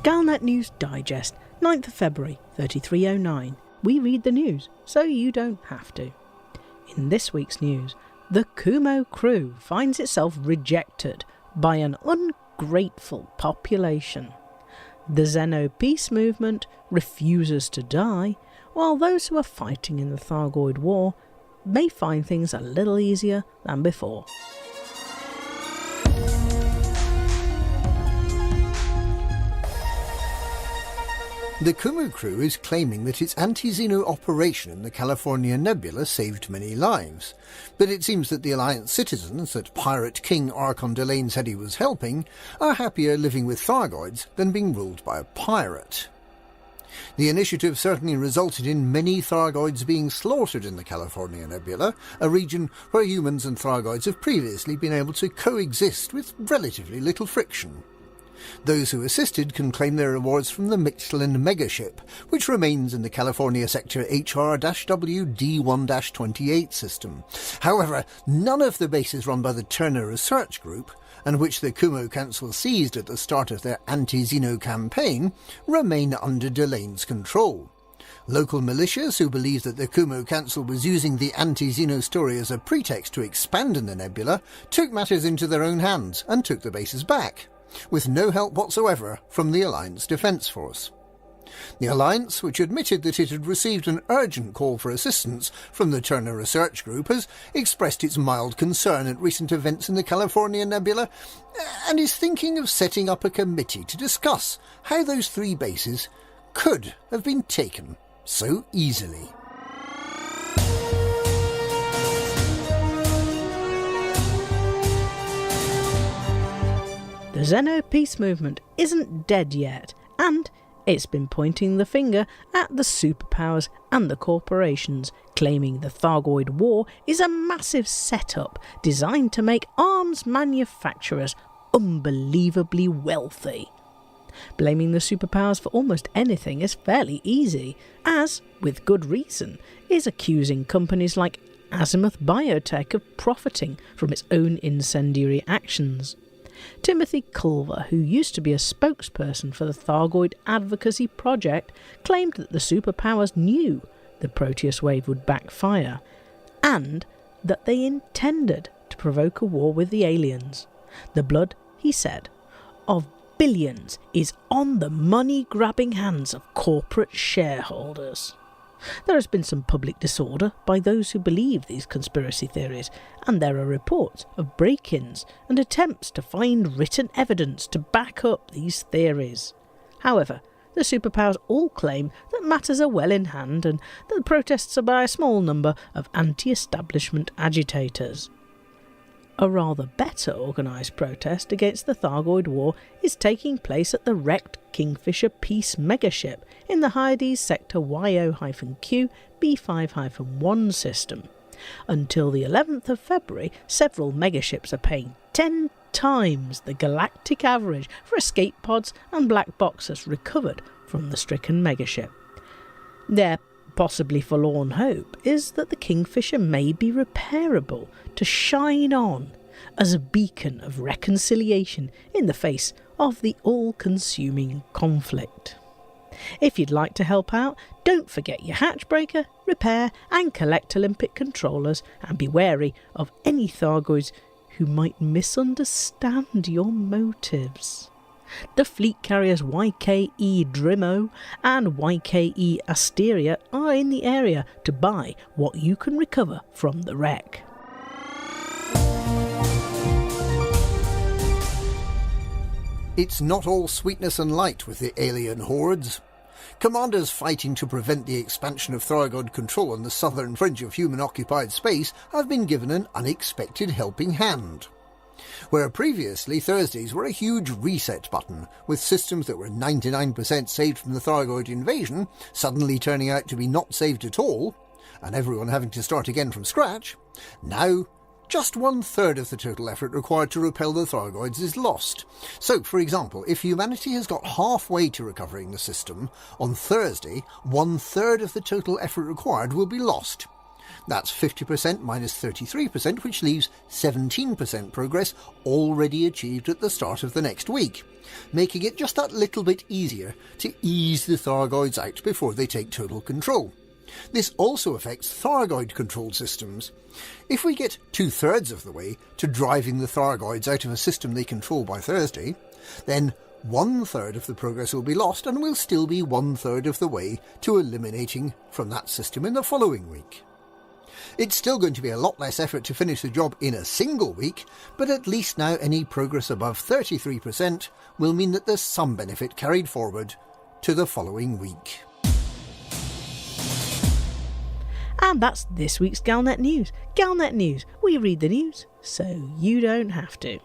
Galnet News Digest, 9th of February, 3309. We read the news, so you don't have to. In this week's news, the Kumo crew finds itself rejected by an grateful population. The Xeno peace movement refuses to die, while those who are fighting in the Thargoid War may find things a little easier than before. The Kumu crew is claiming that its anti-Xeno operation in the California Nebula saved many lives, but it seems that the Alliance citizens that Pirate King Archon Delane said he was helping are happier living with Thargoids than being ruled by a pirate. The initiative certainly resulted in many Thargoids being slaughtered in the California Nebula, a region where humans and Thargoids have previously been able to coexist with relatively little friction. Those who assisted can claim their rewards from the Michelin megaship, which remains in the California Sector HR-WD1-28 system. However, none of the bases run by the Turner Research Group, and which the Kumo Council seized at the start of their anti-Xeno campaign, remain under Delane's control. Local militias who believe that the Kumo Council was using the anti-Xeno story as a pretext to expand in the nebula took matters into their own hands and took the bases back, with no help whatsoever from the Alliance Defence Force. The Alliance, which admitted that it had received an urgent call for assistance from the Turner Research Group, has expressed its mild concern at recent events in the California Nebula and is thinking of setting up a committee to discuss how those 3 bases could have been taken so easily. The Xeno peace movement isn't dead yet, and it's been pointing the finger at the superpowers and the corporations, claiming the Thargoid War is a massive setup designed to make arms manufacturers unbelievably wealthy. Blaming the superpowers for almost anything is fairly easy, as, with good reason, is accusing companies like Azimuth Biotech of profiting from its own incendiary actions. Timothy Culver, who used to be a spokesperson for the Thargoid Advocacy Project, claimed that the superpowers knew the Proteus wave would backfire, and that they intended to provoke a war with the aliens. The blood, he said, of billions is on the money-grabbing hands of corporate shareholders. There has been some public disorder by those who believe these conspiracy theories, and there are reports of break-ins and attempts to find written evidence to back up these theories. However, the superpowers all claim that matters are well in hand and that the protests are by a small number of anti-establishment agitators. A rather better organised protest against the Thargoid War is taking place at the wrecked Kingfisher Peace megaship in the Hyades Sector YO-Q B5-1 system. Until the 11th of February, several megaships are paying 10 times the galactic average for escape pods and black boxes recovered from the stricken megaship. Their possibly forlorn hope is that the Kingfisher may be repairable to shine on as a beacon of reconciliation in the face of the all-consuming conflict. If you'd like to help out, don't forget your hatchbreaker, repair and collect Olympic controllers, and be wary of any Thargoids who might misunderstand your motives. The fleet carriers YKE Drimo and YKE Asteria are in the area to buy what you can recover from the wreck. It's not all sweetness and light with the alien hordes. Commanders fighting to prevent the expansion of Thargoid control on the southern fringe of human-occupied space have been given an unexpected helping hand. Where previously Thursdays were a huge reset button, with systems that were 99% saved from the Thargoid invasion suddenly turning out to be not saved at all, and everyone having to start again from scratch, now just 1/3 of the total effort required to repel the Thargoids is lost. So, for example, if humanity has got halfway to recovering the system, on Thursday, 1/3 of the total effort required will be lost. That's 50% minus 33%, which leaves 17% progress already achieved at the start of the next week, making it just that little bit easier to ease the Thargoids out before they take total control. This also affects Thargoid-controlled systems. If we get 2/3 of the way to driving the Thargoids out of a system they control by Thursday, then 1/3 of the progress will be lost, and we'll still be 1/3 of the way to eliminating from that system in the following week. It's still going to be a lot less effort to finish the job in a single week, but at least now any progress above 33% will mean that there's some benefit carried forward to the following week. And that's this week's Galnet News. Galnet News, we read the news so you don't have to.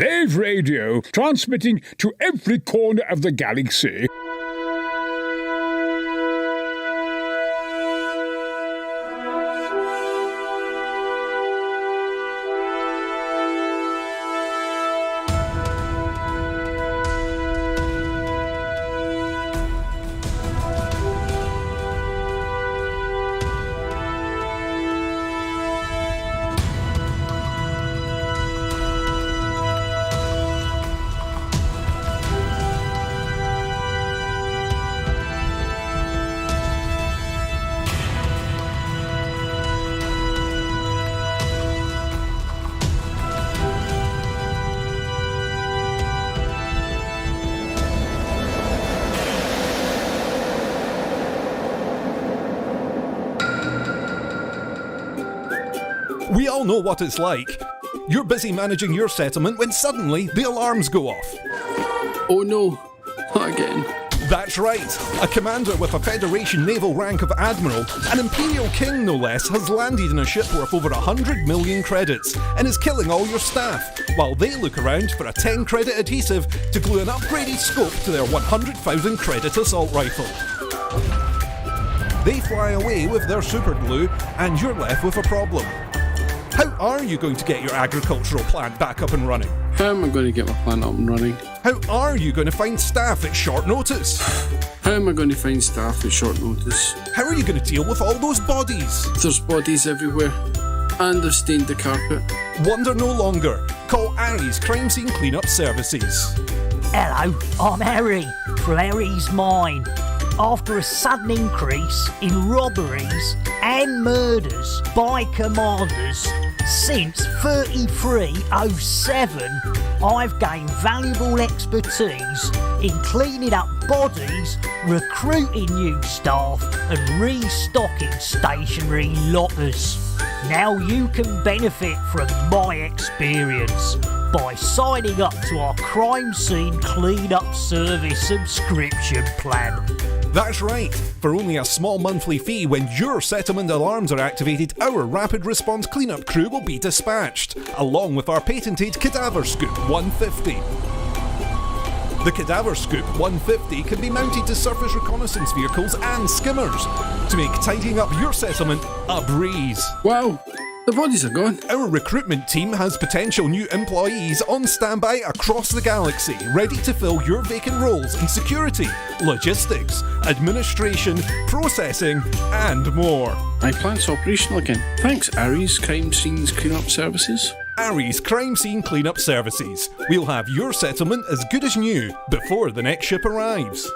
Lave Radio, transmitting to every corner of the galaxy. We all know what it's like. You're busy managing your settlement when suddenly the alarms go off. Oh no, not again. That's right. A commander with a Federation naval rank of Admiral, an Imperial King no less, has landed in a ship worth over 100 million credits and is killing all your staff, while they look around for a 10 credit adhesive to glue an upgraded scope to their 100,000 credit assault rifle. They fly away with their super glue and you're left with a problem. How are you going to get your agricultural plant back up and running? How am I going to get my plant up and running? How are you going to find staff at short notice? How am I going to find staff at short notice? How are you going to deal with all those bodies? There's bodies everywhere, and they've stained the carpet. Wonder no longer. Call Aries Crime Scene Cleanup Services. Hello, I'm Harry, Clary's Mine. After a sudden increase in robberies and murders by commanders since 3307, I've gained valuable expertise in cleaning up bodies, recruiting new staff and restocking stationary lockers. Now you can benefit from my experience by signing up to our Crime Scene Cleanup Service subscription plan. That's right. For only a small monthly fee, when your settlement alarms are activated, our rapid response cleanup crew will be dispatched, along with our patented Cadaver Scoop 150. The Cadaver Scoop 150 can be mounted to surface reconnaissance vehicles and skimmers to make tidying up your settlement a breeze. Wow, the bodies are gone. Our recruitment team has potential new employees on standby across the galaxy, ready to fill your vacant roles in security, logistics, administration, processing, and more. My plant's operational again. Thanks, Aries Crime Scenes Cleanup Services. Aries Crime Scene Cleanup Services. We'll have your settlement as good as new before the next ship arrives.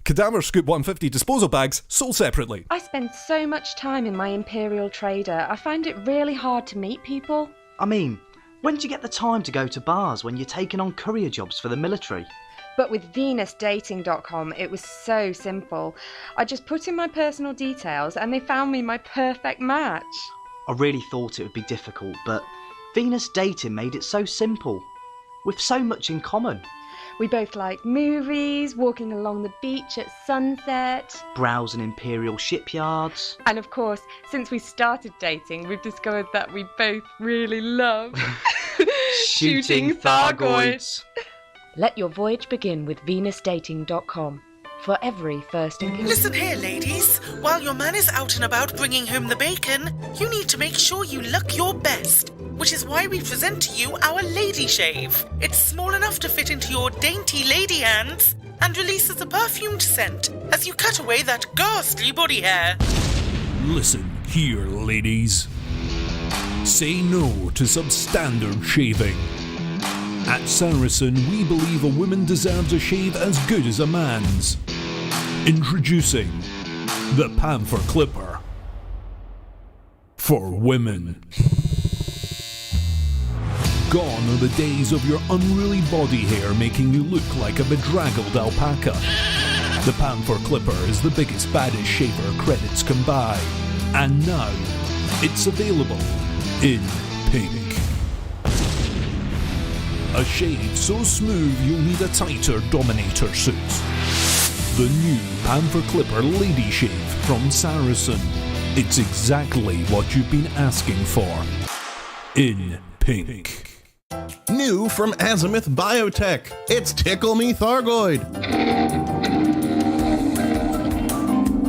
Cadaver Scoop 150 disposal bags sold separately. I spend so much time in my Imperial Trader, I find it really hard to meet people. I mean, when do you get the time to go to bars when you're taking on courier jobs for the military? But with VenusDating.com, it was so simple. I just put in my personal details and they found me my perfect match. I really thought it would be difficult, but Venus Dating made it so simple, with so much in common. We both like movies, walking along the beach at sunset, browsing Imperial shipyards. And of course, since we started dating, we've discovered that we both really love shooting Thargoids. Let your voyage begin with VenusDating.com. For every first encounter. Listen here, ladies. While your man is out and about bringing home the bacon, you need to make sure you look your best. Which is why we present to you our Lady Shave. It's small enough to fit into your dainty lady hands and releases a perfumed scent as you cut away that ghastly body hair. Listen here, ladies. Say no to substandard shaving. At Saracen, we believe a woman deserves a shave as good as a man's. Introducing the Panther Clipper. For women. Gone are the days of your unruly body hair making you look like a bedraggled alpaca. The Panther Clipper is the biggest, baddest shaver credits can buy. And now, it's available in pink. A shave so smooth you'll need a tighter Dominator suit. The new Panther Clipper Lady Shave from Saracen. It's exactly what you've been asking for. In pink. New from Azimuth Biotech, it's Tickle Me Thargoid.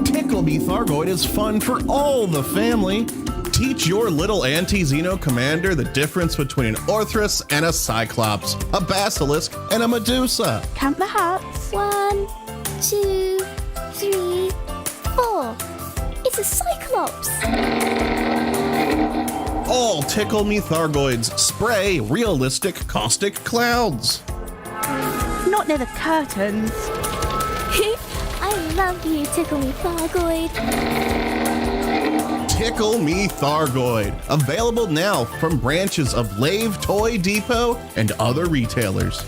Tickle Me Thargoid is fun for all the family. Teach your little anti-Xeno commander the difference between an Orthrus and a Cyclops, a Basilisk and a Medusa. Count the hearts. 1, 2, 3, 4. It's a Cyclops. All Tickle Me Thargoids spray realistic caustic clouds. Not near the curtains. I love you, Tickle Me Thargoid. Tickle Me Thargoid. Available now from branches of Lave Toy Depot and other retailers.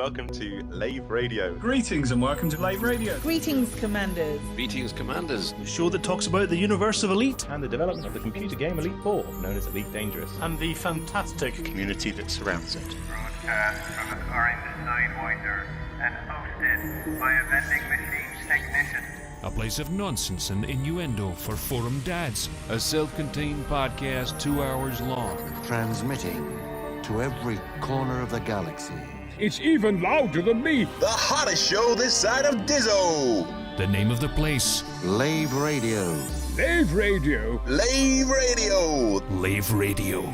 welcome to Lave Radio. Greetings and welcome to Lave Radio. Greetings, Commanders. Greetings, Commanders. The show that talks about the universe of Elite. And the development of the computer game Elite 4, known as Elite Dangerous. And the fantastic community that surrounds it. Broadcast from the Orange Sidewinder and hosted by a vending machines technician. A place of nonsense and innuendo for forum dads. A self-contained podcast 2 hours long. Transmitting to every corner of the galaxy. It's even louder than me. The hottest show this side of Dizzo. The name of the place. Lave Radio. Lave Radio. Lave Radio. Lave Radio. Lave Radio.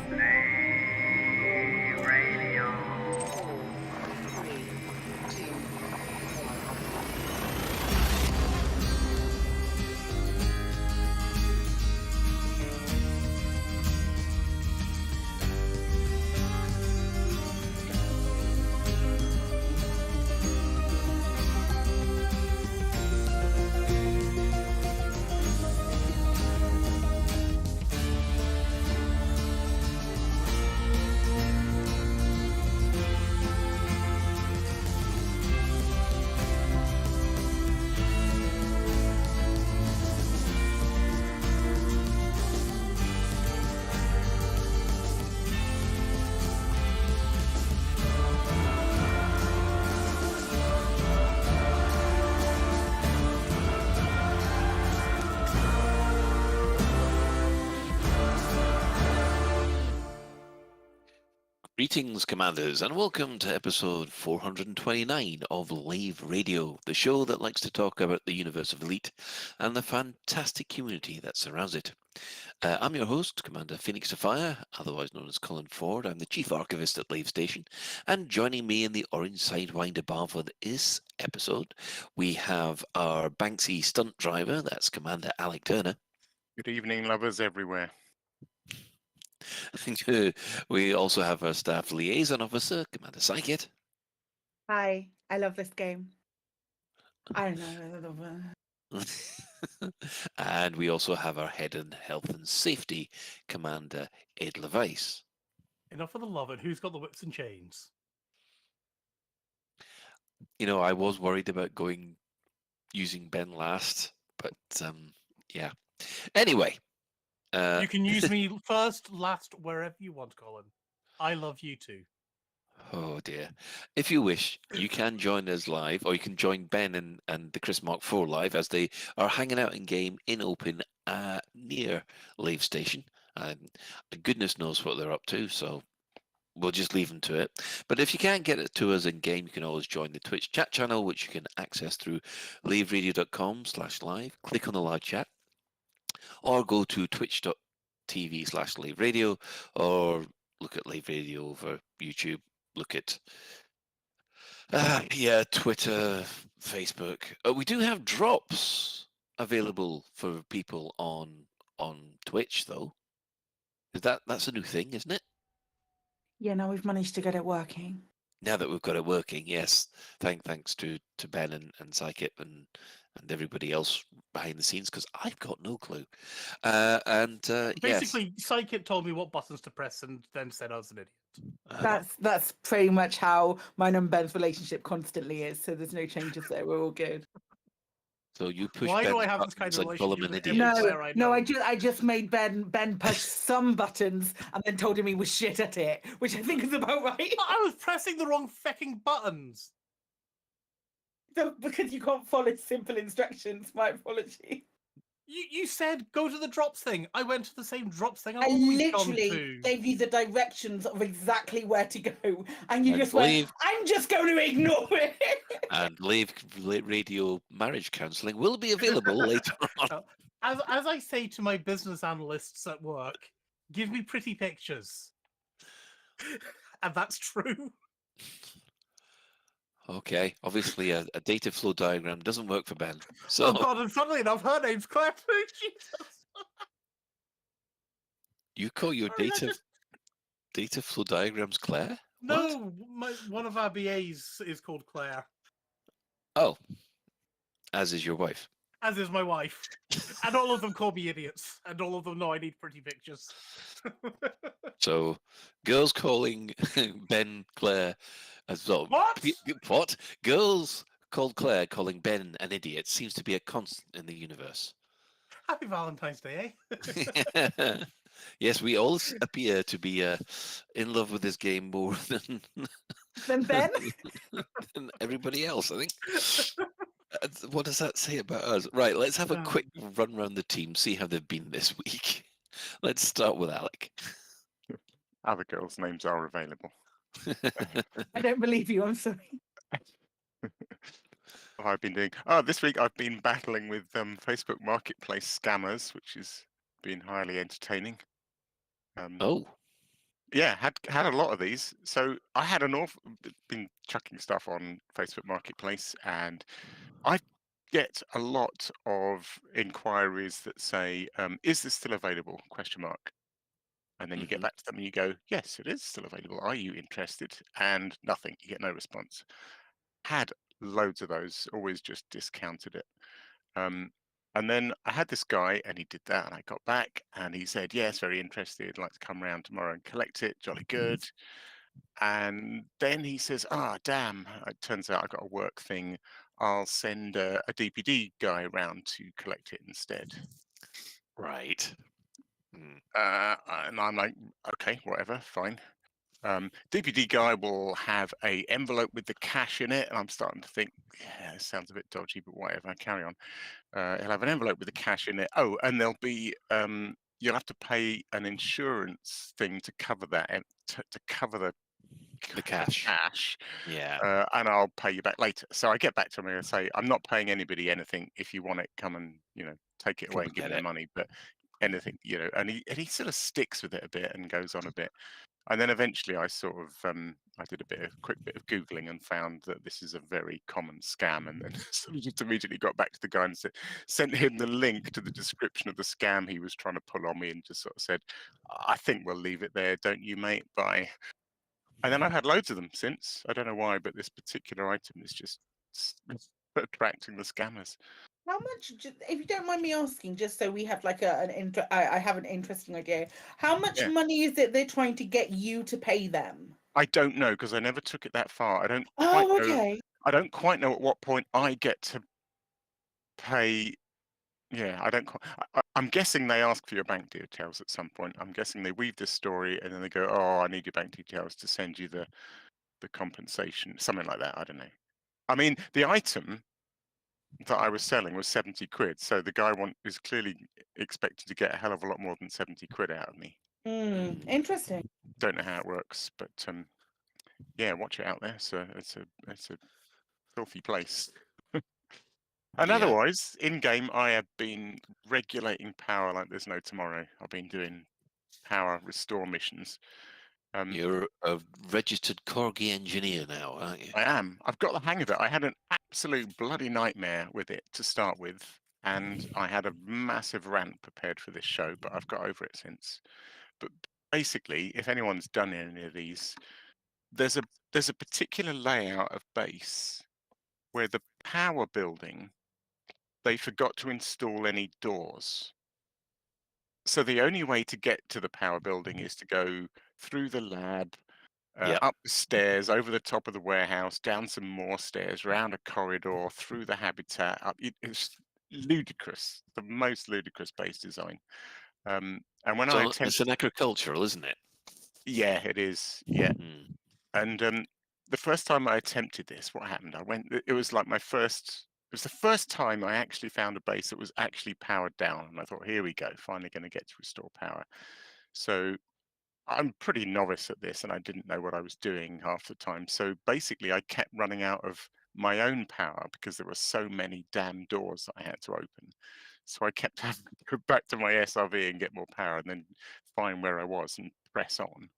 Greetings, Commanders, and welcome to episode 429 of Lave Radio, the show that likes to talk about the universe of Elite and the fantastic community that surrounds it. I'm your host, Commander Phoenix Fire, otherwise known as Colin Ford. I'm the Chief Archivist at Lave Station, and joining me in the Orange Sidewinder bar for this episode, we have our Banksy stunt driver, that's Commander Alec Turner. Good evening, lovers everywhere. We also have our staff liaison officer, Commander Psychit. Hi, I love this game. I don't know. And we also have our head in health and safety, Commander Ed Levice. Enough of the love it. Who's got the whips and chains? You know, I was worried about using Ben last, but yeah. Anyway. You can use me first, last, wherever you want, Colin. I love you too. Oh dear. If you wish, you can join us live, or you can join Ben and the Chris Mark IV live as they are hanging out in game in open near Lave Station. Goodness knows what they're up to, so we'll just leave them to it. But if you can't get it to us in game, you can always join the Twitch chat channel, which you can access through laveradio.com/live. Click on the live chat. Or go to twitch.tv/Lave Radio, or look at Lave Radio over YouTube. Look at Twitter, Facebook. We do have drops available for people on Twitch, though. That's a new thing, isn't it? Yeah, now we've managed to get it working. Now that we've got it working, yes. Thanks to Ben and Psychit and everybody else behind the scenes, because I've got no clue. Basically, Psychit told me what buttons to press and then said I was an idiot. That's pretty much how mine and Ben's relationship constantly is. So there's no changes there. We're all good. So you push. Why Ben do I have this kind of relationship? No, I just made Ben push some buttons and then told him he was shit at it, which I think is about right. I was pressing the wrong fucking buttons. Because you can't follow simple instructions. My apology. You said go to the drops thing. I went to the same drops thing. I literally gave you the directions of exactly where to go, and you just went, I'm just going to ignore it. And Lave Radio marriage counselling will be available later on. As I say to my business analysts at work, give me pretty pictures. And that's true. Okay, obviously a data flow diagram doesn't work for Ben. So... Oh God, and funnily enough, her name's Claire too. Jesus. You call your data flow diagrams Claire? No, one of our BAs is called Claire. Oh, as is your wife. As is my wife. And all of them call me idiots. And all of them know I need pretty pictures. So, girls calling Ben Claire, What? Girls called Claire calling Ben an idiot seems to be a constant in the universe. Happy Valentine's Day, eh? Yes, we all appear to be in love with this game more than Ben? than everybody else, I think. What does that say about us? Right, let's have a quick run around the team, see how they've been this week. Let's start with Alec. Other girls' names are available. I don't believe you. I'm sorry. What I've been doing. This week I've been battling with Facebook Marketplace scammers, which has been highly entertaining. Yeah, had a lot of these. So I had been chucking stuff on Facebook Marketplace, and I get a lot of inquiries that say, "Is this still available?" ? And then you get back to them and you go, "Yes, it is still available. Are you interested?" And nothing. You get no response. Had loads of those. Always just discounted it. And then I had this guy, and he did that, and I got back, and he said, "Yes, very interested. I'd like to come around tomorrow and collect it. Jolly good." And then he says, damn, it turns out I got a work thing. I'll send a DPD guy around to collect it instead. Right. And I'm like, okay, whatever, fine. DPD guy will have a envelope with the cash in it, and I'm starting to think, yeah, it sounds a bit dodgy, but whatever, carry on. He'll have an envelope with the cash in it. Oh, and there'll be you'll have to pay an insurance thing to cover that, to cover the cash. Yeah. And I'll pay you back later. So I get back to him and I say, I'm not paying anybody anything. If you want it, come and take it away and give me the money. But anything, and he sort of sticks with it a bit and goes on a bit. And then eventually I sort of I did a quick bit of Googling and found that this is a very common scam, and then sort of just immediately got back to the guy and sent him the link to the description of the scam he was trying to pull on me, and just sort of said, "I think we'll leave it there, don't you, mate? Bye." And then I've had loads of them since. I don't know why, but this particular item is just attracting the scammers. How much, if you don't mind me asking, just so we have like I have an interesting idea. How much money is it they're trying to get you to pay them? I don't know, because I never took it that far. I don't quite know at what point I get to pay. Yeah, I don't. I'm guessing they ask for your bank details at some point. I'm guessing they weave this story and then they go, "Oh, I need your bank details to send you the compensation," something like that. I don't know. I mean, the item that I was selling was 70 quid, so the guy is clearly expected to get a hell of a lot more than 70 quid out of me. Interesting. Don't know how it works, but yeah, watch it out there. So it's a filthy place. And otherwise, in game, I have been regulating power like there's no tomorrow. I've been doing power restore missions. You're a registered Corgi engineer now, aren't you? I am. I've got the hang of it. I had an absolute bloody nightmare with it to start with, and I had a massive rant prepared for this show, but I've got over it since. But basically, if anyone's done any of these, there's a particular layout of base where the power building, they forgot to install any doors. So the only way to get to the power building is to go through the lab, up the stairs, over the top of the warehouse, down some more stairs, round a corridor, through the habitat. It's ludicrous, the most ludicrous base design. And when it's an agricultural, isn't it? Yeah, it is. Yeah. And the first time I attempted this, what happened? It was like it was the first time I actually found a base that was actually powered down. And I thought, here we go, finally going to get to restore power. So I'm pretty novice at this, and I didn't know what I was doing half the time. So basically, I kept running out of my own power because there were so many damn doors that I had to open. So I kept having to go back to my SRV and get more power, and then find where I was and press on.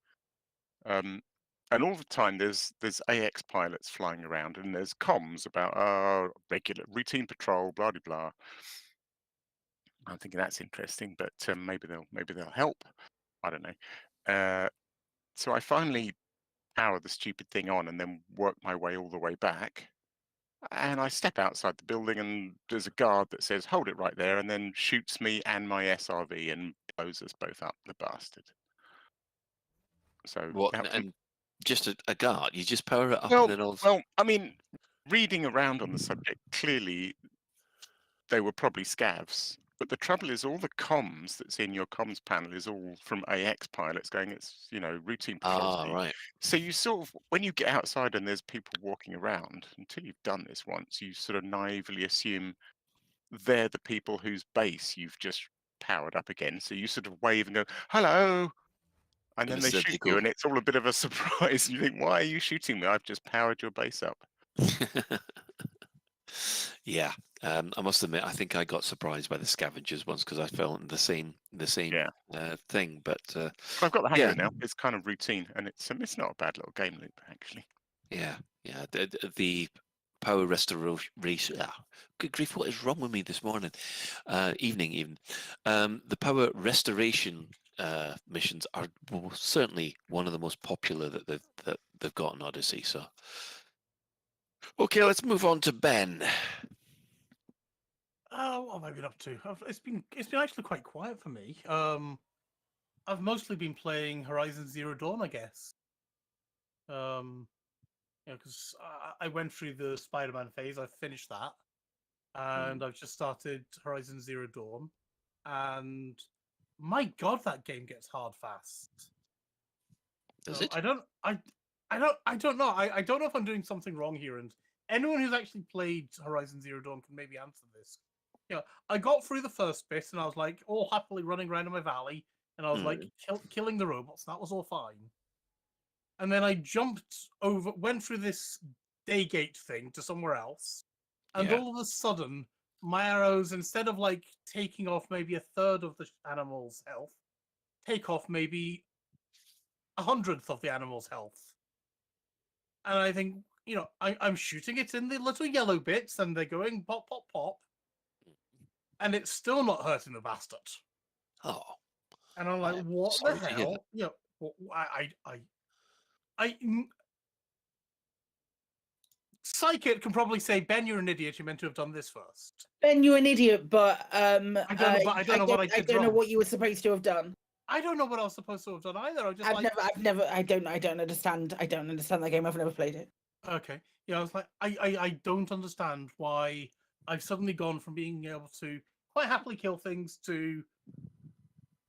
And all the time, there's AX pilots flying around, and there's comms about regular routine patrol, blah blah blah. I'm thinking that's interesting, but maybe they'll help. I don't know. So I finally power the stupid thing on, and then work my way all the way back. And I step outside the building, and there's a guard that says, "Hold it right there," and then shoots me and my SRV and blows us both up. The bastard. So just a guard. You just power it up Well, and then all. well, I mean, reading around on the subject, clearly they were probably scavs. But the trouble is, all the comms that's in your comms panel is all from AX pilots going, it's, routine patrol. Right. So you sort of, when you get outside and there's people walking around, until you've done this once, you sort of naively assume they're the people whose base you've just powered up again. So you sort of wave and go, hello. And then they shoot you, and it's all a bit of a surprise. You think, why are you shooting me? I've just powered your base up. Yeah, I must admit, I think I got surprised by the scavengers once because I fell into the same thing. But I've got the hang of it now. It's kind of routine, and it's not a bad little game loop actually. Yeah. The power restoration. Good grief! What is wrong with me this morning? Evening even. The power restoration missions are certainly one of the most popular that they've got in Odyssey. So. Okay, let's move on to Ben. What have I been up to? It's been actually quite quiet for me. I've mostly been playing Horizon Zero Dawn, I guess. Because I went through the Spider-Man phase. I finished that, and I've just started Horizon Zero Dawn. And my God, that game gets hard fast. Does it? I don't know. I don't know if I'm doing something wrong here, and anyone who's actually played Horizon Zero Dawn can maybe answer this. I got through the first bit, and I was like all happily running around in my valley, and I was like killing the robots. That was all fine. And then I went through this Daygate thing to somewhere else, and all of a sudden, my arrows, instead of like taking off maybe a third of the animal's health, take off maybe 100th of the animal's health. And I think, I'm shooting it in the little yellow bits, and they're going pop, pop, pop, and it's still not hurting the bastard. Oh. And I'm like, what the hell? Psychic can probably say, Ben, you're an idiot. You meant to have done this first. Ben, you're an idiot, but I don't know what you were supposed to have done. I don't know what I was supposed to have done either. I don't understand. I don't understand that game. I've never played it. Okay. I was like, I don't understand why I've suddenly gone from being able to quite happily kill things to,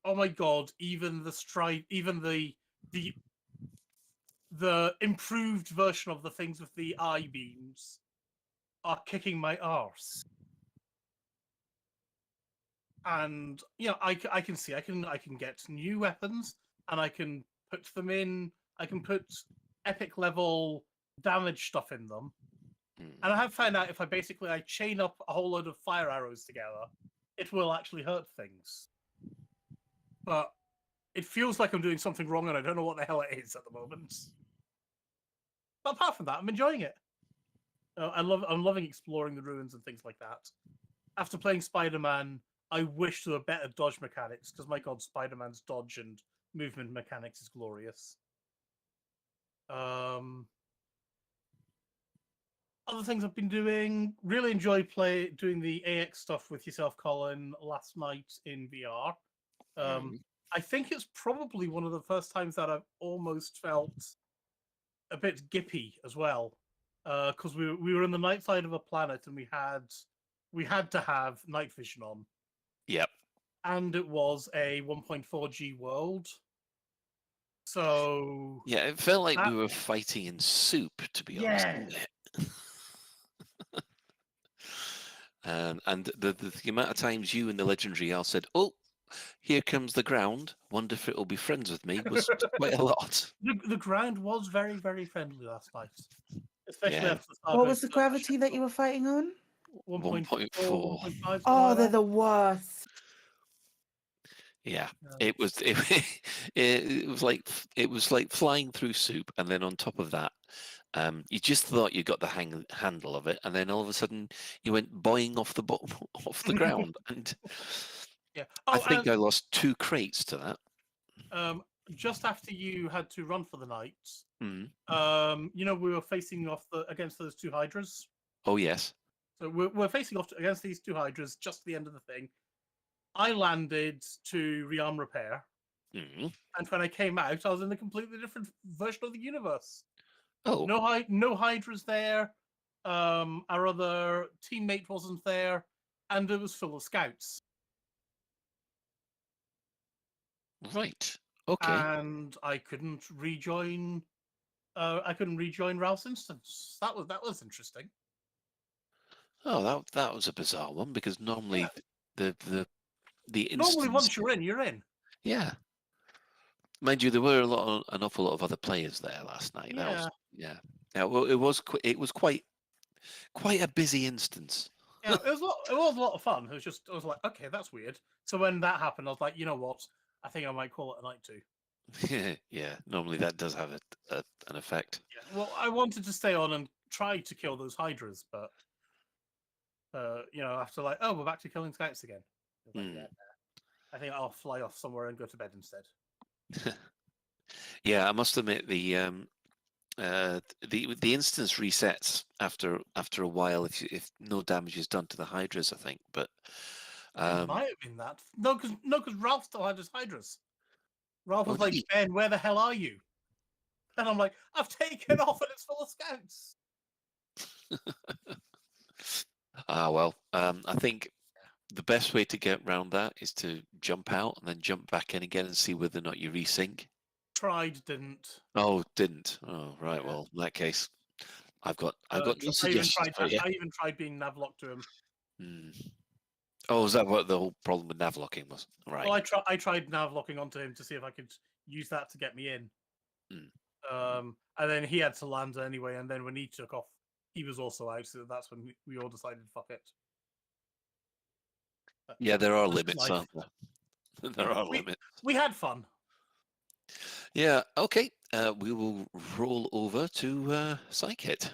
oh my God, even the improved version of the things with the eye beams are kicking my arse. And I can see I can get new weapons, and I can put them in. I can put epic level damage stuff in them, and I have found out if I chain up a whole load of fire arrows together, it will actually hurt things. But it feels like I'm doing something wrong, and I don't know what the hell it is at the moment. But apart from that, I'm enjoying it. I'm loving exploring the ruins and things like that. After playing Spider-Man, I wish there were better dodge mechanics, because my God, Spider-Man's dodge and movement mechanics is glorious. Other things I've been doing, really enjoyed doing the AX stuff with yourself, Colin, last night in VR. I think it's probably one of the first times that I've almost felt a bit gippy as well, because we were in the night side of a planet, and we had to have night vision on. Yep. And it was a 1.4G world. So yeah, it felt like we were fighting in soup, to be honest. Didn't it? And the amount of times you and the legendary Al said, "Oh, here comes the ground. Wonder if it'll be friends with me," was quite a lot. The ground was very, very friendly last night, especially after the What was the gravity that you were fighting on? 1.4. 1.5. Oh, they're the worst. Yeah, it was like flying through soup, and then on top of that, you just thought you got the handle of it, and then all of a sudden you went boing off the bottom, off the ground, and I think I lost 2 crates to that. Just after you had to run for the night, we were facing off against those 2 hydras. Oh yes. So we're facing off against these 2 hydras just at the end of the thing. I landed to rearm repair, Mm. And when I came out, I was in a completely different version of the universe. Oh. No Hydras there. Our other teammate wasn't there, and it was full of scouts. Right. Okay. And I couldn't rejoin. I couldn't rejoin Ralph's instance. That was interesting. Oh, that was a bizarre one because normally the instance. Normally, once you're in. Yeah. Mind you, there were an awful lot of other players there last night. Yeah. Yeah. Well, it was quite a busy instance. Yeah, it was a lot of fun. I was like, okay, that's weird. So when that happened, I was like, you know what? I think I might call it a night too. Yeah. Normally that does have an effect. Yeah. Well, I wanted to stay on and try to kill those Hydras, but after we're back to killing scouts again. I think I'll fly off somewhere and go to bed instead. Yeah, I must admit the instance resets after a while if no damage is done to the Hydras, I think. But it might have been that. No, because Ralph still had his Hydras. Ralph was like, Ben, where the hell are you? And I'm like, I've taken off and it's full of scouts. Well, I think the best way to get around that is to jump out and then jump back in again and see whether or not you resync. Tried, didn't. Oh, didn't. Oh, right. Well, in that case, I've got no suggestions for you. I even tried being navlocked to him. Oh, is that what the whole problem with navlocking was? Right. Well, I tried navlocking onto him to see if I could use that to get me in. And then he had to land anyway, and then when he took off, he was also out, so that's when we all decided, fuck it. Yeah, there are limits, aren't there? There are limits. We had fun. Yeah, okay. We will roll over to Psykit.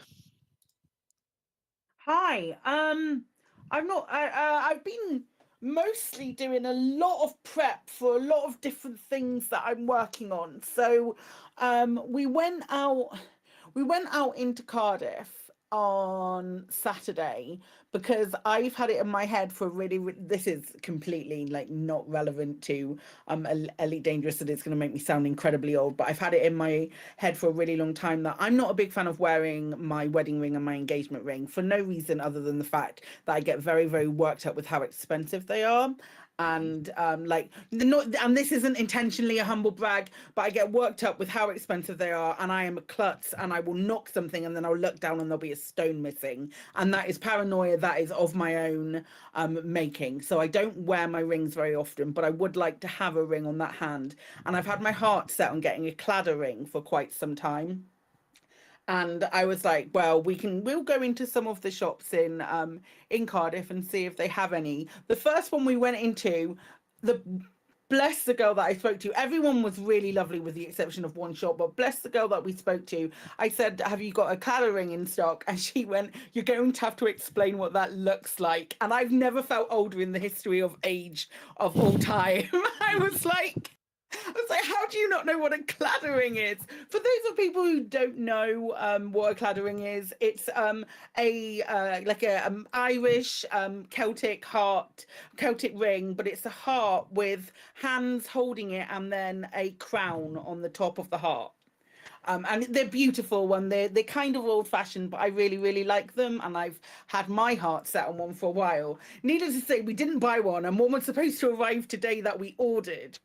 Hi. I've been mostly doing a lot of prep for a lot of different things that I'm working on. So we went out into Cardiff on Saturday because I've had it in my head for this is completely not relevant to Elite Dangerous, and it's going to make me sound incredibly old, but I've had it in my head for a really long time that I'm not a big fan of wearing my wedding ring and my engagement ring for no reason other than the fact that I get very, very worked up with how expensive they are. And and this isn't intentionally a humble brag, but I get worked up with how expensive they are, and I am a klutz, and I will knock something and then I'll look down and there'll be a stone missing, and that is paranoia that is of my own making. So I don't wear my rings very often, but I would like to have a ring on that hand, and I've had my heart set on getting a cladder ring for quite some time. And I was like, well, we'll go into some of the shops in Cardiff and see if they have any. The first one we went into, bless the girl that I spoke to. Everyone was really lovely with the exception of one shop, but bless the girl that we spoke to. I said, have you got a cladder ring in stock? And she went, you're going to have to explain what that looks like. And I've never felt older in the history of age of all time. I was like, how do you not know what a cladder ring is? For those of people who don't know what a cladder ring is, it's Irish Celtic ring, but it's a heart with hands holding it and then a crown on the top of the heart. And they're beautiful they're kind of old-fashioned, but I really, really like them, and I've had my heart set on one for a while. Needless to say, we didn't buy one, and one was supposed to arrive today that we ordered.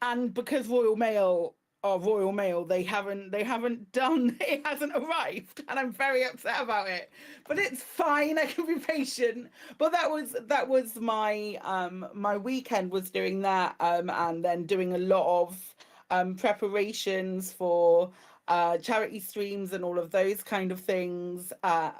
And because Royal Mail, they haven't done, it hasn't arrived, and I'm very upset about it. But it's fine, I can be patient. But that was my my weekend was doing that, and then doing a lot of preparations for charity streams and all of those kind of things that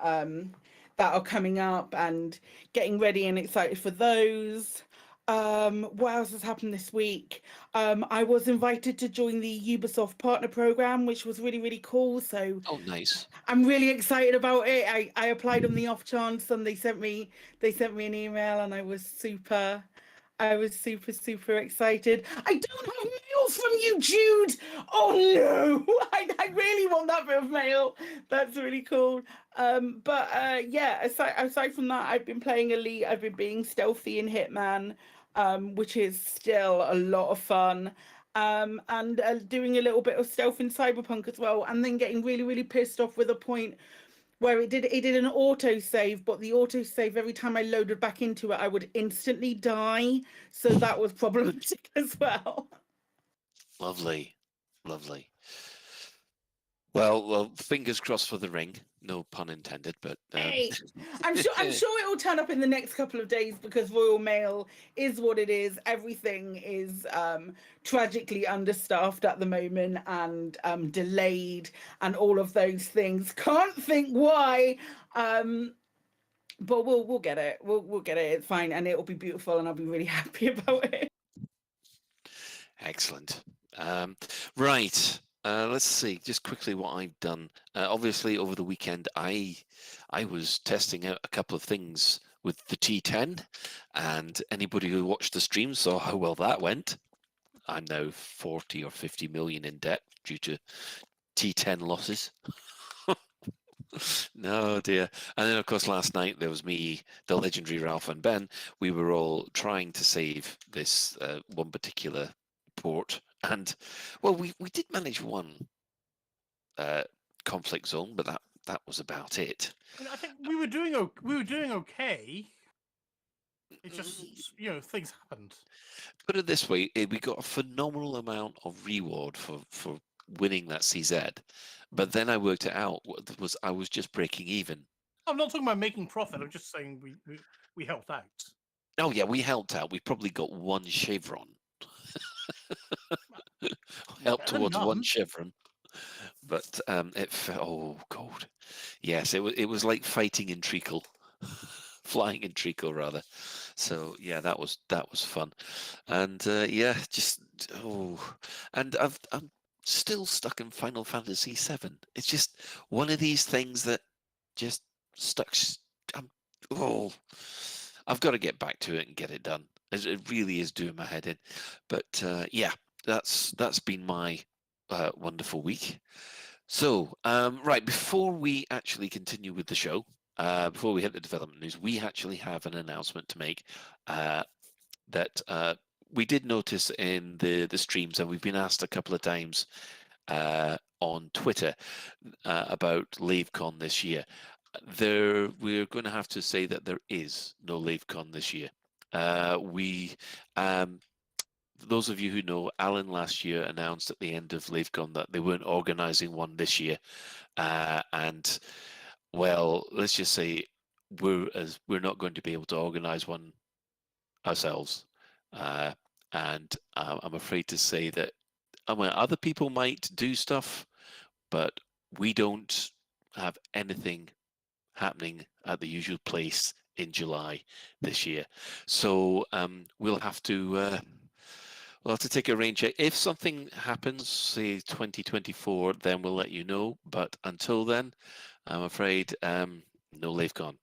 are coming up, and getting ready and excited for those. What else has happened this week? I was invited to join the Ubisoft partner program, which was really, really cool. So nice. I'm really excited about it. I applied on the off chance, and they sent me an email, and I was super excited. I don't have mails from you, Jude. Oh no, I really want that bit of mail. That's really cool. Aside from that, I've been playing Elite. I've been being stealthy in Hitman. which is still a lot of fun. And doing a little bit of stealth in Cyberpunk as well, and then getting really, really pissed off with a point where it did an auto save, but the auto save, every time I loaded back into it, I would instantly die. So that was problematic as well. Lovely, lovely. Well, fingers crossed for the ring. No pun intended, but Hey, I'm sure it will turn up in the next couple of days because Royal Mail is what it is. Everything is tragically understaffed at the moment and delayed and all of those things. Can't think why, but we'll get it. We'll get it. It's fine, and it'll be beautiful, and I'll be really happy about it. Excellent. Right. Let's see just quickly what I've done. Obviously, over the weekend, I was testing out a couple of things with the T10, and anybody who watched the stream saw how well that went. I'm now 40 or 50 million in debt due to T10 losses. No dear. And then, of course, last night there was me, the legendary Ralph, and Ben. We were all trying to save this one particular port. And well, we did manage one conflict zone, but that was about it. I think we were doing okay. It's just things happened. Put it this way: we got a phenomenal amount of reward for winning that CZ, but then I worked it out. I was just breaking even. I'm not talking about making profit. I'm just saying we helped out. Oh yeah, we helped out. We probably got one chevron. Helped towards one chevron, but it oh god, yes, it was like fighting in treacle, flying in treacle rather. So yeah, that was fun, and yeah, just and I'm still stuck in Final Fantasy VII. It's just one of these things that just stuck. I've got to get back to it and get it done. It really is doing my head in, but yeah. That's been my wonderful week. So, right, before we actually continue with the show, before we hit the development news, we actually have an announcement to make that we did notice in the streams, and we've been asked a couple of times on Twitter about Lavecon this year. We're going to have to say that there is no Lavecon this year. Those of you who know, Alan last year announced at the end of Lavecon that they weren't organising one this year, and well, let's just say we're not going to be able to organise one ourselves, and I'm afraid to say that other people might do stuff, but we don't have anything happening at the usual place in July this year, so we'll have to take a rain check. If something happens, say 2024, then we'll let you know. But until then, I'm afraid no Lavecon.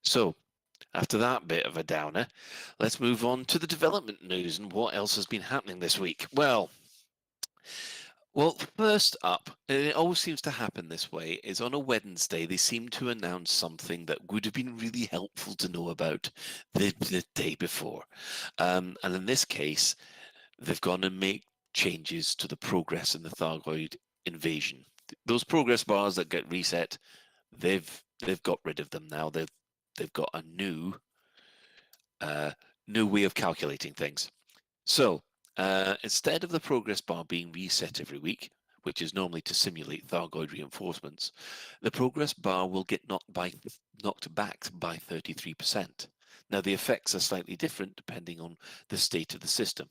So, after that bit of a downer, let's move on to the development news and what else has been happening this week. Well, first up, and it always seems to happen this way, is on a Wednesday they seem to announce something that would have been really helpful to know about the day before. And in this case, they've gone and make changes to the progress in the Thargoid invasion. Those progress bars that get reset, they've got rid of them now. They've got a new way of calculating things. So instead of the progress bar being reset every week, which is normally to simulate Thargoid reinforcements, the progress bar will get knocked back by 33%. Now, the effects are slightly different depending on the state of the system.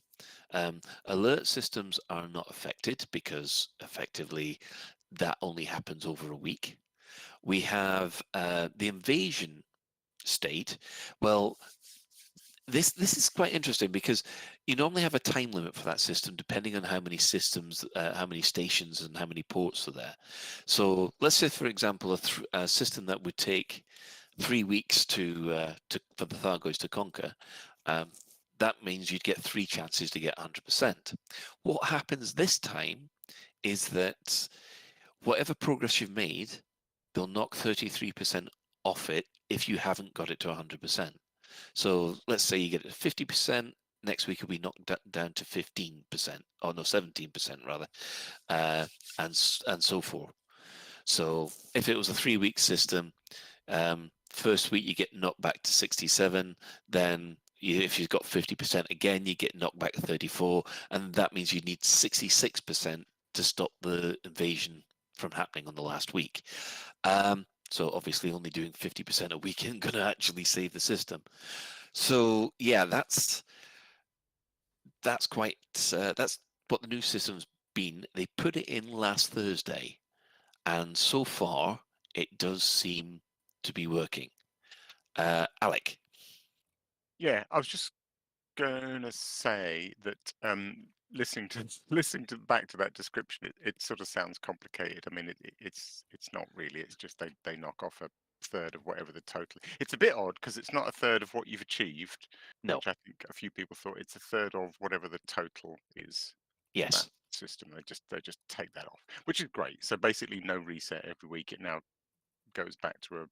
Alert systems are not affected because effectively that only happens over a week. We have the invasion state. Well, this is quite interesting because you normally have a time limit for that system depending on how many systems, how many stations and how many ports are there. So let's say, for example, a system that would take 3 weeks for the Thargoids to conquer, that means you'd get 3 chances to get 100%. What happens this time is that whatever progress you've made, they'll knock 33% off it if you haven't got it to 100%. So let's say you get it 50%. Next week will be knocked down to 15%, or no, 17% rather, and so forth. So if it was a 3-week system, first week you get knocked back to 67, then if you've got 50% again, you get knocked back to 34, and that means you need 66% to stop the invasion from happening on the last week. So obviously only doing 50% a week isn't going to actually save the system. So yeah, that's quite that's what the new system's been. They put it in last Thursday, and so far it does seem to be working. Alec. Yeah, I was just going to say that listening to back to that description, it sort of sounds complicated. I mean, it's not really. It's just they knock off a third of whatever the total. It's a bit odd because it's not a third of what you've achieved. No. Which I think a few people thought it's a third of whatever the total is. Yes. That system. They just take that off, which is great. So basically, no reset every week. It now goes back to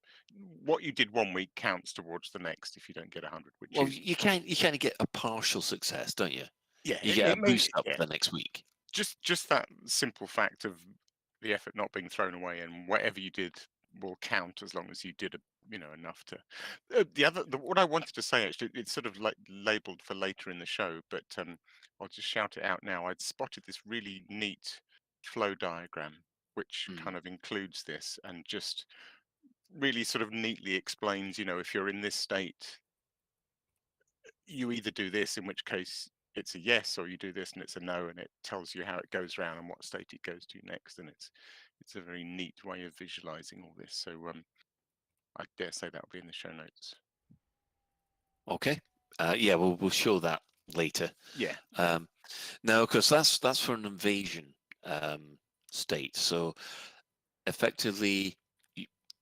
what you did one week counts towards the next if you don't get 100. Which Well, is, you kind of get a partial success, don't you? Yeah, you get a boost up for the next week. Just that simple fact of the effort not being thrown away, and whatever you did will count as long as you did enough to. What I wanted to say, actually, it's sort of like labeled for later in the show, but I'll just shout it out now. I'd spotted this really neat flow diagram which kind of includes this and just really sort of neatly explains, if you're in this state, you either do this, in which case it's a yes, or you do this and it's a no, and it tells you how it goes around and what state it goes to next. And it's a very neat way of visualizing all this. So I dare say that'll be in the show notes. Okay. Yeah, we'll show that later. Yeah. Now, because that's for an invasion state. So effectively,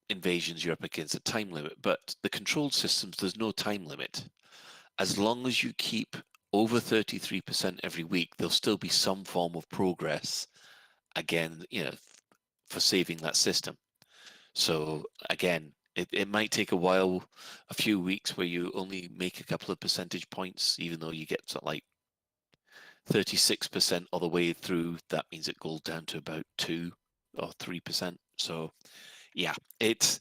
invasions, you're up against a time limit. But the controlled systems, there's no time limit. As long as you keep over 33% every week, there'll still be some form of progress. Again, for saving that system. So again, it might take a while, a few weeks where you only make a couple of percentage points, even though you get to like 36% all the way through. That means it goes down to about 2 or 3%. So yeah, it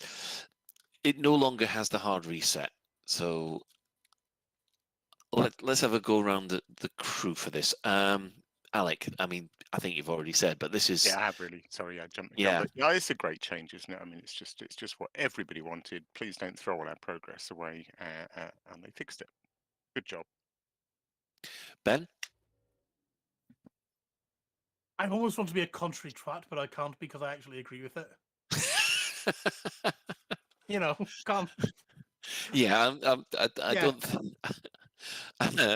no longer has the hard reset. So let's have a go around the crew for this. Alec, I mean, I think you've already said, but this is... Yeah, I have really. Sorry, I jumped the Yeah. gun. But it's a great change, isn't it? I mean, it's just what everybody wanted. Please don't throw all our progress away, and they fixed it. Good job. Ben? I almost want to be a contrary twat, but I can't because I actually agree with it. Can't. Yeah, I don't...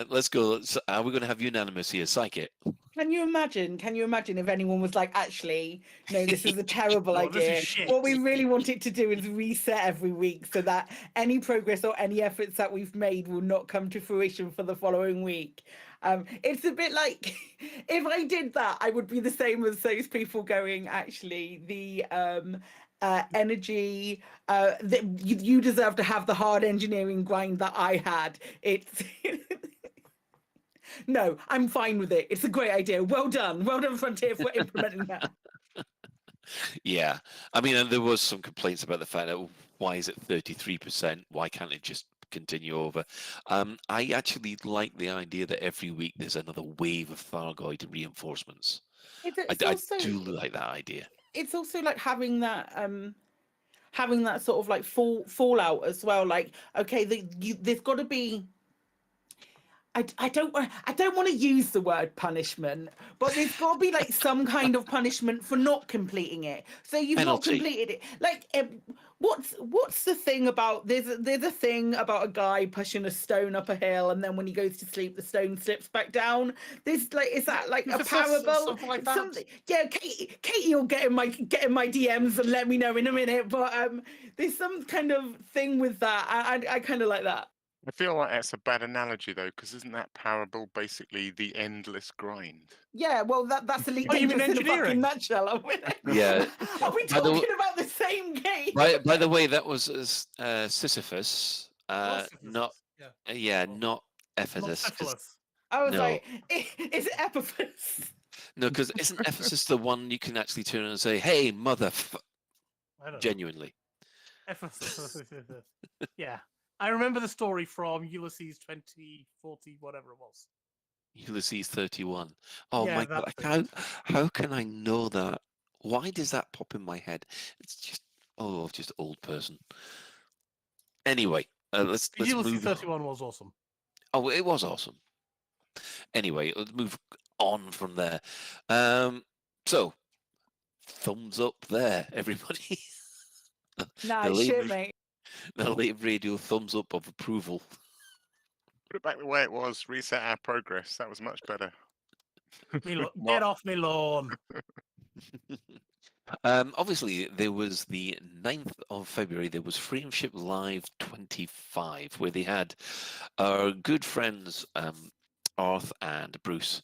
Let's go. Are we going to have unanimous here? Psychic. Can you imagine if anyone was like, actually, no, this is a terrible No, this is idea. shit. What we really want it to do is reset every week so that any progress or any efforts that we've made will not come to fruition for the following week. It's a bit like, if I did that, I would be the same as those people going, actually, the energy, that you deserve to have the hard engineering grind that I had. It's... No, I'm fine with it. It's a great idea. Well done, Frontier, for implementing that. Yeah, I mean, and there was some complaints about the fact that why is it 33%? Why can't it just continue over? I actually like the idea that every week there's another wave of Thargoid reinforcements. I do like that idea. It's also like having that sort of like fallout as well. Like, okay, there's got to be. I don't want to use the word punishment, but there's got to be like some kind of punishment for not completing it. So you've Penalty. not completed it. Like, what's the thing about? There's a thing about a guy pushing a stone up a hill, and then when he goes to sleep, the stone slips back down. There's like, is that like a parable? Something like that. Yeah, Katie will get in my DMs and let me know in a minute. But there's some kind of thing with that. I kind of like that. I feel like that's a bad analogy though, because isn't that parable basically the endless grind? Yeah, well, that's Elite Oh, you mean Dangerous in a fucking engineering? nutshell, aren't we? Yeah. Are we By the talking about the same game? By the way, that was Sisyphus, not Yeah, not Ephesus. Syphilis. I was No. like, is it Epiphus? No, because isn't Ephesus the one you can actually turn and say, "Hey, mother"? I don't know. Genuinely. Ephesus. Yeah. I remember the story from Ulysses 2040, whatever it was. Ulysses 31. Oh Yeah, my god! that How can I know that? Why does that pop in my head? It's just just old person. Anyway, let's Ulysses move. 31 was awesome. Oh, it was awesome. Anyway, let's move on from there. So, thumbs up there, everybody. Nah, shit, mate. The Lave Radio thumbs up of approval. Put it back the way it was. Reset our progress. That was much better. Get off me lawn. Obviously, there was the 9th of February, there was Freedom Ship Live 25, where they had our good friends, Arth and Bruce,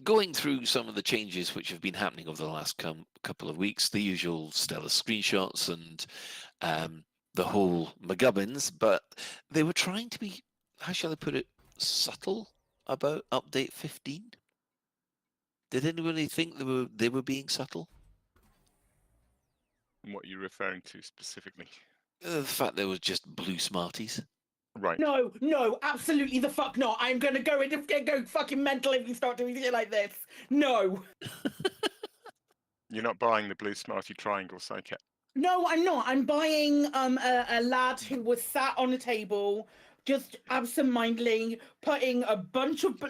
going through some of the changes which have been happening over the last couple of weeks, the usual stellar screenshots and the whole McGubbins, but they were trying to be, how shall I put it, subtle about Update 15? Did anybody think they were being subtle? And what are you referring to specifically? The fact there was just blue Smarties. Right. No, absolutely the fuck not. I'm gonna go fucking mental if you start doing shit like this. No. You're not buying the blue Smarty triangle, Psycat. No, I'm not. I'm buying a lad who was sat on a table, just absentmindedly putting a bunch of.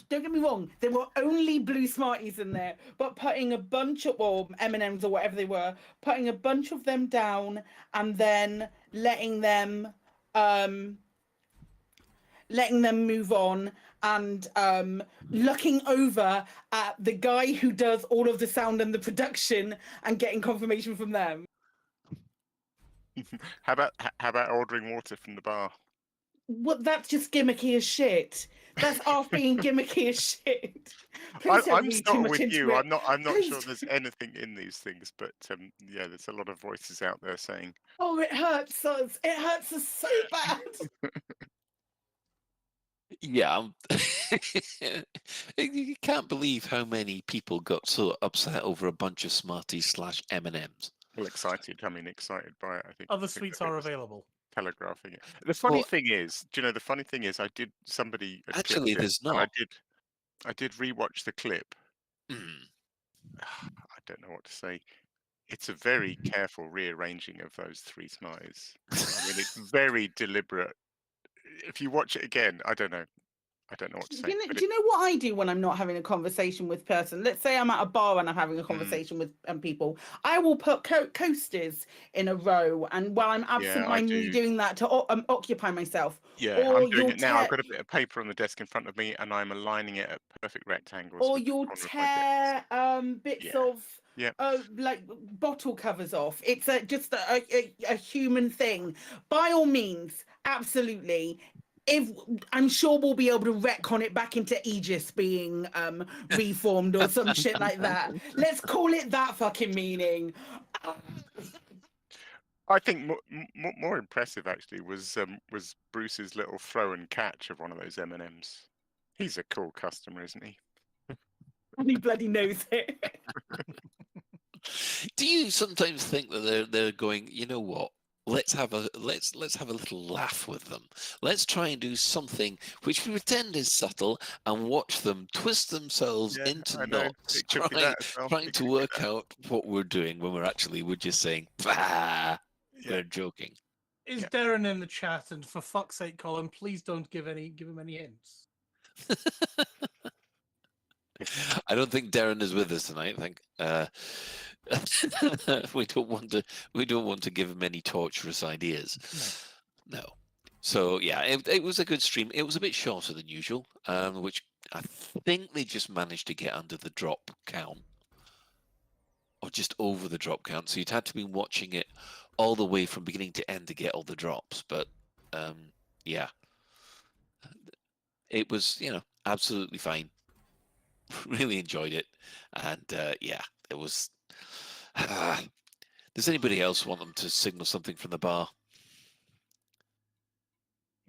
Don't get me wrong, there were only blue Smarties in there, but putting a bunch of, or M&Ms or whatever they were, putting a bunch of them down and then letting them move on and looking over at the guy who does all of the sound and the production and getting confirmation from them. How about ordering water from the bar? Well, that's just gimmicky as shit. That's off being gimmicky as shit. Please don't I'm read too still much with into you. it. I'm not Please sure there's anything in these things, but yeah, there's a lot of voices out there saying, Oh, it hurts us. It hurts us so bad. Yeah, you can't believe how many people got so upset over a bunch of Smarties / M&Ms. well, excited. I mean, excited by it. I think Other sweets are available. Telegraphing it. The funny thing is, do you know? The funny thing is, I did somebody had Actually, clipped it, there's and not. I did rewatch the clip. Mm. I don't know what to say. It's a very careful rearranging of those three Smarties. I mean, it's very deliberate. If you watch it again, I don't know what to say. Do you know what I do when I'm not having a conversation with person? Let's say I'm at a bar and I'm having a Mm. conversation with people. I will put coasters in a row, and while I'm absent-mindedly doing that to occupy myself. Yeah, or I'm doing you'll it now. I've got a bit of paper on the desk in front of me, and I'm aligning it at perfect rectangles. Or with the you'll corner of my tear bits of Yeah. like bottle covers off. It's just a human thing. By all means, absolutely. If I'm sure we'll be able to retcon it back into Aegis being reformed or some shit like that. Let's call it that fucking meaning. I think more impressive actually was Bruce's little throw and catch of one of those M&Ms. He's a cool customer, isn't he? And he bloody knows it. Do you sometimes think that they're going, you know what? Let's have a little laugh with them. Let's try and do something which we pretend is subtle and watch them twist themselves into knots, trying to work out what we're doing when we're just saying, bah, we're joking. Is Darren in the chat? And for fuck's sake, Colin, please don't give him any hints. I don't think Darren is with us tonight. I think we don't want to give him any torturous ideas. No. So yeah, it was a good stream. It was a bit shorter than usual, which I think they just managed to get under the drop count, or just over the drop count. So you'd had to be watching it all the way from beginning to end to get all the drops. But yeah, it was absolutely fine. Really enjoyed it, and yeah, it was. Does anybody else want them to signal something from the bar?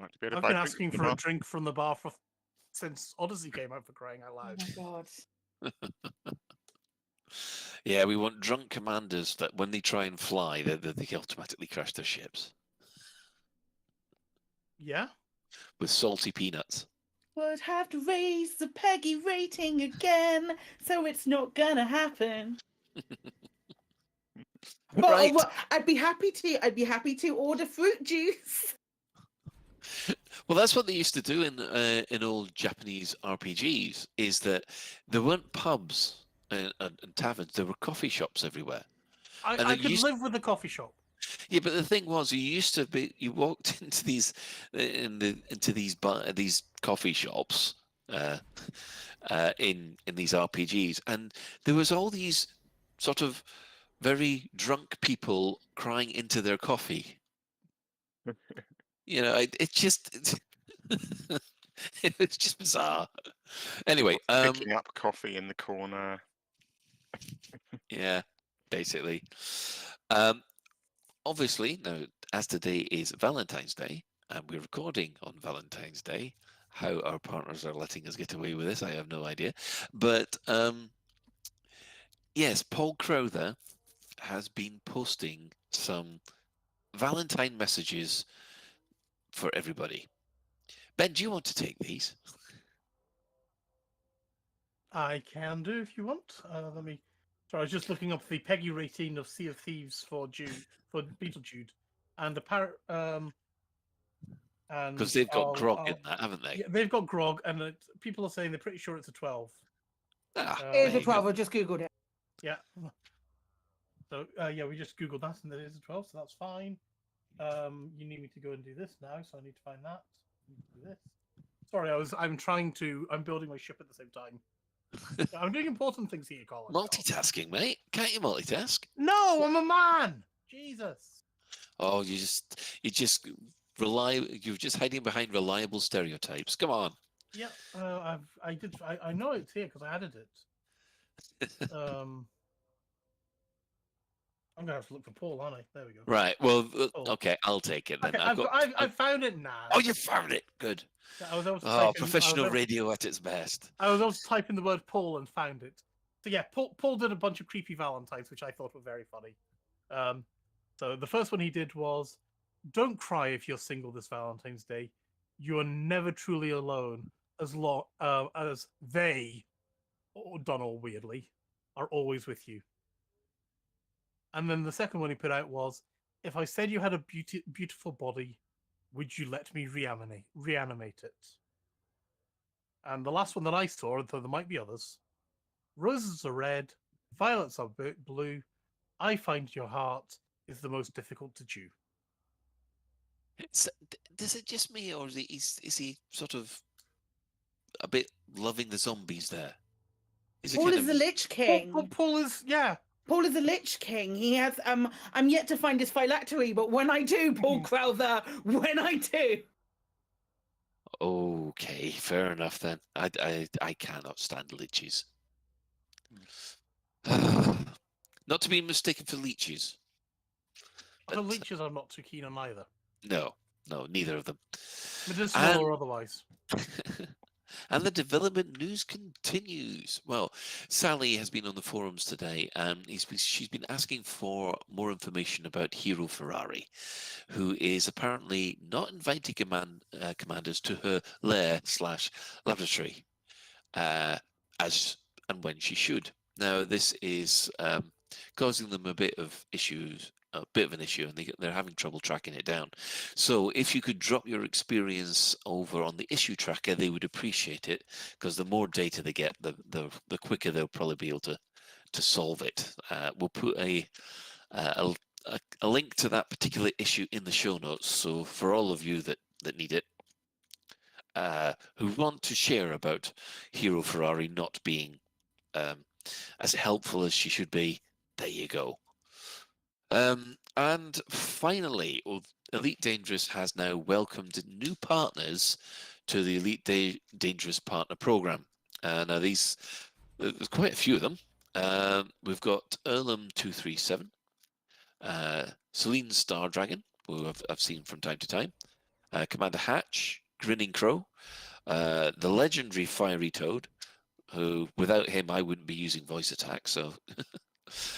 Like to be able to I've buy been a drink asking from the for a bar. drink from the bar since Odyssey came out, for crying out loud. Oh my god. Yeah, we want drunk commanders that when they try and fly, they automatically crash their ships. Yeah? With salty peanuts. Would have to raise the Peggy rating again, so it's not gonna happen. Right. Well, I'd be happy to order fruit juice. Well, that's what they used to do in old Japanese RPGs. Is that there weren't pubs and taverns; there were coffee shops everywhere. I could live with a coffee shop. Yeah, but the thing was, you walked into these these coffee shops in these RPGs, and there was all these sort of very drunk people crying into their coffee. You know, it just it was just bizarre. Anyway, picking up coffee in the corner. Yeah, basically. Obviously, now, as today is Valentine's Day, and we're recording on Valentine's Day, how our partners are letting us get away with this, I have no idea. But yes, Paul Crowther has been posting some Valentine messages for everybody. Ben, do you want to take these? I can do if you want. Let me. Sorry, I was just looking up the Peggy rating of Sea of Thieves for Beetlejude, and apparently, because they've got grog in that, haven't they? Yeah, they've got grog, and people are saying they're pretty sure it's a 12. It is a 12. I just googled it. Yeah. So yeah, we just googled that, and it is a 12, so that's fine. You need me to go and do this now, so I need to find that. I need to do this. Sorry, I'm building my ship at the same time. I'm doing important things here, Colin. Multitasking, mate. Can't you multitask? No, I'm a man. Jesus. Oh, you're just hiding behind reliable stereotypes. Come on. Yeah, I know it's here because I added it. I'm gonna have to look for Paul, aren't I? There we go. Right. Well, okay, I'll take it then. Okay, I've found it now. Oh, you found it. Good. Professional radio at its best. I was also typing the word Paul and found it. So yeah, Paul did a bunch of creepy Valentines, which I thought were very funny. So the first one he did was, "Don't cry if you're single this Valentine's Day. You are never truly alone as long as they, done all weirdly, are always with you." And then the second one he put out was, "If I said you had a beautiful body, would you let me reanimate it?" And the last one that I saw, though there might be others, "Roses are red, violets are blue. I find your heart is the most difficult to chew." Does it just me, or is he sort of a bit loving the zombies there? Paul is the Lich King. Paul is, yeah. Paul is a Lich King. He has. I'm yet to find his phylactery, but when I do, Paul Crowther, when I do. Okay, fair enough then. I cannot stand liches. Not to be mistaken for leeches. The leeches I'm not too keen on either. No, neither of them. Medicinal or otherwise. And the development news continues. Well, Sally has been on the forums today, and she's been asking for more information about Hero Ferrari, who is apparently not inviting commanders to her lair/laboratory, as and when she should. Now, this is causing them a bit of an issue, and they're having trouble tracking it down. So if you could drop your experience over on the issue tracker, they would appreciate it, because the more data they get, the quicker they'll probably be able to solve it. We'll put a link to that particular issue in the show notes, so for all of you that need it, who want to share about Hero Ferrari not being as helpful as she should be, there you go. And finally, Elite Dangerous has now welcomed new partners to the Elite Dangerous Partner Program. Now, there's quite a few of them. We've got Erlum237, Celine Stardragon, who I've seen from time to time, Commander Hatch, Grinning Crow, the legendary Fiery Toad, who without him I wouldn't be using voice attack. So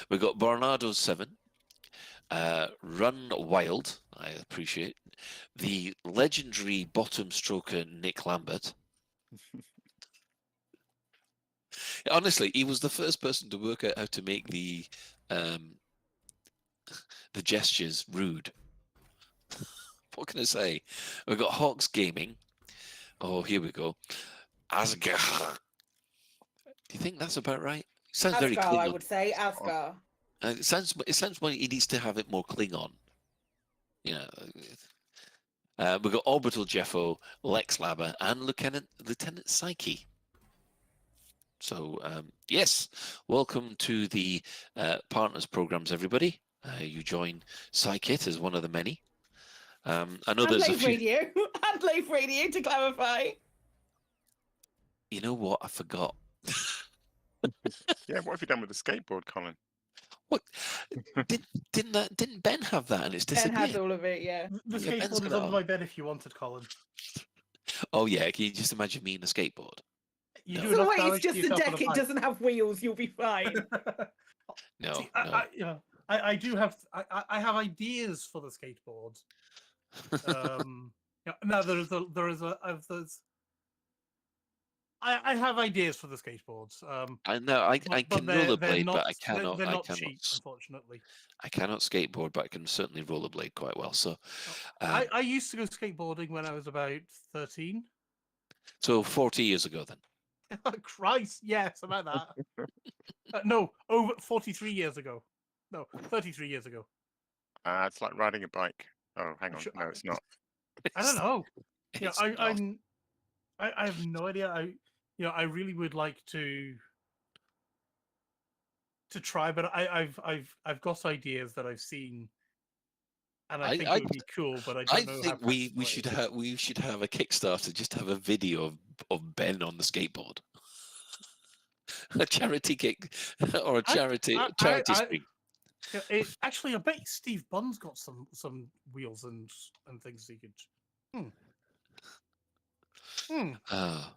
we've got Barnardo 7, Run Wild, I appreciate, the legendary bottom stroker Nick Lambert. Honestly, he was the first person to work out how to make the gestures rude. What can I say? We've got Hawks Gaming. Oh, here we go. Asgard. Do you think that's about right? Sounds very Asgard, Klingon. I would say Asgard. It sounds like he needs to have it more Klingon. You know. We've got Orbital Jeffo, Lex Labber, and Lieutenant Psyche. So, yes, welcome to the partners programs, everybody. You join Psykit as one of the many. I know there's a few. Radio. And Lave Radio, to clarify. You know what? I forgot. Yeah, what have you done with the skateboard, Colin? What? Didn't Ben have that and it's disappeared? Ben has all of it, yeah. The Yeah, Ben's skateboard is got it under on. my bed if you wanted, Colin. Oh yeah, can you just imagine me in a skateboard? You No. do So enough wait, it's damage to just a yourself on deck, it bike. doesn't have wheels, you'll be fine. No, See, no. I do have I have ideas for the skateboard. Now I have ideas for the skateboards. I know I can rollerblade, but I They're cannot. not cheap, unfortunately. I cannot skateboard, but I can certainly rollerblade quite well. So, I used to go skateboarding when I was about 13. so 40 years ago then. Christ, yes, about that. No, over 43 years ago. No, 33 years ago. It's like riding a bike. Oh, hang on. No, it's not. I don't know. It's I have no idea. I really would like to try, but I've got ideas that I've seen, and I think it would be cool. But I don't know. think we should have a Kickstarter. Just have a video of Ben on the skateboard. A charity kick or a charity stream. Actually, I bet Steve Bunn's got some wheels and things he could.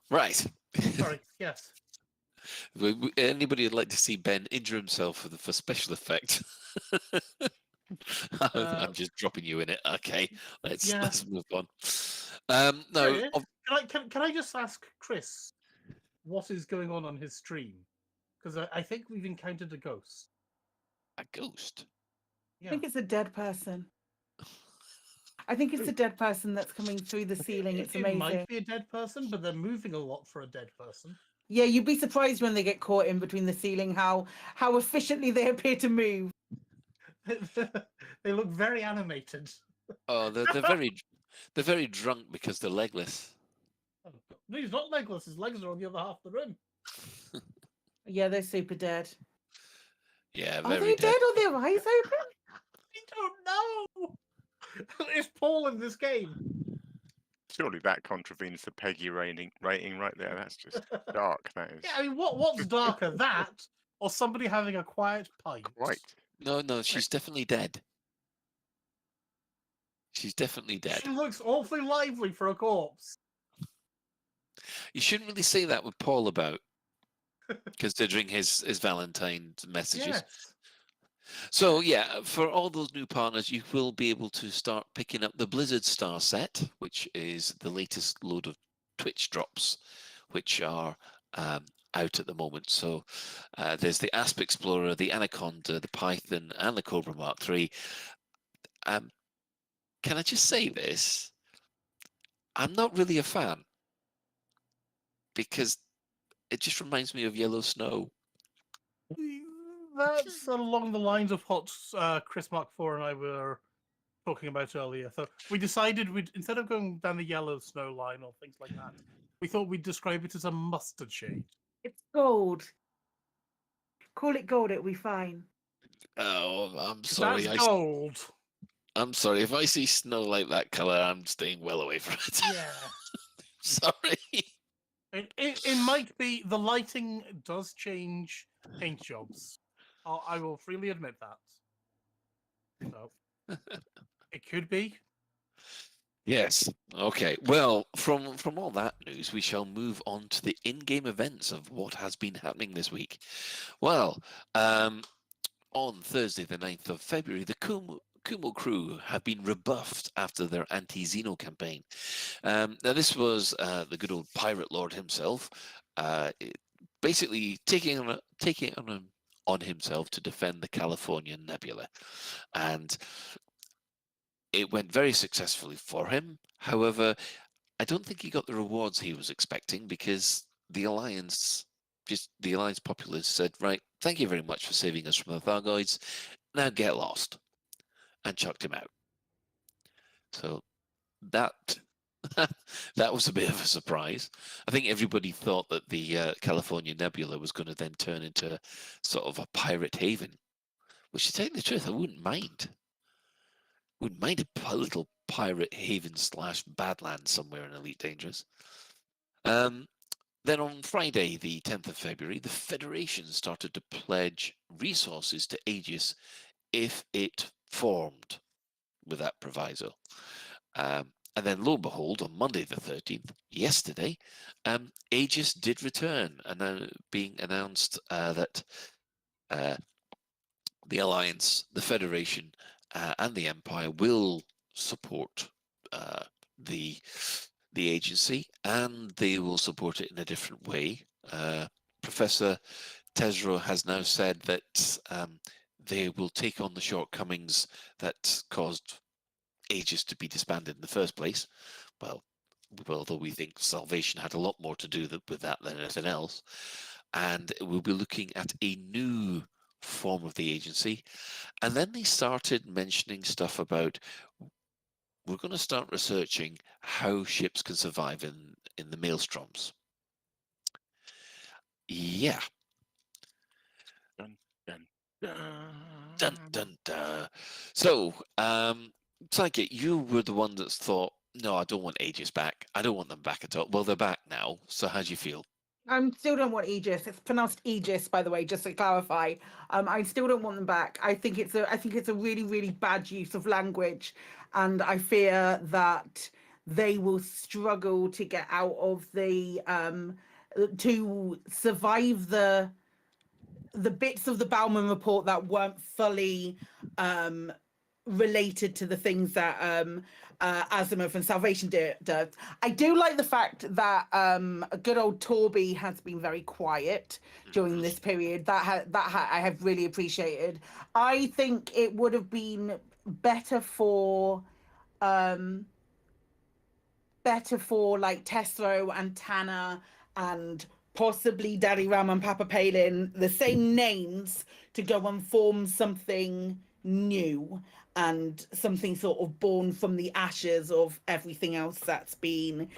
Right. Sorry. Yes. Anybody would like to see Ben injure himself for special effect? I'm just dropping you in it. Okay, let's move on. No, Can I just ask Chris what is going on his stream? Because I think we've encountered a ghost. A ghost? I think it's a dead person. I think it's a dead person that's coming through the ceiling. It's amazing. It might be a dead person, but they're moving a lot for a dead person. Yeah, you'd be surprised when they get caught in between the ceiling how efficiently they appear to move. They look very animated. Oh, they're very drunk because they're legless. No, he's not legless. His legs are on the other half of the room. Yeah, they're super dead. Yeah, Are very they dead or their eyes open? I don't know. It's Paul in this game. Surely that contravenes the Peggy rating right there. That's just dark. That is. Yeah, I mean, what's darker, that or somebody having a quiet pint? Right. No, she's definitely dead. She's definitely dead. She looks awfully lively for a corpse. You shouldn't really say that with Paul about, considering his Valentine's messages. Yes. So yeah, for all those new partners, you will be able to start picking up the Blizzard Star set, which is the latest load of Twitch drops, which are out at the moment. So there's the Asp Explorer, the Anaconda, the Python, and the Cobra Mark III. Can I just say this? I'm not really a fan because it just reminds me of Yellow Snow. That's along the lines of what Chris Mark IV and I were talking about earlier. So we decided instead of going down the Yellow Snow line or things like that, we thought we'd describe it as a mustard shade. It's gold. Call it gold, it'll be fine. Oh, I'm sorry. That's gold. I'm sorry. If I see snow like that color, I'm staying well away from it. Yeah. Sorry. It might be the lighting does change paint jobs. I will freely admit that. So it could be. Yes. Okay. Well, from all that news, we shall move on to the in-game events of what has been happening this week. Well, on Thursday, the 9th of February, the Kumo crew have been rebuffed after their anti-Xeno campaign. Now, this was the good old pirate lord himself, basically taking on himself to defend the California Nebula, and it went very successfully for him. However, I don't think he got the rewards he was expecting, because the Alliance populace said, right, thank you very much for saving us from the Thargoids, now get lost, and chucked him out. So that that was a bit of a surprise. I think everybody thought that the California Nebula was going to then turn into sort of a pirate haven, which, to tell you the truth, I wouldn't mind. Wouldn't mind a little pirate haven / badland somewhere in Elite Dangerous. Then on Friday, the 10th of February, the Federation started to pledge resources to Aegis if it formed, with that proviso. And then, lo and behold, on Monday the 13th, yesterday, Aegis did return, and being announced that the Alliance, the Federation, and the Empire will support the agency, and they will support it in a different way. Professor Tesro has now said that they will take on the shortcomings that caused Aegis to be disbanded in the first place. Well, although we think Salvation had a lot more to do with that than anything else. And we'll be looking at a new form of the agency. And then they started mentioning stuff about, we're going to start researching how ships can survive in the maelstroms. Yeah. Dun, dun, dun. Dun, dun, dun. So, Psychic, you were the one that's thought, no, I don't want Aegis back. I don't want them back at all. Well, they're back now. So how do you feel? I still don't want Aegis. It's pronounced Aegis, by the way, just to clarify. I still don't want them back. I think it's a really, really bad use of language, and I fear that they will struggle to get out of the to survive the bits of the Bauman report that weren't fully related to the things that Azimuth and Salvation does. I do like the fact that good old Torby has been very quiet during this period. That I have really appreciated. I think it would have been better for like Testro and Tanner and possibly Daddy Ram and Papa Palin, the same names, to go and form something new and something sort of born from the ashes of everything else that's been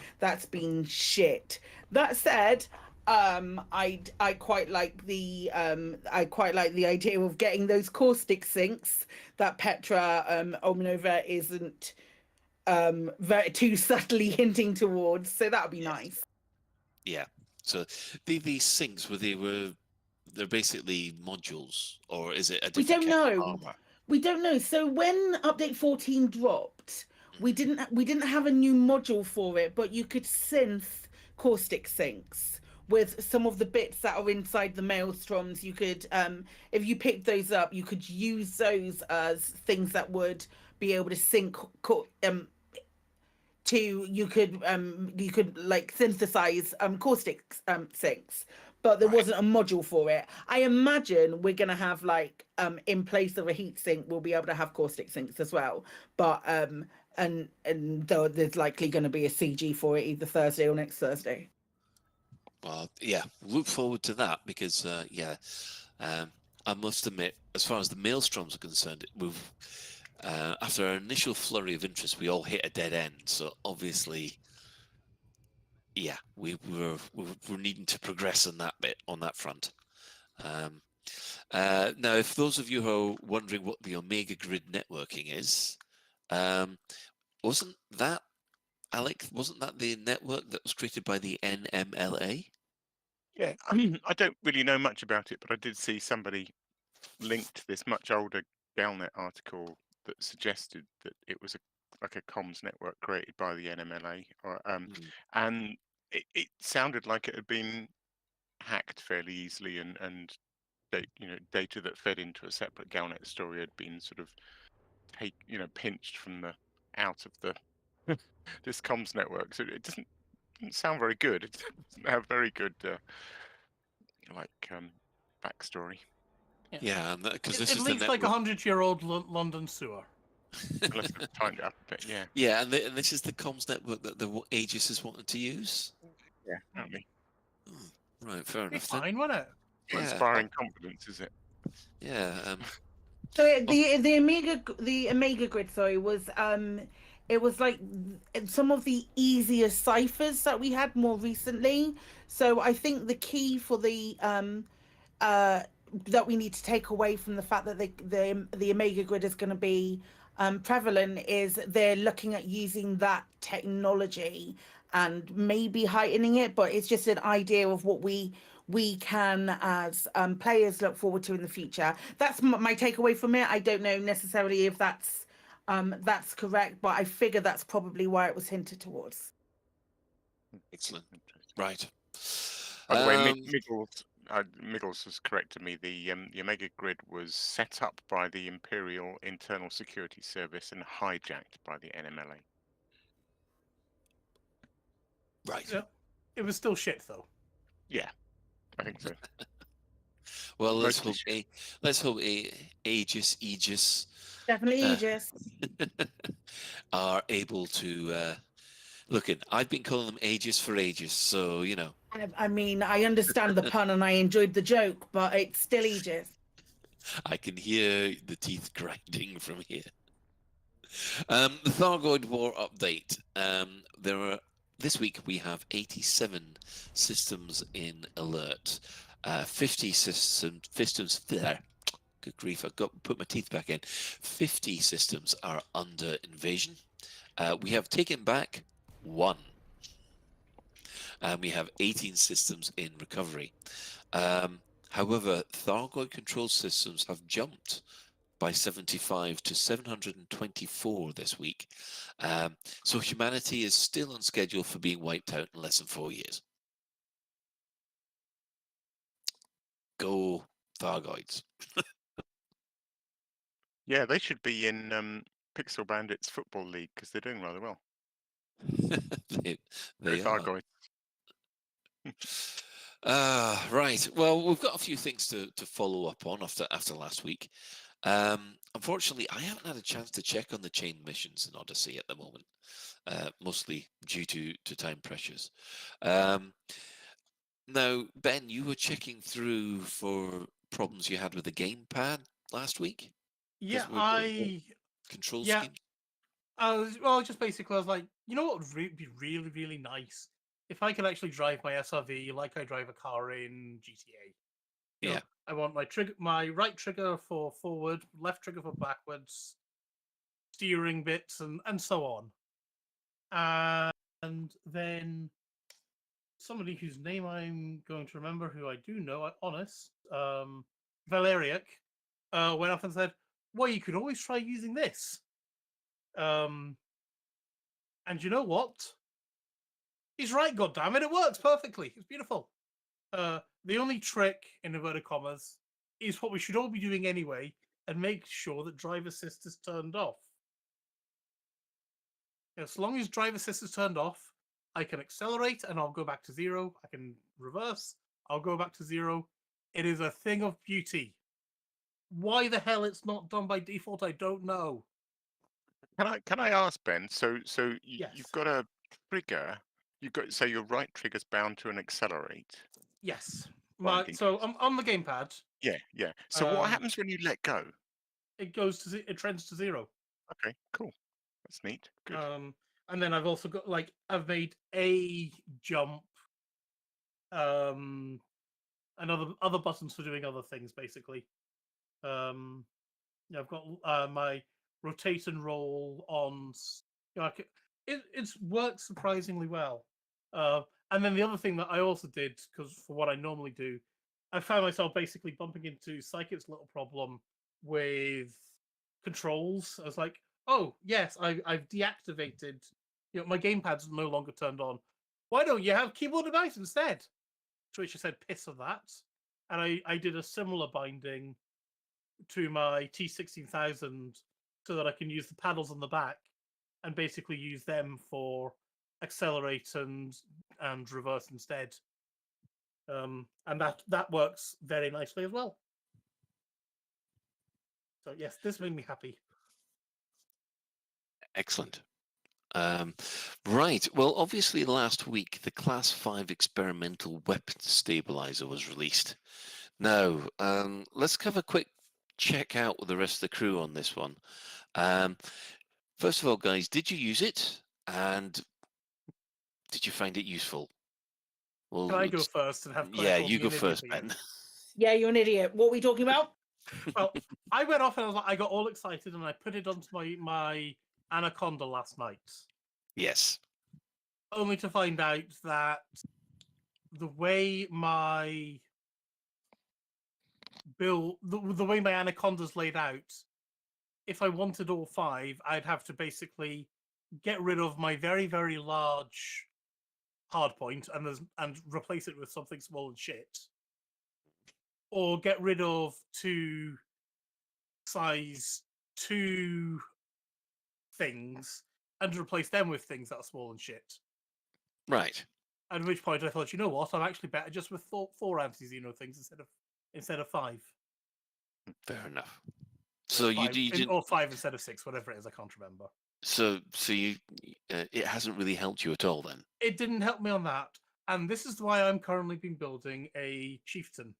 shit. That said, I quite like the idea of getting those caustic sinks that Petra Ominova isn't very too subtly hinting towards. So that would be nice. Yeah. So these sinks, they're basically modules, or is it a different We don't know. armor? We don't know. So when update 14 dropped, we didn't have a new module for it, but you could synth caustic sinks with some of the bits that are inside the maelstroms. You could, if you picked those up, you could use those as things that would be able to sync you could like synthesize caustic sinks, but there wasn't a module for it. I imagine we're gonna have like in place of a heat sink, we'll be able to have caustic sinks as well. But and though there's likely going to be a CG for it either Thursday or next Thursday. Well, yeah, look forward to that, because I must admit, as far as the maelstroms are concerned, we've after our initial flurry of interest, we all hit a dead end. So obviously, yeah, we're needing to progress on that bit, on that front. Now, if those of you who are wondering what the Omega Grid networking is, wasn't that, Alec? Wasn't that the network that was created by the NMLA? Yeah, I don't really know much about it, but I did see somebody linked this much older Galnet article that suggested that it was like a comms network created by the NMLA, and it sounded like it had been hacked fairly easily, and data that fed into a separate Galnet story had been sort of pinched from the out of the this comms network. So it doesn't sound very good. It doesn't have very good backstory. Yeah, because this It is the leaks network. like a 100-year-old London sewer. Unless they've tightened it up a bit, yeah. Yeah, and this is the comms network that the Aegis is wanting to use. Yeah, apparently. Right, fair Be enough. Then. fine, won't it? Not inspiring confidence, is it? Yeah. So the Omega Grid, sorry, was it was like some of the easier ciphers that we had more recently. So I think the key for the that we need to take away from the fact that the Omega Grid is going to be prevalent is they're looking at using that technology and maybe heightening it, but it's just an idea of what we can as players look forward to in the future. That's my takeaway from it. I don't know necessarily if that's correct, but I figure that's probably why it was hinted towards. Excellent. Right. By the way, Miggles has corrected me. The Omega Grid was set up by the Imperial Internal Security Service and hijacked by the NMLA. Right. Yeah. It was still shit, though. Yeah, I think so. Well, let's hope Aegis Definitely Aegis are able to look in. I've been calling them Aegis for ages, so you know. I mean, I understand the pun and I enjoyed the joke, but it's still Aegis. I can hear the teeth grinding from here. The Thargoid War update. This week we have 87 systems in alert. 50 systems there. Good grief, I've got to put my teeth back in. 50 systems are under invasion. We have taken back 1. And we have 18 systems in recovery. However, Thargoid control systems have jumped by 75 to 724 this week. So humanity is still on schedule for being wiped out in less than 4 years. Go Thargoids. Yeah, they should be in Pixel Bandits Football League because they're doing rather well. they are. Thargoids. Right. Well, we've got a few things to follow up on after last week. Unfortunately, I haven't had a chance to check on the chain missions in Odyssey at the moment, mostly due to time pressures. Now, Ben, you were checking through for problems you had with the gamepad last week? Yeah, control yeah. scheme? Just basically, I was like, you know what would be really, really nice? If I could actually drive my SRV like I drive a car in GTA. You know, I want my right trigger for forward, left trigger for backwards, steering bits, and so on. And then somebody whose name I'm going to remember, who I do know, honest, Valeriak, went up and said, well, you could always try using this. And you know what? He's right, goddammit, it works perfectly. It's beautiful. The only trick, in inverted commas, is what we should all be doing anyway, and make sure that drive assist is turned off. As long as drive assist is turned off, I can accelerate and I'll go back to 0. I can reverse, I'll go back to 0. It is a thing of beauty. Why the hell it's not done by default, I don't know. Can I ask, Ben? So Yes. you've got a trigger. So your right trigger's bound to an accelerate. Yes. So I'm on the gamepad. Yeah. So what happens when you let go? It trends to 0. Okay, cool. That's neat. Good. And then I've also got I've made a jump, and other buttons for doing other things basically. I've got my rotate and roll on. It's worked surprisingly well. And then the other thing that I also did, because for what I normally do, I found myself basically bumping into Psychic's little problem with controls. I was like, oh yes, I've deactivated. My gamepad's no longer turned on. Why don't you have keyboard and mouse instead? To which I said, piss of that. And I did a similar binding to my T16000 so that I can use the paddles on the back and basically use them for accelerate and reverse instead. And that works very nicely as well. So yes, this made me happy. Excellent. Right. Well, obviously, last week the Class 5 experimental weapon stabilizer was released. Now, let's have a quick check out with the rest of the crew on this one. First of all, guys, did you use it? And did you find it useful? Well, Can I go first and have? Yeah, you go first, Ben. Yeah, you're an idiot. What are we talking about? Well, I went off and I was like, I got all excited and I put it onto my Anaconda last night. Yes. Only to find out that the way my the way my Anaconda's laid out, if I wanted all 5, I'd have to basically get rid of my very, very large hardpoint and replace it with something small and shit. Or get rid of 2 size 2 things and replace them with things that are small and shit. Right. At which point I thought, you know what, I'm actually better just with 4 anti-Xeno things instead of 5. Fair enough. So you didn't, or 5 instead of 6, whatever it is, I can't remember. So you, it hasn't really helped you at all then. It didn't help me on that, and this is why I'm currently been building a chieftain.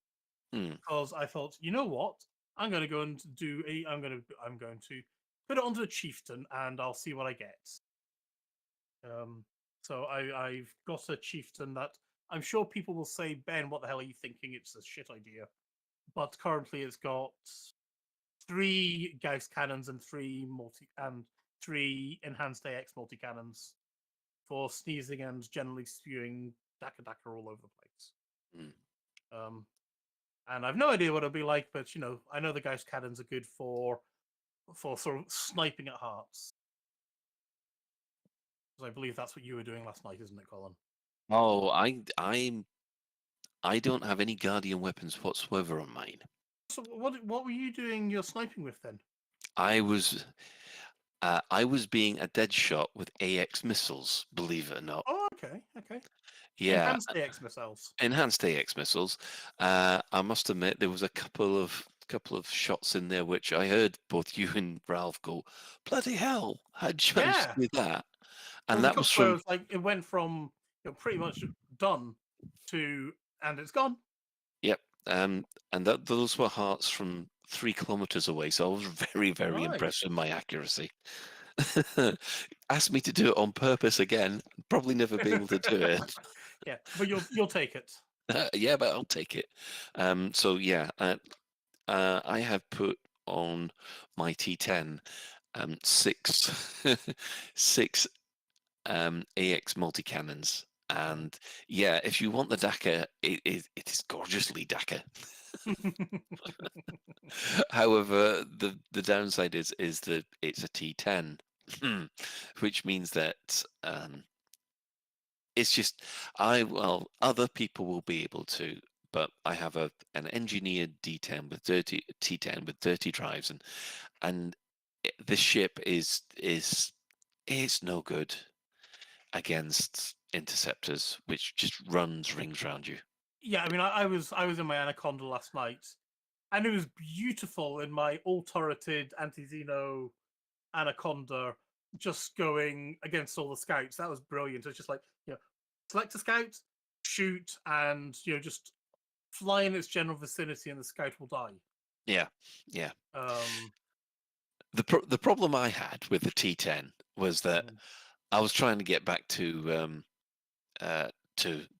Because I thought, you know what, I'm going to go and do I'm going to put it onto a chieftain, and I'll see what I get. So I've got a chieftain that I'm sure people will say, Ben, what the hell are you thinking? It's a shit idea. But currently, it's got 3 Gauss cannons and 3 enhanced AX multi cannons for sneezing and generally spewing Daka all over the place. And I've no idea what it'll be like, but I know the Gauss cannons are good for sort of sniping at hearts. Because I believe that's what you were doing last night, isn't it, Colin? Oh, I don't have any Guardian weapons whatsoever on mine. So what were you doing your sniping with then? I was being a dead shot with AX missiles, believe it or not. Oh, okay. Yeah. Enhanced AX missiles. Enhanced AX missiles. I must admit there was a couple of shots in there which I heard both you and Ralph go, bloody hell, how'd you manage to do that? And that was from it went from pretty much done to and it's gone. Yep. And those were hearts from 3 kilometers away, so I was very, very impressed with my accuracy. Asked me to do it on purpose again, probably never be able to do it. Yeah, but you'll take it. Yeah, but I'll take it. So yeah, I have put on my T10 six AX multi cannons. And yeah, if you want the Daka, it is gorgeously Daka. However, the downside is that it's a T10, which means that it's just other people will be able to, but I have an engineered T10 with dirty drives, and this ship is no good against interceptors, which just runs rings around you. Yeah, I mean, I was in my Anaconda last night, and it was beautiful in my all-turreted anti-Xeno Anaconda, just going against all the scouts. That was brilliant. It's just like, select a scout, shoot, and just fly in its general vicinity, and the scout will die. Yeah. The problem I had with the T10 was that I was trying to get back to the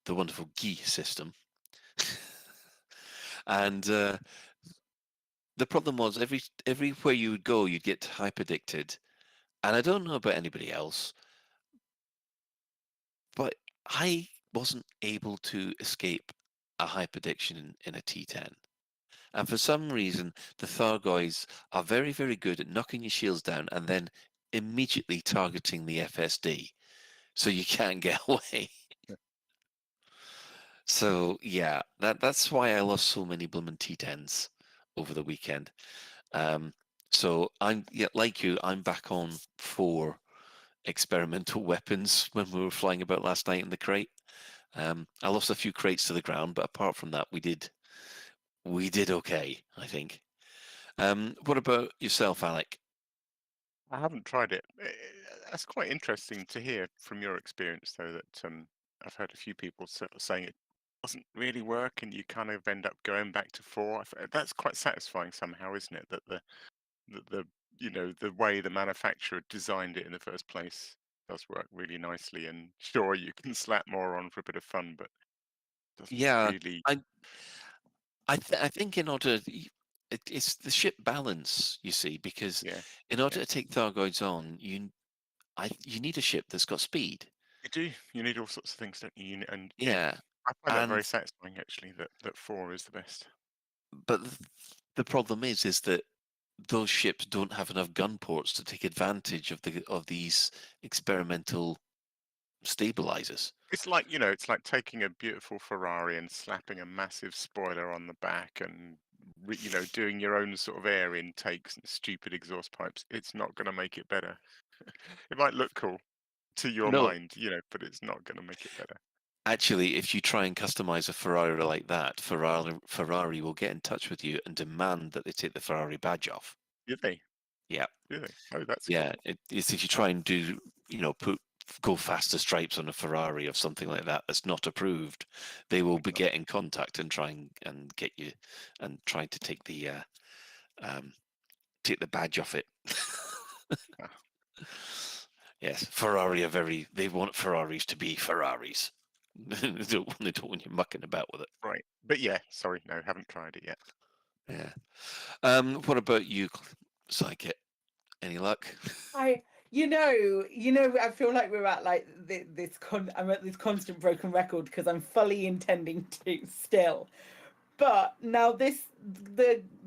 wonderful Guy system. And the problem was everywhere you would go, you'd get hyperdicted. And I don't know about anybody else, but I wasn't able to escape a hyperdiction in a T10. And for some reason, the Thargoids are very, very good at knocking your shields down and then immediately targeting the FSD, so you can't get away. So yeah, that's why I lost so many blooming T10s over the weekend. So I'm like you. I'm back on 4 experimental weapons when we were flying about last night in the crate. I lost a few crates to the ground, but apart from that, we did okay, I think. What about yourself, Alec? I haven't tried it. That's quite interesting to hear from your experience, though, that I've heard a few people sort of saying it doesn't really work and you kind of end up going back to 4. That's quite satisfying somehow, isn't it? That the the way the manufacturer designed it in the first place does work really nicely. And sure, you can slap more on for a bit of fun, but it doesn't really. I think in order, it's the ship balance, you see, because in order to take Thargoids on, you need a ship that's got speed. You do. You need all sorts of things, don't you? And Yeah, I find that very satisfying, actually. That 4 is the best. But the problem is that those ships don't have enough gun ports to take advantage of these experimental stabilizers. It's like it's like taking a beautiful Ferrari and slapping a massive spoiler on the back and doing your own sort of air intakes and stupid exhaust pipes. It's not going to make it better. It might look cool to your mind, but it's not going to make it better. Actually, if you try and customize a Ferrari like that, Ferrari will get in touch with you and demand that they take the Ferrari badge off. Do they? Yeah. Do they? Oh, that's cool. It's if you try and do go faster stripes on a Ferrari or something like that that's not approved, they will get in contact and try and get you and try to take the badge off it. Yes, Ferrari they want Ferraris to be Ferraris. They don't want you mucking about with it. Right. But sorry, no, haven't tried it yet. Yeah. What about you, Psychic? Any luck? I feel like we're at like I'm at this constant broken record because I'm fully intending to still. But now the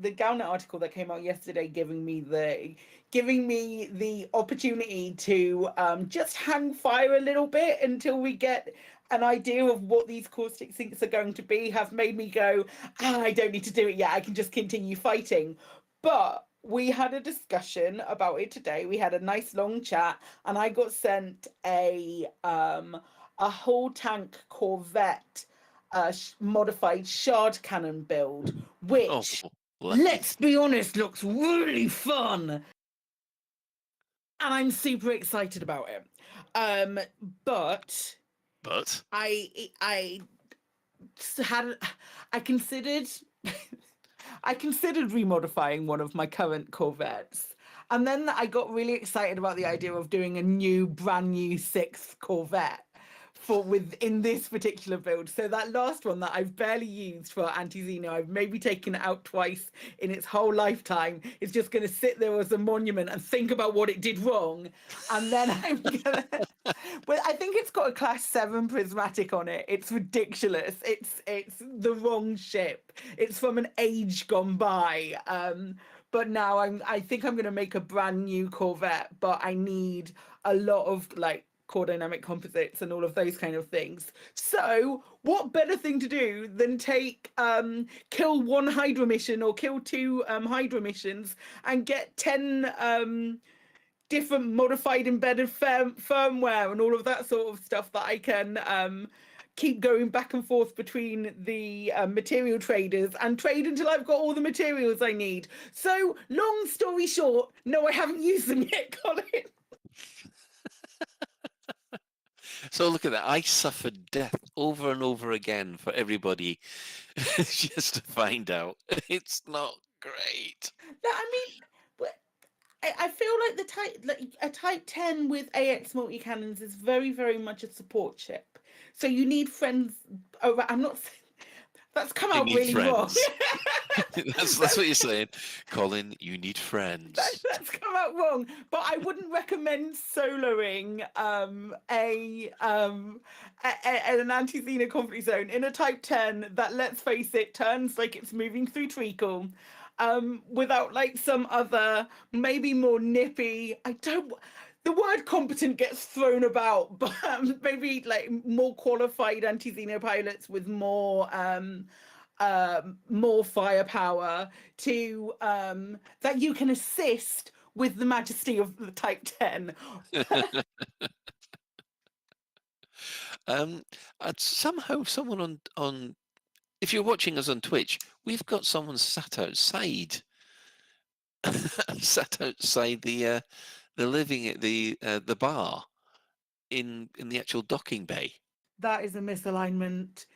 Galnet article that came out yesterday giving me the opportunity to just hang fire a little bit until we get an idea of what these caustic sinks are going to be has made me go, I don't need to do it yet. I can just continue fighting. But we had a discussion about it today. We had a nice long chat, and I got sent a whole tank Corvette modified shard cannon build, which, let's be honest, looks really fun. And I'm super excited about it. But I considered remodifying one of my current Corvettes, and then I got really excited about the idea of doing a brand new 6th Corvette within this particular build. So that last one that I've barely used for Anti-Xeno, I've maybe taken it out twice in its whole lifetime, is just going to sit there as a monument and think about what it did wrong. And then I'm gonna but I think it's got a Class 7 prismatic on it. It's ridiculous. It's the wrong ship. It's from an age gone by. But now I think I'm going to make a brand new Corvette, but I need a lot of core dynamic composites and all of those kind of things. So what better thing to do than kill 1 Hydra mission or kill 2 Hydra missions and get 10 different modified embedded firmware and all of that sort of stuff that I can keep going back and forth between the material traders and trade until I've got all the materials I need. So long story short, no, I haven't used them yet, Colin. So look at that. I suffered death over and over again for everybody just to find out it's not great. No, I mean, I feel like a Type 10 with AX multi-cannons is very, very much a support ship. So you need friends around. I'm not saying that's come out really wrong. That's what you're saying, Colin. You need friends. That's come out wrong. But I wouldn't recommend soloing an Anti-Xeno conflict zone in a Type 10 that, let's face it, turns like it's moving through treacle. without like some other, maybe more nippy. The word competent gets thrown about, but maybe like more qualified anti-Xeno pilots with more firepower to that you can assist with the majesty of the Type 10. Somehow someone on if you're watching us on Twitch, we've got someone sat outside the living at the bar in the actual docking bay. That is a misalignment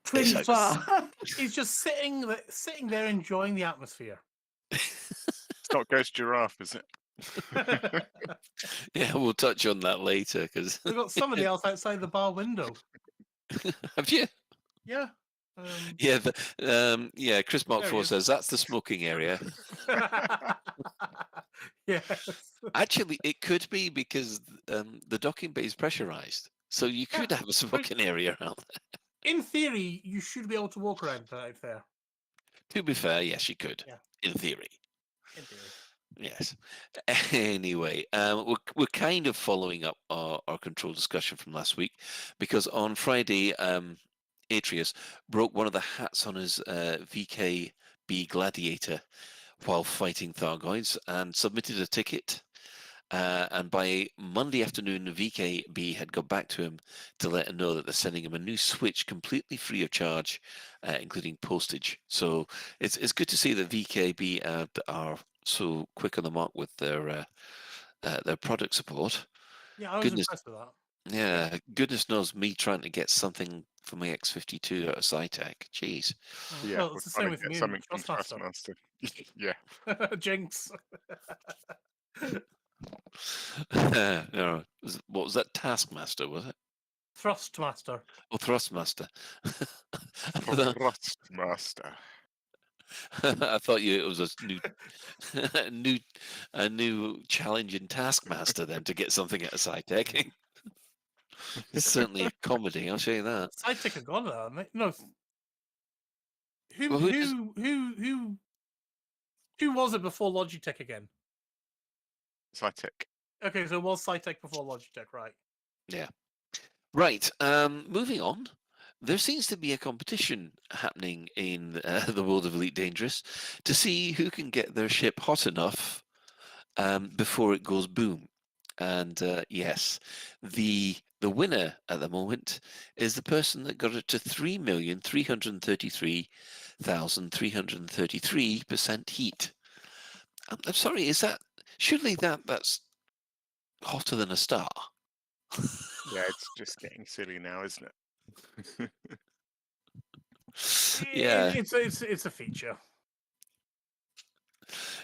pretty far. He's just sitting there enjoying the atmosphere. It's not Ghost Giraffe, is it? Yeah, we'll touch on that later because We've got somebody else outside the bar window. Have you? Yeah. Yeah, Chris Mark There he 4 is. says that's the smoking area. Yes. Actually, it could be because the docking bay is pressurized, so you could have a smoking area around there. In theory, you should be able to walk around out there. To be fair, yes, you could. Yeah. In theory. In theory. Yes. Anyway, we're kind of following up our control discussion from last week because on Friday, Atreus broke one of the hats on his VKB Gladiator while fighting Thargoids and submitted a ticket. And by Monday afternoon, VKB had got back to him to let him know that they're sending him a new Switch completely free of charge, including postage. So it's good to see that VKB are so quick on the mark with their product support. Yeah, I was impressed with that. Yeah, goodness knows me trying to get something for my X52 out of SciTech. Jeez. Yeah, Well, it's the same with me. something from Trustmaster. Trustmaster. Yeah. Jinx. No, what was that? Taskmaster, was it? Thrustmaster. Oh, Thrustmaster. Trustmaster. I thought it was a new challenge in Taskmaster then to get something out of SciTech. It's certainly a comedy, I'll show you that. SciTech have gone there, haven't they? No. Well, Who was it before Logitech again? SciTech. Okay, so it was SciTech before Logitech, right? Yeah. Right. Moving on. There seems to be a competition happening in the world of Elite Dangerous to see who can get their ship hot enough before it goes boom. And yes, the winner at the moment is the person that got it to 3,333,333% heat. I'm sorry, is that surely that's hotter than a star? Yeah, it's just getting silly now, isn't it? Yeah, it's a feature.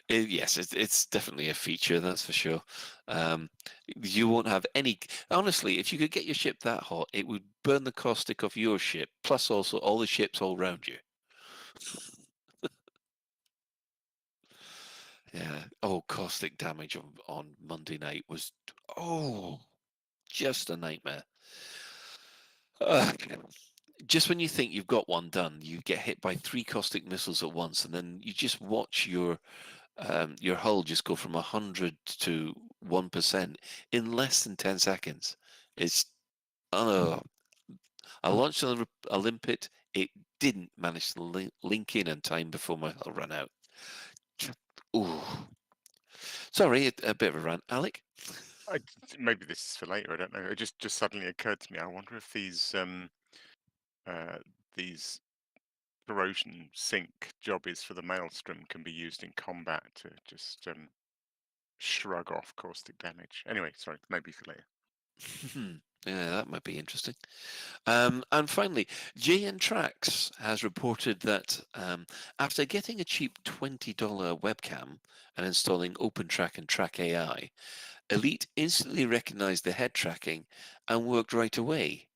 Yes, it's definitely a feature, that's for sure. You won't have any. Honestly, if you could get your ship that hot, it would burn the caustic off your ship, plus also all the ships all around you. Yeah. Oh, caustic damage on Monday night was just a nightmare. Just when you think you've got one done, you get hit by 3 caustic missiles at once, and then you just watch your hull just go from 100 to 1% in less than 10 seconds. It's I launched a limpet. It didn't manage to link in time before my hull ran out. Ooh. Sorry, a bit of a rant, Alec. Maybe this is for later. I don't know. It just suddenly occurred to me. I wonder if these corrosion sink jobbies for the Maelstrom can be used in combat to just shrug off caustic damage. Anyway, sorry, maybe for later. Yeah, that might be interesting. And finally, JN Trax has reported that after getting a cheap $20 webcam and installing OpenTrack and Track AI, Elite instantly recognized the head tracking and worked right away.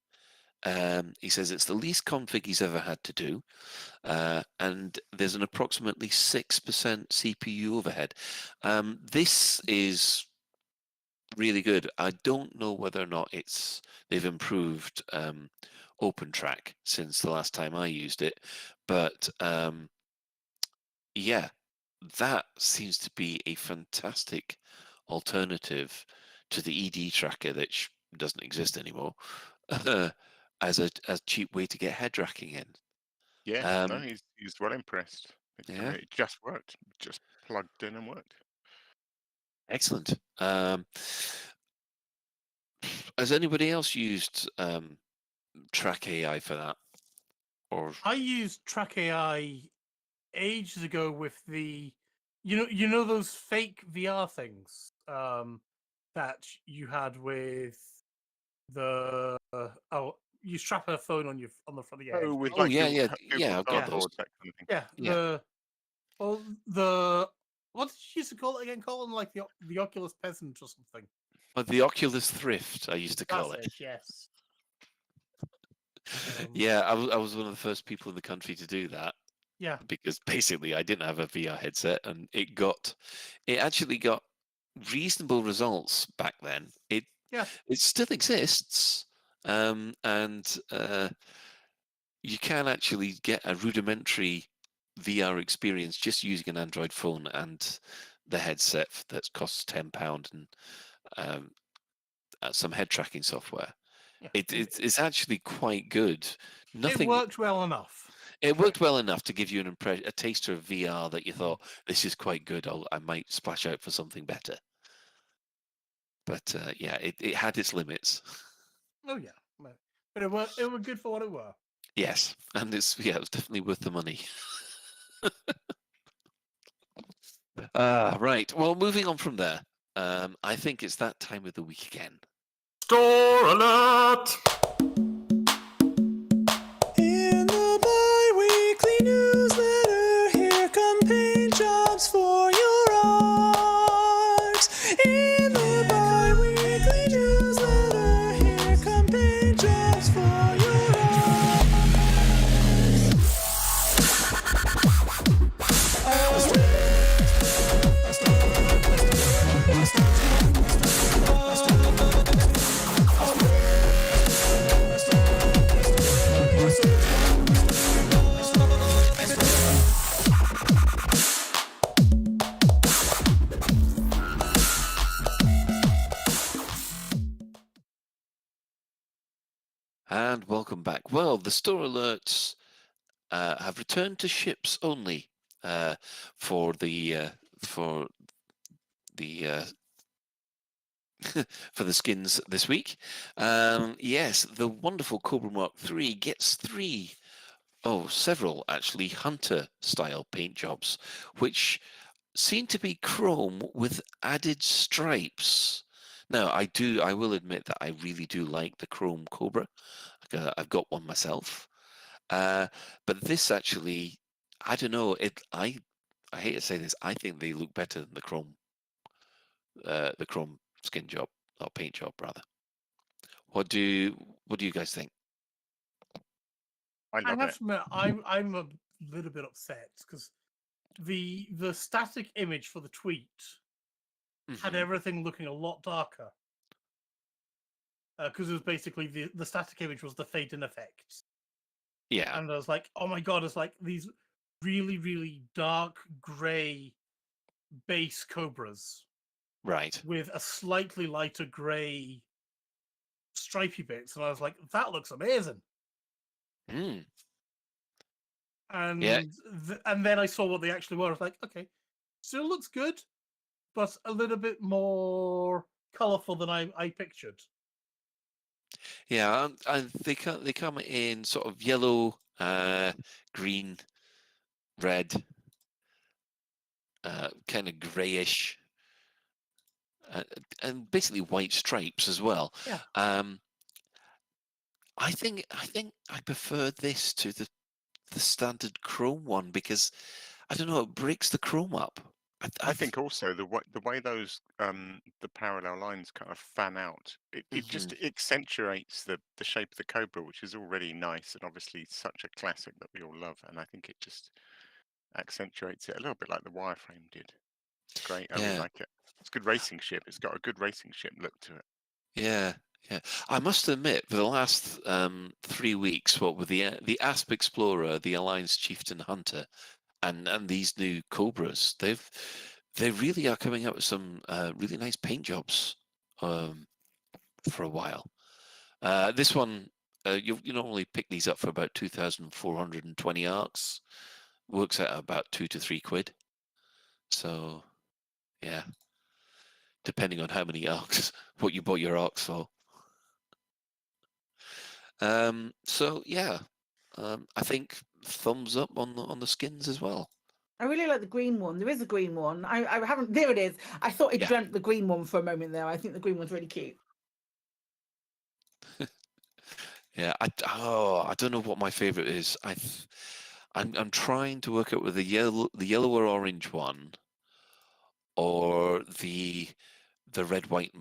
He says it's the least config he's ever had to do, and there's an approximately 6% CPU overhead. This is really good. I don't know whether or not they've improved OpenTrack since the last time I used it, but yeah, that seems to be a fantastic alternative to the ED tracker that doesn't exist anymore, as a cheap way to get head tracking in. Yeah, no, he's well impressed. Yeah. It just worked. Just plugged in and worked. Excellent. Has anybody else used Track AI for that? Or I used Track AI ages ago with the, you know those fake VR things that you had with the you strap a phone on the front of your head. Oh, with Oh, like yeah, Google I've got those. Cardboard, that kind of thing. Yeah, Yeah. What did you used to call it again? Call them like the Oculus Peasant or something. The Oculus Thrift, I used to call That's it. Yes. Yeah, I was one of the first people in the country to do that. Yeah. Because basically I didn't have a VR headset, and it actually got reasonable results back then. It still exists, and you can actually get a rudimentary VR experience just using an Android phone and the headset that costs £10 and some head tracking software. Yeah. It's actually quite good. It worked well enough. It worked well enough to give you a taster of VR that you thought, this is quite good. I might splash out for something better. But yeah, it had its limits. Oh yeah, but it was good for what it were. Yes, and it was definitely worth the money. Right. Well, moving on from there, I think it's that time of the week again. Store alert! In the bi-weekly newsletter, here come paint jobs for your art. In the bi-weekly newsletter, here come paint jobs for your art. And welcome back. Well, the store alerts have returned to ships only for the for the skins this week. Yes, the wonderful Cobra Mark III gets several actually hunter-style paint jobs, which seem to be chrome with added stripes. Now, I will admit that I really do like the chrome Cobra. I've got one myself. But this actually, I don't know. I hate to say this. I think they look better than the chrome skin job or paint job rather. What do you guys think? I have to admit, I'm a little bit upset because the static image for the tweet had everything looking a lot darker. Because it was basically the static image was the fade in effects. Yeah. And I was like, oh my god, it's like these really, really dark grey base Cobras. Right. With a slightly lighter grey stripy bits. And I was like, that looks amazing. Mm. And yeah. And then I saw what they actually were. I was like, okay, still looks good, but a little bit more colourful than I pictured. Yeah, and they come in sort of yellow, green, red, kind of greyish, and basically white stripes as well. Yeah. I think I prefer this to the standard chrome one because I don't know, it breaks the chrome up. I think also the way those the parallel lines kind of fan out, it just accentuates the shape of the Cobra, which is already nice and obviously such a classic that we all love, and I think it just accentuates it a little bit like the Wireframe did. It's great. I really like it. It's a good racing ship. It's got a good racing ship look to it. Yeah. Yeah, I must admit, for the last 3 weeks, what with the Asp Explorer, the Alliance Chieftain Hunter, and these new Cobras, they really are coming out with some really nice paint jobs for a while. This one, you normally pick these up for about 2,420 arcs. Works out about £2 to £3. So, yeah, depending on how many arcs, what you bought your arcs for. So yeah, I think thumbs up on the skins as well. I really like the green one. There is a green one. I haven't. There it is. I thought it dreamt the green one for a moment there. I think the green one's really cute. Yeah, I don't know what my favorite is. I'm trying to work out with the yellow or orange one, or the red, white,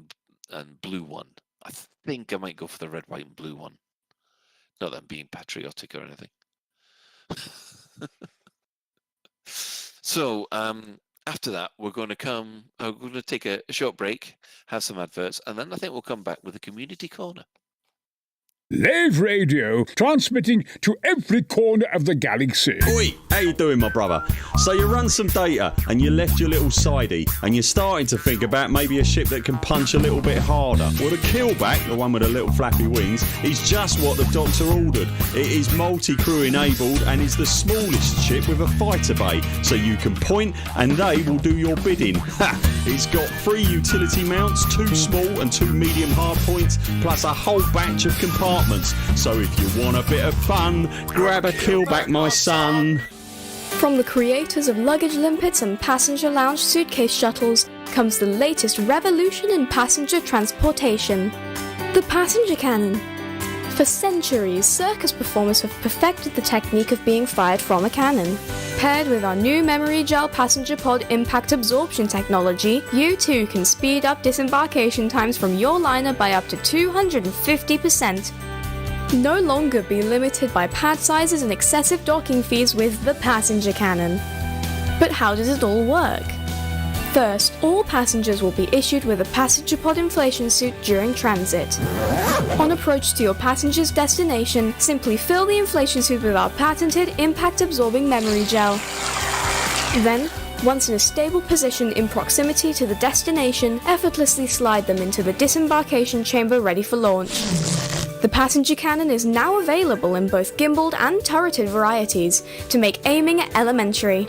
and blue one. I think I might go for the red, white, and blue one. Not that I'm being patriotic or anything. So after that, we're going to take a short break, have some adverts, and then I think we'll come back with a community corner. Lave Radio, transmitting to every corner of the galaxy. Oi, how you doing, my brother? So you run some data and you left your little sidey and you're starting to think about maybe a ship that can punch a little bit harder. Well, the Killback, the one with the little flappy wings, is just what the doctor ordered. It is multi-crew enabled and is the smallest ship with a fighter bay, so you can point and they will do your bidding. Ha! It's got 3 utility mounts, 2 small and 2 medium hard points, plus a whole batch of compartments. So if you want a bit of fun, grab a Killback, my son. From the creators of luggage limpets and passenger lounge suitcase shuttles comes the latest revolution in passenger transportation. The passenger cannon. For centuries, circus performers have perfected the technique of being fired from a cannon. Paired with our new memory gel passenger pod impact absorption technology, you too can speed up disembarkation times from your liner by up to 250%. No longer be limited by pad sizes and excessive docking fees with the passenger cannon. But how does it all work? First, all passengers will be issued with a passenger pod inflation suit during transit. On approach to your passenger's destination, simply fill the inflation suit with our patented impact-absorbing memory gel. Then, once in a stable position in proximity to the destination, effortlessly slide them into the disembarkation chamber ready for launch. The passenger cannon is now available in both gimbaled and turreted varieties to make aiming elementary.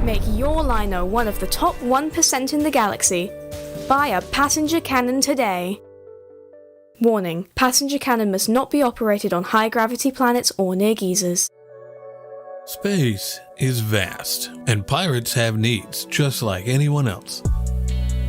Make your liner one of the top 1% in the galaxy. Buy a passenger cannon today. Warning, passenger cannon must not be operated on high-gravity planets or near geysers. Space is vast, and pirates have needs just like anyone else.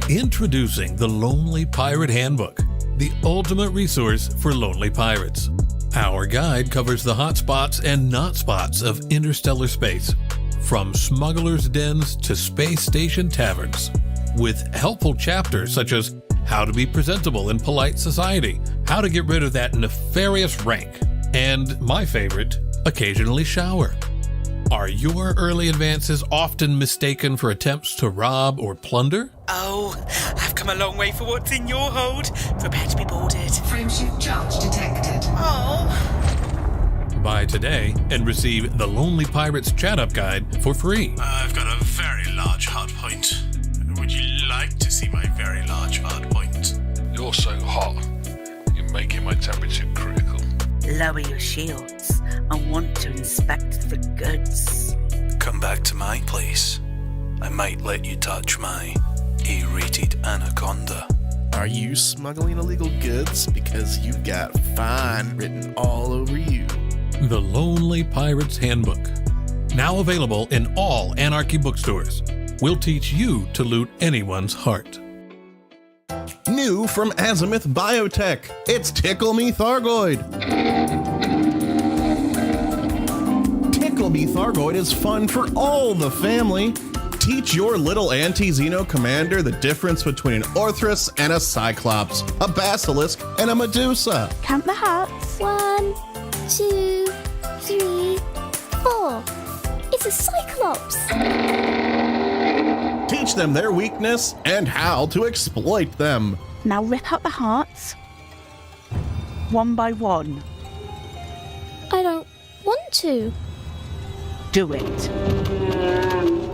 Introducing the Lonely Pirate Handbook, the ultimate resource for lonely pirates. Our guide covers the hot spots and not spots of interstellar space, from smugglers' dens to space station taverns, with helpful chapters such as how to be presentable in polite society, how to get rid of that nefarious rank, and my favorite, occasionally shower. Are your early advances often mistaken for attempts to rob or plunder? Oh, I've come a long way for what's in your hold. Prepare to be boarded. Frameshift charge detected. Oh. Buy today and receive the Lonely Pirates Chat-Up Guide for free. I've got a very large hard point. Would you like to see my very large hard point? You're so hot. You're making my temperature critical. Lower your shields. I want to inspect the goods. Come back to my place. I might let you touch my A-rated anaconda. Are you smuggling illegal goods? Because you've got fine written all over you. The Lonely Pirates Handbook. Now available in all Anarchy bookstores. We'll teach you to loot anyone's heart. New from Azimuth Biotech, it's Tickle Me Thargoid. Tickle Me Thargoid is fun for all the family. Teach your little anti-Xeno commander the difference between an Orthrus and a Cyclops, a Basilisk and a Medusa. Count the hearts. 1, 2, 3, 4. It's a Cyclops. Teach them their weakness and how to exploit them. Now rip up the hearts. One by one. I don't want to. Do it.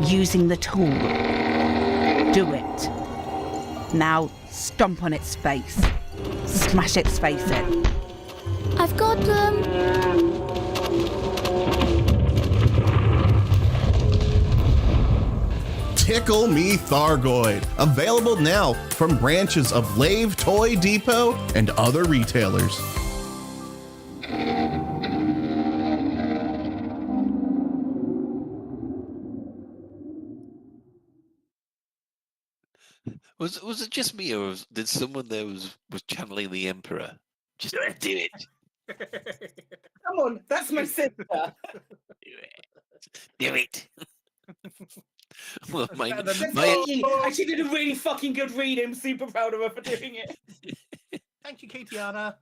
Using the tool. Do it. Now stomp on its face. Smash its face in. I've got them. Tickle Me Thargoid, available now from branches of Lave Toy Depot and other retailers. Was it just me, or did someone there was channeling the Emperor? Just do it. Come on, that's my sister. Do it. Well, she did a really fucking good read. I'm super proud of her for doing it. Thank you, Katiana.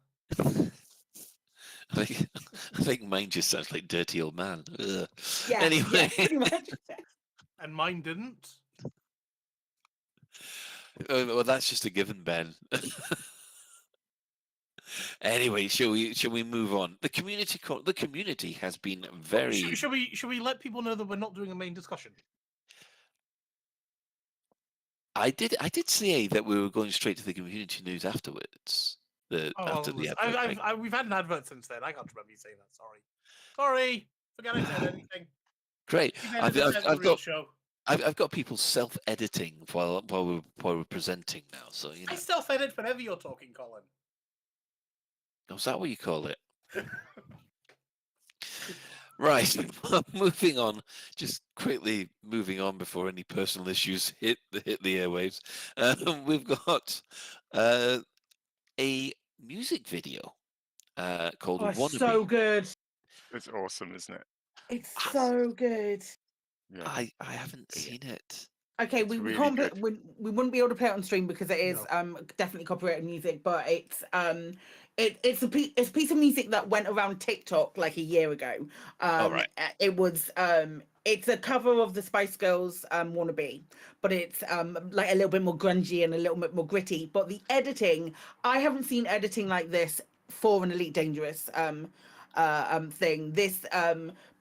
I think mine just sounds like dirty old man. Ugh. Yeah, anyway. pretty much. And mine didn't. Well, that's just a given, Ben. Anyway, shall we move on? The community has been very. Should we let people know that we're not doing a main discussion? I did say that we were going straight to the community news afterwards. After the advert. We've had an advert since then. I can't remember you saying that. Sorry. Forget I said anything. Great. I've got people self-editing while we're presenting now. So you know. I self-edit whenever you're talking, Colin. Oh, is that what you call it? Right. Moving on. Just quickly moving on before any personal issues hit the airwaves. We've got a music video called Wannabe. So good. It's awesome, isn't it? It's so good. Yeah. I haven't seen it. Okay, we really can't good. we wouldn't be able to play it on stream because it is definitely copyrighted music, but it's it's a piece of music that went around TikTok like a year ago. Right. It was it's a cover of the Spice Girls Wannabe, but it's like a little bit more grungy and a little bit more gritty. But the editing, I haven't seen editing like this for an Elite Dangerous thing. This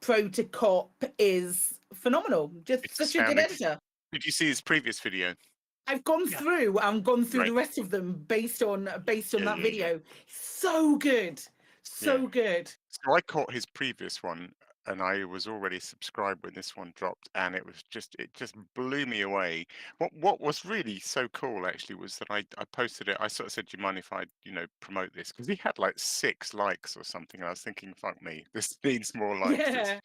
Pro to Cop is phenomenal. Just such a good editor. Did you see his previous video? I've gone through the rest of them based on that video. So good. So good. So I caught his previous one and I was already subscribed when this one dropped, and it just blew me away. What was really so cool actually was that I posted it. I sort of said, do you mind if I promote this? Because he had like 6 likes or something, and I was thinking, fuck me, this needs more likes. Yeah.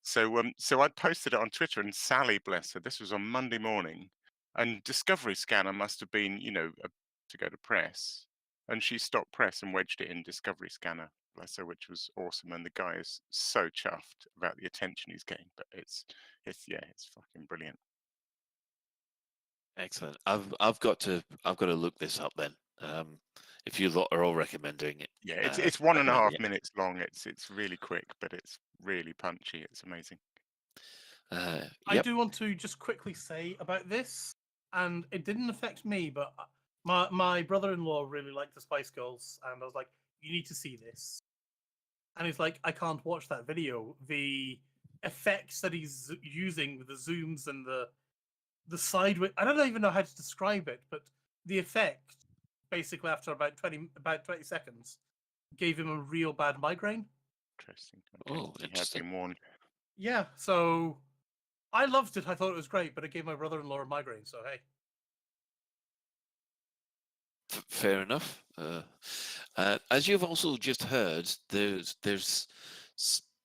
So I posted it on Twitter, and Sally, bless her, this was on Monday morning, and Discovery Scanner must have been, to go to press, and she stopped press and wedged it in Discovery Scanner, bless her, which was awesome. And the guy is so chuffed about the attention he's getting. But it's fucking brilliant. Excellent. I've got to look this up then. If you lot are all recommending it. Yeah, it's 1.5 minutes long. It's really quick, but it's really punchy. It's amazing. I do want to just quickly say about this, and it didn't affect me, but my brother-in-law really liked the Spice Girls, and I was like, you need to see this. And he's like, I can't watch that video. The effects that he's using with the zooms and the sideways, I don't even know how to describe it, but the effect, basically after about 20 seconds, gave him a real bad migraine. Interesting. Okay. Oh, interesting. He has been warned. Yeah, so I loved it. I thought it was great, but it gave my brother-in-law a migraine, so hey. Fair enough. As you've also just heard, there's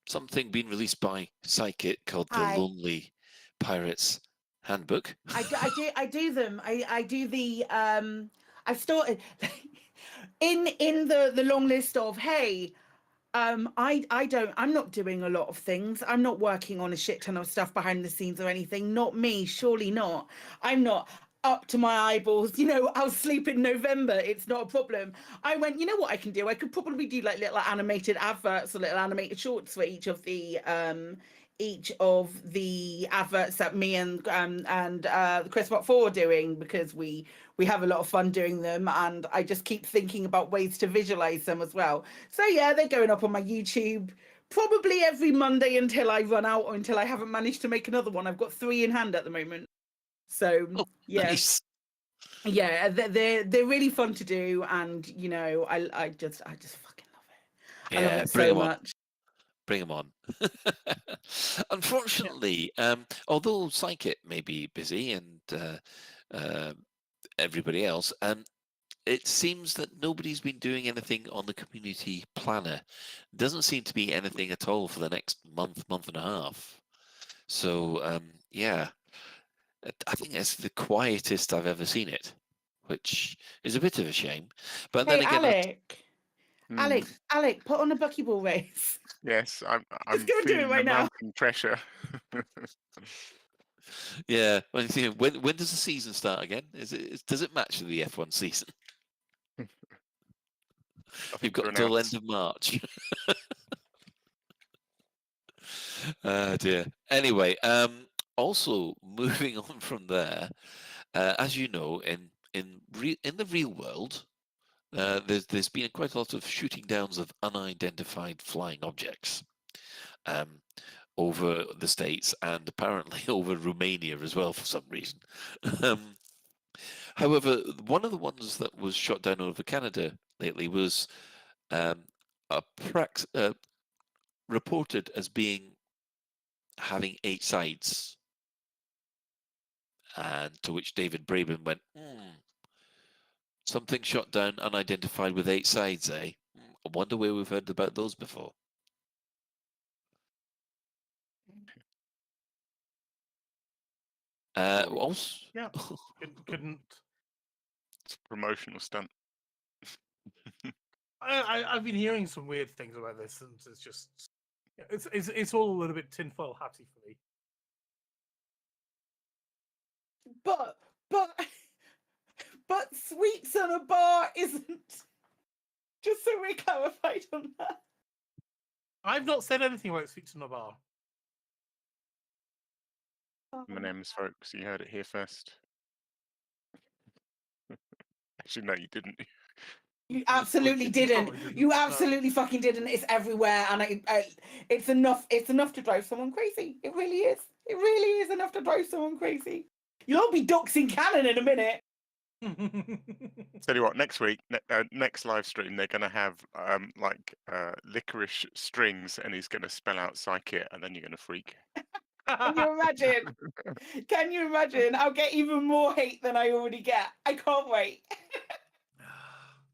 something being released by Psychic called the Lonely Pirates Handbook. I do them. I do the I've started in the long list of I'm not doing a lot of things. I'm not working on a shit ton of stuff behind the scenes or anything. Not me, surely not. I'm not up to my eyeballs, I'll sleep in November, it's not a problem. I went, you know what I can do? I could probably do like little animated adverts or little animated shorts for each of the adverts that me and Chris Bot 4 are doing, because we have a lot of fun doing them, and I just keep thinking about ways to visualize them as well. So yeah, they're going up on my YouTube Probably every Monday until I run out or until I haven't managed to make another one. I've got 3 in hand at the moment. So yeah. Nice. Yeah, they're really fun to do, and you know, I just fucking love it. I love Yeah, it bring so 'em on. much. Bring them on. Unfortunately, although Psychic may be busy and everybody else, it seems that nobody's been doing anything on the community planner. Doesn't seem to be anything at all for the next month and a half. So yeah, I think it's the quietest I've ever seen it, which is a bit of a shame. But Hey, then again, Alec, put on a buckyball race. Yes, I'm go and do it feeling the right now. mounting pressure. yeah. When does the season start again? Does it match the F1 season? You've got until end of March. Dear. Anyway, also moving on from there, as you know, in the real world, there's been quite a lot of shooting downs of unidentified flying objects over the States and apparently over Romania as well for some reason. However, one of the ones that was shot down over Canada lately was reported as having 8 sides, and to which David Braben went, something shot down unidentified with 8 sides, eh? I wonder where we've heard about those before. Also, yeah, couldn't. It's a promotional stunt. I've been hearing some weird things about this, and it's just it's all a little bit tinfoil hatty for me. But sweets on a bar isn't. Just so we're clarified on that. I've not said anything about sweets on a bar. M&M's, folks, you heard it here first. Actually, no, you didn't. You absolutely didn't. You absolutely fucking didn't. It's everywhere, and it's enough. It's enough to drive someone crazy. It really is. It really is enough to drive someone crazy. You'll all be ducks in cannon in a minute. Tell you what, next week, next live stream, they're going to have licorice strings, and he's going to spell out Psychic, and then you're going to freak. Can you imagine? Can you imagine? I'll get even more hate than I already get. I can't wait.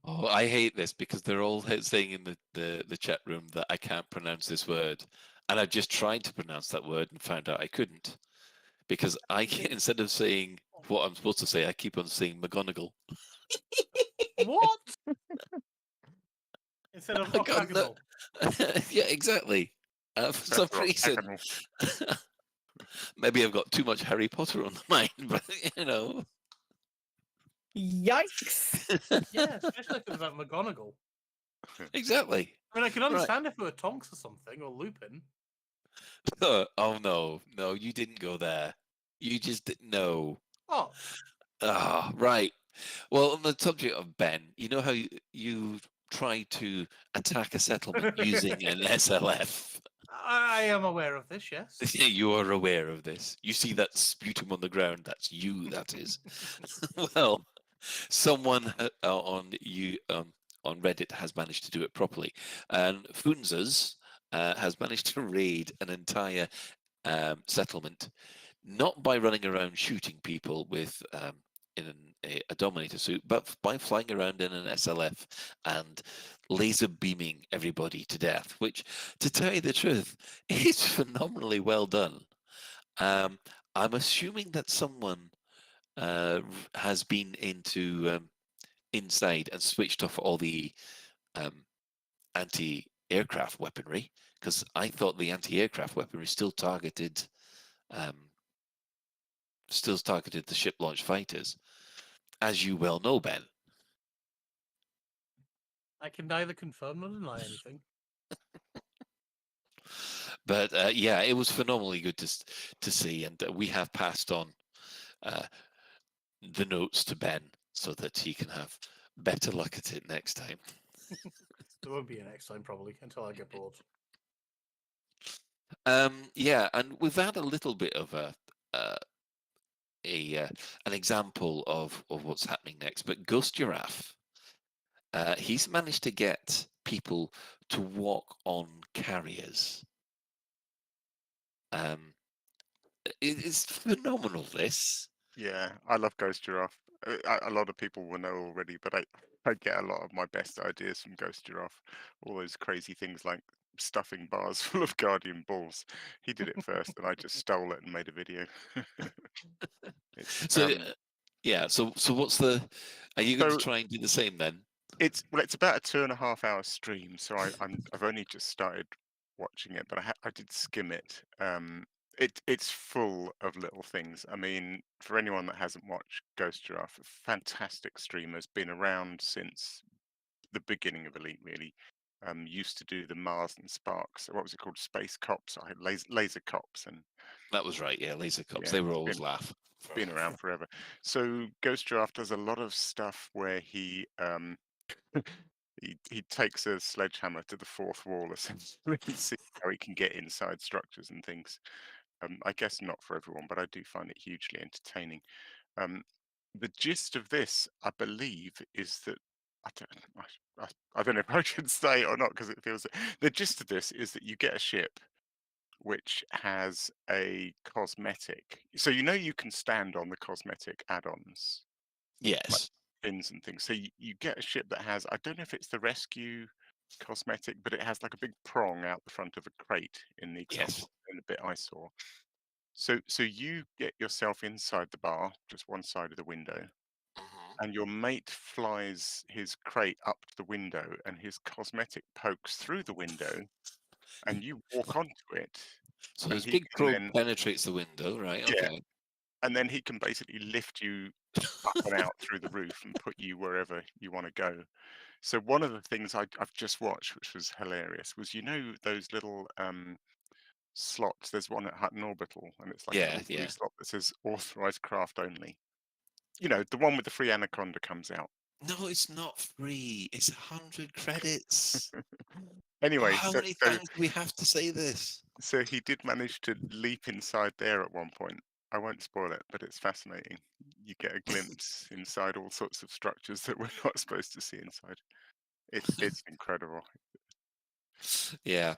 Oh, I hate this because they're all saying in the chat room that I can't pronounce this word. And I just tried to pronounce that word and found out I couldn't. Because instead of saying what I'm supposed to say, I keep on saying McGonagall. What? Instead of octagonal. Yeah, exactly. For some reason. Maybe I've got too much Harry Potter on the mind, but you know. Yikes! Yeah, especially if it was like McGonagall. Exactly. I mean, I can understand if it were Tonks or something, or Lupin. Oh no, you didn't go there. You just didn't know. Oh. Ah, right. Well, on the subject of Ben, you know how you try to attack a settlement using an SLF? I am aware of this, yes. You are aware of this. You see that sputum on the ground? That's you, that is. Well, someone on Reddit has managed to do it properly. And Funzas has managed to raid an entire settlement, not by running around shooting people with in a Dominator suit, but by flying around in an SLF and laser beaming everybody to death, which, to tell you the truth, is phenomenally well done. I'm assuming that someone has been inside and switched off all the anti-aircraft weaponry, because I thought the anti-aircraft weaponry still targeted the ship-launched fighters, as you well know, Ben. I can neither confirm nor deny anything. But yeah, it was phenomenally good to see, and we have passed on the notes to Ben so that he can have better luck at it next time. There won't be a next time, probably, until I get bored. Yeah, and we've had a little bit of an example of what's happening next. But Ghost Giraffe, he's managed to get people to walk on carriers. It's phenomenal. This. Yeah, I love Ghost Giraffe. A lot of people will know already, but I get a lot of my best ideas from Ghost Giraffe. All those crazy things like stuffing bars full of Guardian balls. He did it first, and I just stole it and made a video. It's, So, yeah. So what's the? Are you going to So- try and do the same then? It's about a 2.5 hour stream, so I've only just started watching it, but I did skim it. It's full of little things. I mean, for anyone that hasn't watched Ghost Giraffe, a fantastic streamer, has been around since the beginning of Elite, really. Used to do the Mars and Sparks. What was it called? Space Cops. I had laser Cops, and That was right. Yeah, laser cops. yeah, They were always laugh. been around forever. So Ghost Giraffe does a lot of stuff where he he takes a sledgehammer to the fourth wall essentially and see how he can get inside structures and things. I guess not for everyone, but I do find it hugely entertaining. The gist of this, I believe, is that I don't know if I should say it or not because it feels. The gist of this is that you get a ship which has a cosmetic. So you can stand on the cosmetic add-ons. Yes. Pins and things. So you get a ship that has, I don't know if it's the rescue cosmetic, but it has like a big prong out the front of a crate in the example, in the bit I saw. So you get yourself inside the bar, just one side of the window, and your mate flies his crate up to the window, and his cosmetic pokes through the window, and you walk onto it. So and his he big can probe then- penetrates the window, right? Yeah. Okay. And then he can basically lift you up and out through the roof and put you wherever you want to go. So one of the things I've just watched, which was hilarious, was those little slots. There's one at Hutton Orbital, and it's like a little blue slot that says authorized craft only. The one with the free anaconda comes out. No, it's not free. It's 100 credits. Anyway, How many times do we have to say this? So he did manage to leap inside there at one point. I won't spoil it, but it's fascinating. You get a glimpse inside all sorts of structures that we're not supposed to see inside. It's incredible. Yeah.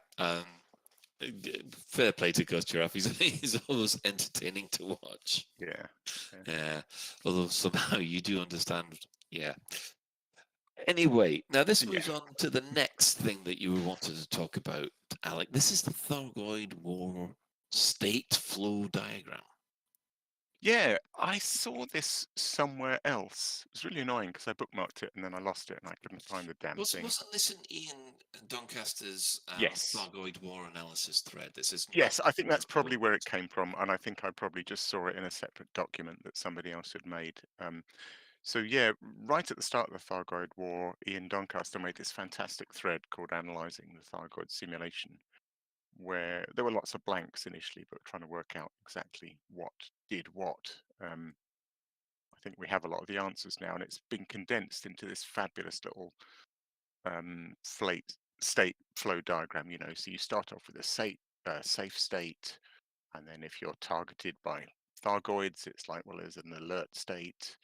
Fair play to Ghost Giraffe. He's always entertaining to watch. Yeah. Although somehow you do understand. Yeah. Anyway, now this moves on to the next thing that you wanted to talk about, Alec. This is the Thargoid War state flow diagram. Yeah, I saw this somewhere else. It was really annoying because I bookmarked it and then I lost it and I couldn't find the damn thing. Wasn't this in Ian Doncaster's Yes. Thargoid War analysis thread? This is Yes, I think that's probably where it came from, and I think I probably just saw it in a separate document that somebody else had made. So yeah, right at the start of the Thargoid War, Ian Doncaster made this fantastic thread called "Analyzing the Thargoid Simulation," where there were lots of blanks initially, but trying to work out exactly what did what. I think we have a lot of the answers now, and it's been condensed into this fabulous little state flow diagram. So you start off with a safe state, and then if you're targeted by Thargoids, it's like, well, there's an alert state.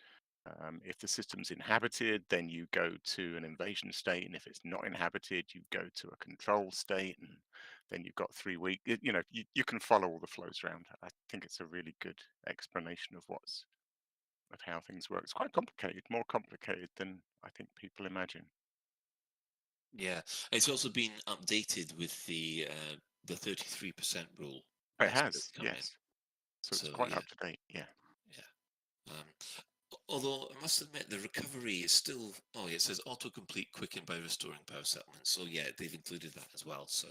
If the system's inhabited, then you go to an invasion state, and if it's not inhabited, you go to a control state, and then you've got 3 weeks. You can follow all the flows around. I think it's a really good explanation of how things work. It's quite complicated, more complicated than I think people imagine. Yeah, it's also been updated with the 33% rule. It has, yes. So it's quite yeah. up to date. Yeah. Although I must admit, the recovery is still. Oh, yeah, it says autocomplete quickened by restoring power settlement. So yeah, they've included that as well. So,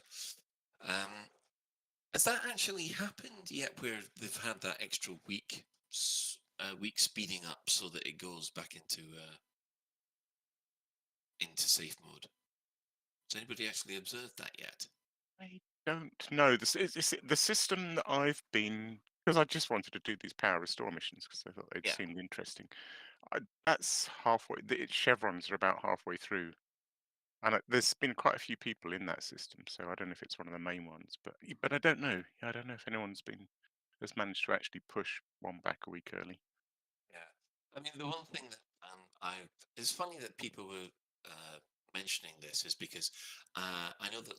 has that actually happened yet? Where they've had that extra week speeding up so that it goes back into safe mode? Has anybody actually observed that yet? I don't know. The system that I've been, because I just wanted to do these power restore missions because I thought they'd seemed interesting. That's halfway. Chevrons are about halfway through. And there's been quite a few people in that system, so I don't know if it's one of the main ones, but I don't know. I don't know if anyone's has managed to actually push one back a week early. Yeah, I mean, the one thing that it's funny that people were mentioning this is because I know that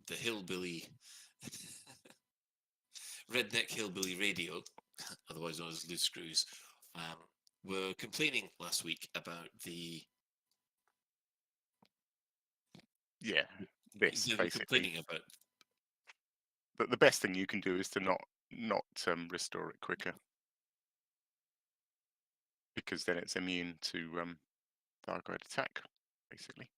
the hillbilly, redneck hillbilly radio, otherwise known as Loose Screws, were complaining last week about the. Yeah, this They were basically. complaining about. But the best thing you can do is to not restore it quicker, because then it's immune to Thargoid attack, basically.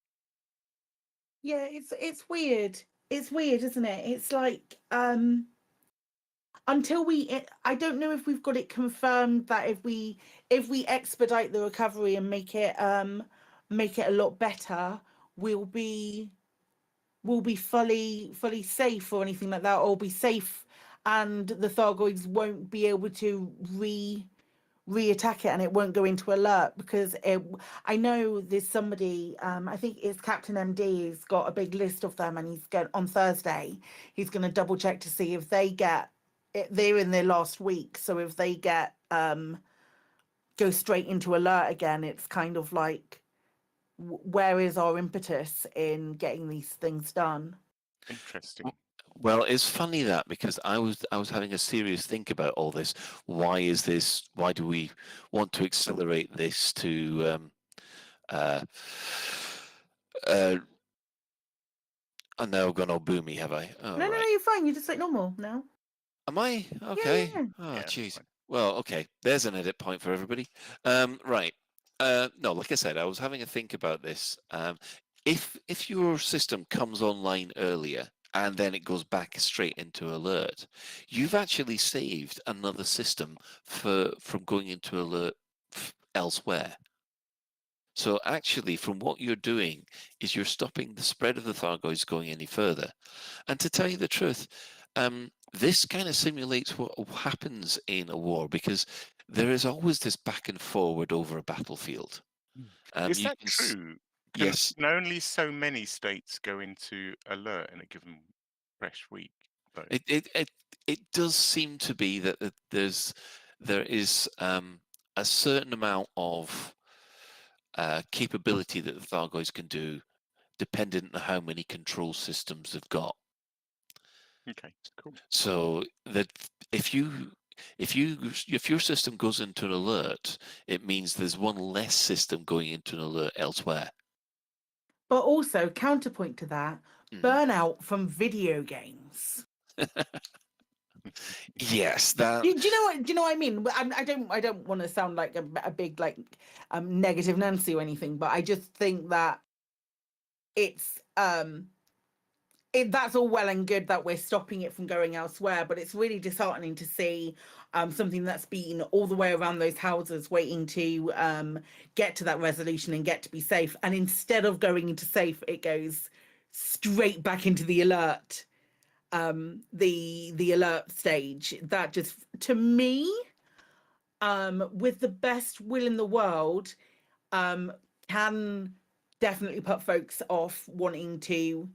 Yeah, it's weird. It's weird, isn't it? It's like until I don't know if we've got it confirmed that if we expedite the recovery and make it a lot better, we'll be fully safe or anything like that, or be safe, and the Thargoids won't be able to re-attack it, and it won't go into alert, because I know there's somebody, I think it's Captain MD, has got a big list of them, and he's going on Thursday. He's going to double check to see if they get it. They're in their last week, so if they get go straight into alert again, it's kind of like, where is our impetus in getting these things done? Interesting. Well, it's funny that, because I was having a serious think about all this. Why is this? Why do we want to accelerate this to? I'm now gone all boomy, have I? Oh, No, you're fine. You're just like normal now. Am I? Okay. Yeah. Oh, jeez. Well, okay. There's an edit point for everybody. Right. No, like I said, I was having a think about this. If your system comes online earlier and then it goes back straight into alert, you've actually saved another system from going into alert elsewhere. So actually, from what you're doing, is you're stopping the spread of the Thargoids going any further. And to tell you the truth, this kind of simulates what happens in a war, because there is always this back and forward over a battlefield. Is that true? Yes. Can only so many states go into alert in a given fresh week? Though? It does seem to be that there is a certain amount of capability that the Thargoids can do, dependent on how many control systems they've got. Okay, cool. So that if your system goes into an alert, it means there's one less system going into an alert elsewhere. But also, counterpoint to that, burnout from video games. Yes, that. Do you know what? Do you know what I mean? I don't want to sound like a big negative Nancy or anything, but I just think that it's that's all well and good that we're stopping it from going elsewhere, but it's really disheartening to see something that's been all the way around those houses waiting to get to that resolution and get to be safe, and instead of going into safe, it goes straight back into the alert, the alert stage. That just, to me, with the best will in the world, can definitely put folks off wanting to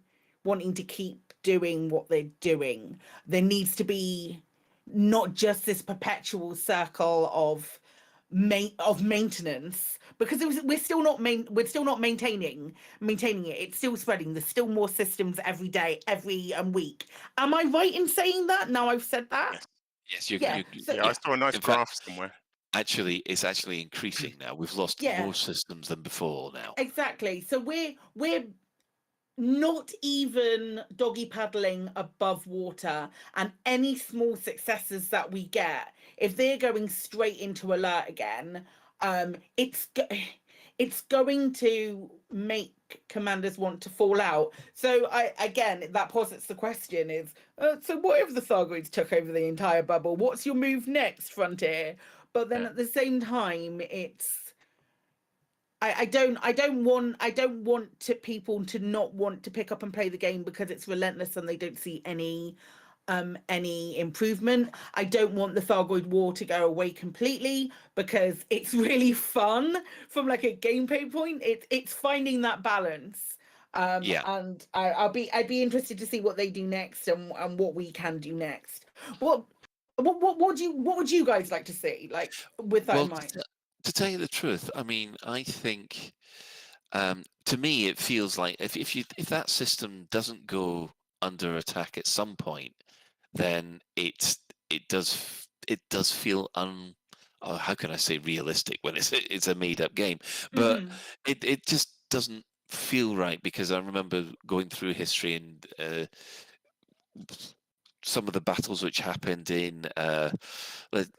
keep doing what they're doing. There needs to be not just this perpetual circle of maintenance, because we're still not maintaining it. It's still spreading. There's still more systems every day, every week. Am I right in saying that? Now I've said that. Yes, I saw a nice graph somewhere. Actually, it's actually increasing now. We've lost more systems than before now. Exactly. So we're not even doggy paddling above water, and any small successes that we get, if they're going straight into alert again, it's going to make commanders want to fall out. So that posits the question is, so what if the Thargoids took over the entire bubble? What's your move next, Frontier? But then at the same time, it's I don't want people to not want to pick up and play the game because it's relentless and they don't see any improvement. I don't want the Thargoid War to go away completely, because it's really fun from like a gameplay point. It's finding that balance. Yeah. And I'd be interested to see what they do next and what we can do next. What would you guys like to see, like, with that in mind? To tell you the truth, I mean, I think to me it feels like if that system doesn't go under attack at some point, then it does feel how can I say realistic when it's a made up game, but it just doesn't feel right, because I remember going through history and some of the battles which happened in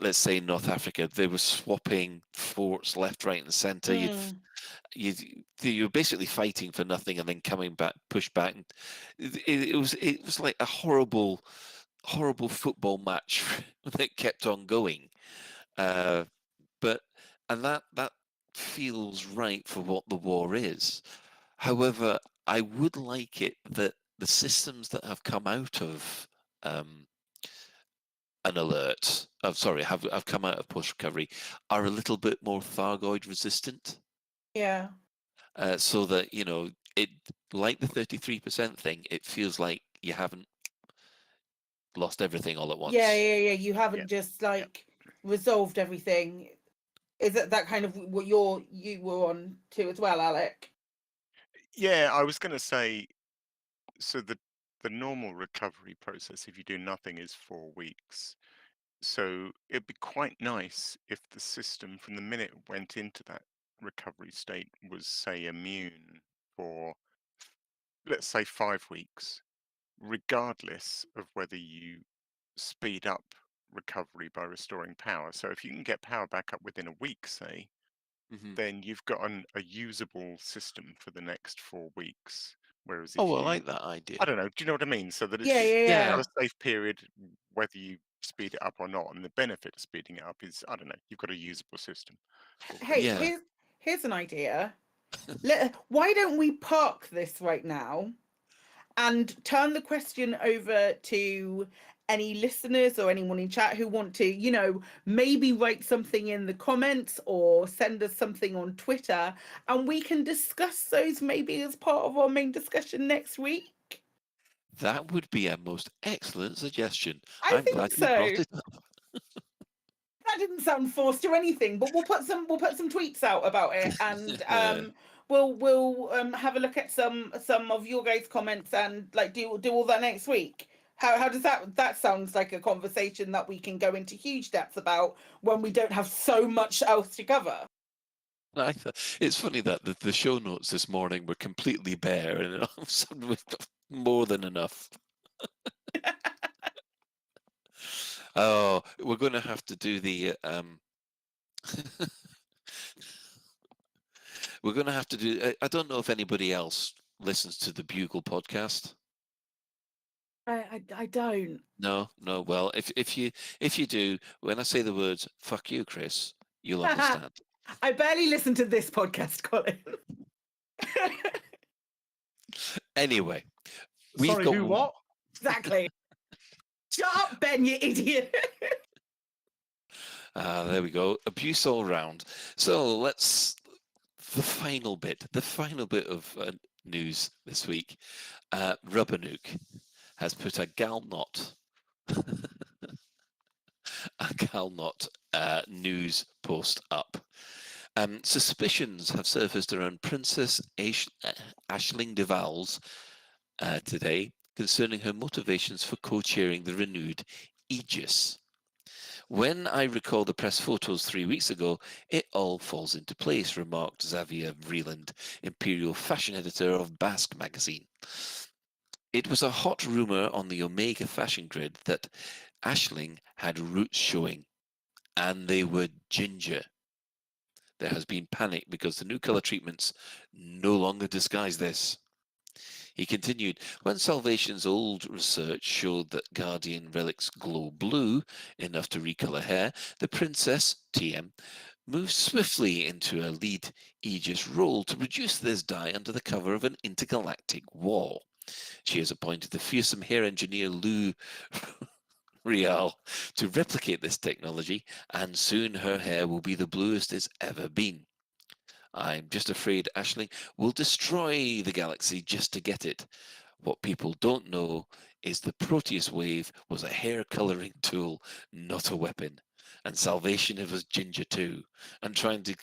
let's say North Africa, they were swapping forts left, right, and center. You're basically fighting for nothing and then coming back, push back. It was like a horrible football match that kept on going. But that feels right for what the war is. However, I would like it that the systems that have come out of an alert, have come out of post recovery, are a little bit more Thargoid resistant. Yeah. So that it, like the 33% thing, it feels like you haven't lost everything all at once. Yeah. You haven't just resolved everything. Is that kind of what you were on to as well, Alec? Yeah, I was going to say, so the normal recovery process, if you do nothing, is 4 weeks. So it'd be quite nice if the system, from the minute it went into that recovery state, was, say, immune for, let's say, 5 weeks, regardless of whether you speed up recovery by restoring power. So if you can get power back up within a week, say, then you've got a usable system for the next 4 weeks. Whereas if I like that idea. I don't know, do you know what I mean? So that it's Yeah. a safe period, whether you speed it up or not. And the benefit of speeding it up is, I don't know, you've got a usable system. Hey, here's an idea. Why don't we park this right now and turn the question over to any listeners or anyone in chat who want to, maybe write something in the comments or send us something on Twitter, and we can discuss those maybe as part of our main discussion next week? That would be a most excellent suggestion. I'm glad think you so. brought it up. That didn't sound forced or anything, but we'll put some tweets out about it, and we'll have a look at some of your guys' comments and do all that next week. How does that sounds like a conversation that we can go into huge depth about when we don't have so much else to cover? It's funny that the show notes this morning were completely bare, and all of a sudden we've got more than enough. Oh, we're going to have to do the we're going to have to do. I don't know if anybody else listens to the Bugle podcast. I don't. No. Well, if you do, when I say the words "fuck you, Chris," you'll understand. I barely listen to this podcast, Colin. Anyway, Sorry, who what? Exactly. Shut up, Ben, you idiot. There we go. Abuse all round. So the final bit of news this week. Rubbernuke has put a Galnet news post up. Suspicions have surfaced around Princess Aisling de Val's today concerning her motivations for co-chairing the renewed Aegis. When I recall the press photos 3 weeks ago, it all falls into place, remarked Xavier Vreeland, Imperial Fashion Editor of Basque magazine. It was a hot rumour on the Omega fashion grid that Aisling had roots showing, and they were ginger. There has been panic because the new colour treatments no longer disguise this. He continued, when Salvation's old research showed that Guardian relics glow blue, enough to recolour hair, the Princess, TM, moved swiftly into a lead Aegis role to produce this dye under the cover of an intergalactic war. She has appointed the fearsome hair engineer Lou Real to replicate this technology, and soon her hair will be the bluest it's ever been. I'm just afraid, Ashley, we'll destroy the galaxy just to get it. What people don't know is the Proteus wave was a hair colouring tool, not a weapon. And salvation was ginger too. And trying to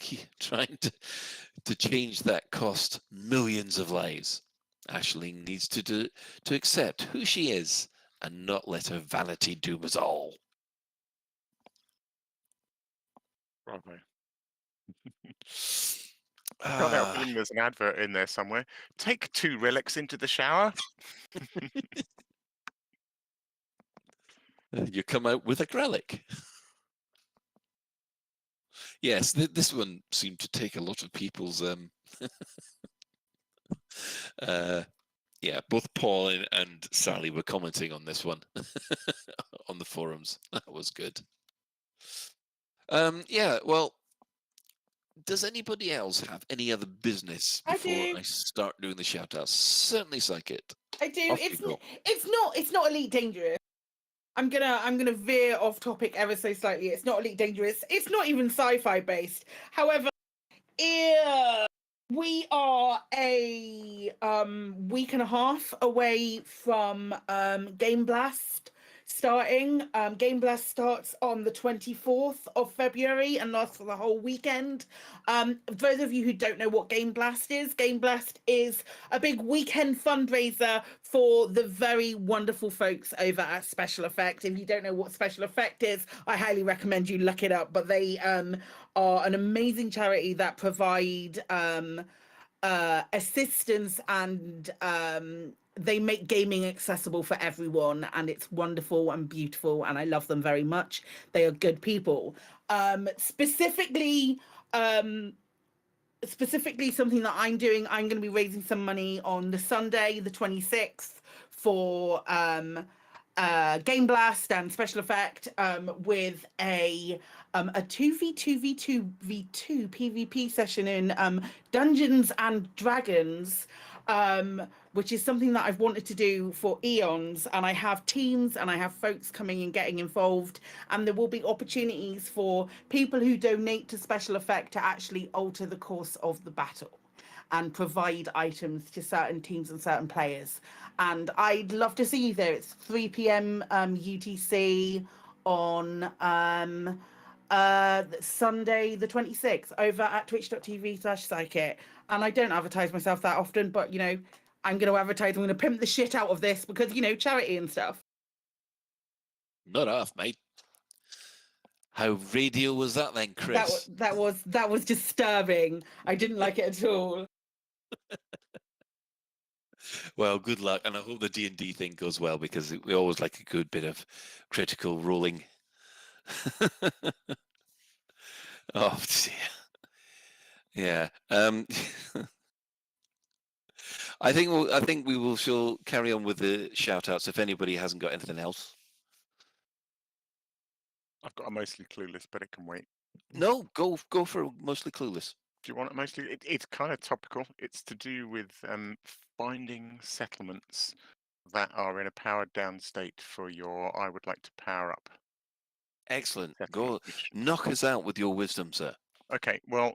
change that cost millions of lives. Ashley needs to accept who she is and not let her vanity doom us all. Bravo. I can't help feeling there's an advert in there somewhere. Take 2 relics into the shower. You come out with a relic. Yes, this one seemed to take a lot of people's. Yeah, both Paul and Sally were commenting on this one on the forums. That was good. Yeah, well, does anybody else have any other business before I start doing the shout-outs? Certainly, Psychic. I do. It's not Elite Dangerous. I'm gonna veer off topic ever so slightly. It's not Elite Dangerous. It's not even sci-fi based. However, we are a week and a half away from Game Blast starting. Game Blast starts on the 24th of February and lasts for the whole weekend. For those of you who don't know what Game Blast is a big weekend fundraiser for the very wonderful folks over at Special Effect. If you don't know what Special Effect is, I highly recommend you look it up. But they are an amazing charity that provide assistance and they make gaming accessible for everyone, and it's wonderful and beautiful, and I love them very much. They are good people. Specifically something that I'm doing, I'm going to be raising some money on the Sunday, the 26th, for Game Blast and Special Effect with a 2v2v2v2 PvP session in Dungeons and Dragons, which is something that I've wanted to do for eons, and I have teams and I have folks coming and getting involved, and there will be opportunities for people who donate to Special Effect to actually alter the course of the battle and provide items to certain teams and certain players. And I'd love to see you there. It's 3 p.m. UTC on Sunday the 26th over at twitch.tv/psychic. And I don't advertise myself that often, but you know, I'm going to advertise. I'm going to pimp the shit out of this because, you know, charity and stuff. Not off, mate. How radio was that then, Chris? That was disturbing. I didn't like it at all. Well, good luck, and I hope the D&D thing goes well, because we always like a good bit of critical rolling. Oh dear. Yeah. I think we will still carry on with the shout-outs if anybody hasn't got anything else. I've got a mostly clueless, but it can wait. No, go for mostly clueless. Do you want it mostly? It's kind of topical. It's to do with finding settlements that are in a powered down state for your I would like to power up. Excellent. Go knock us out with your wisdom, sir. Okay, well,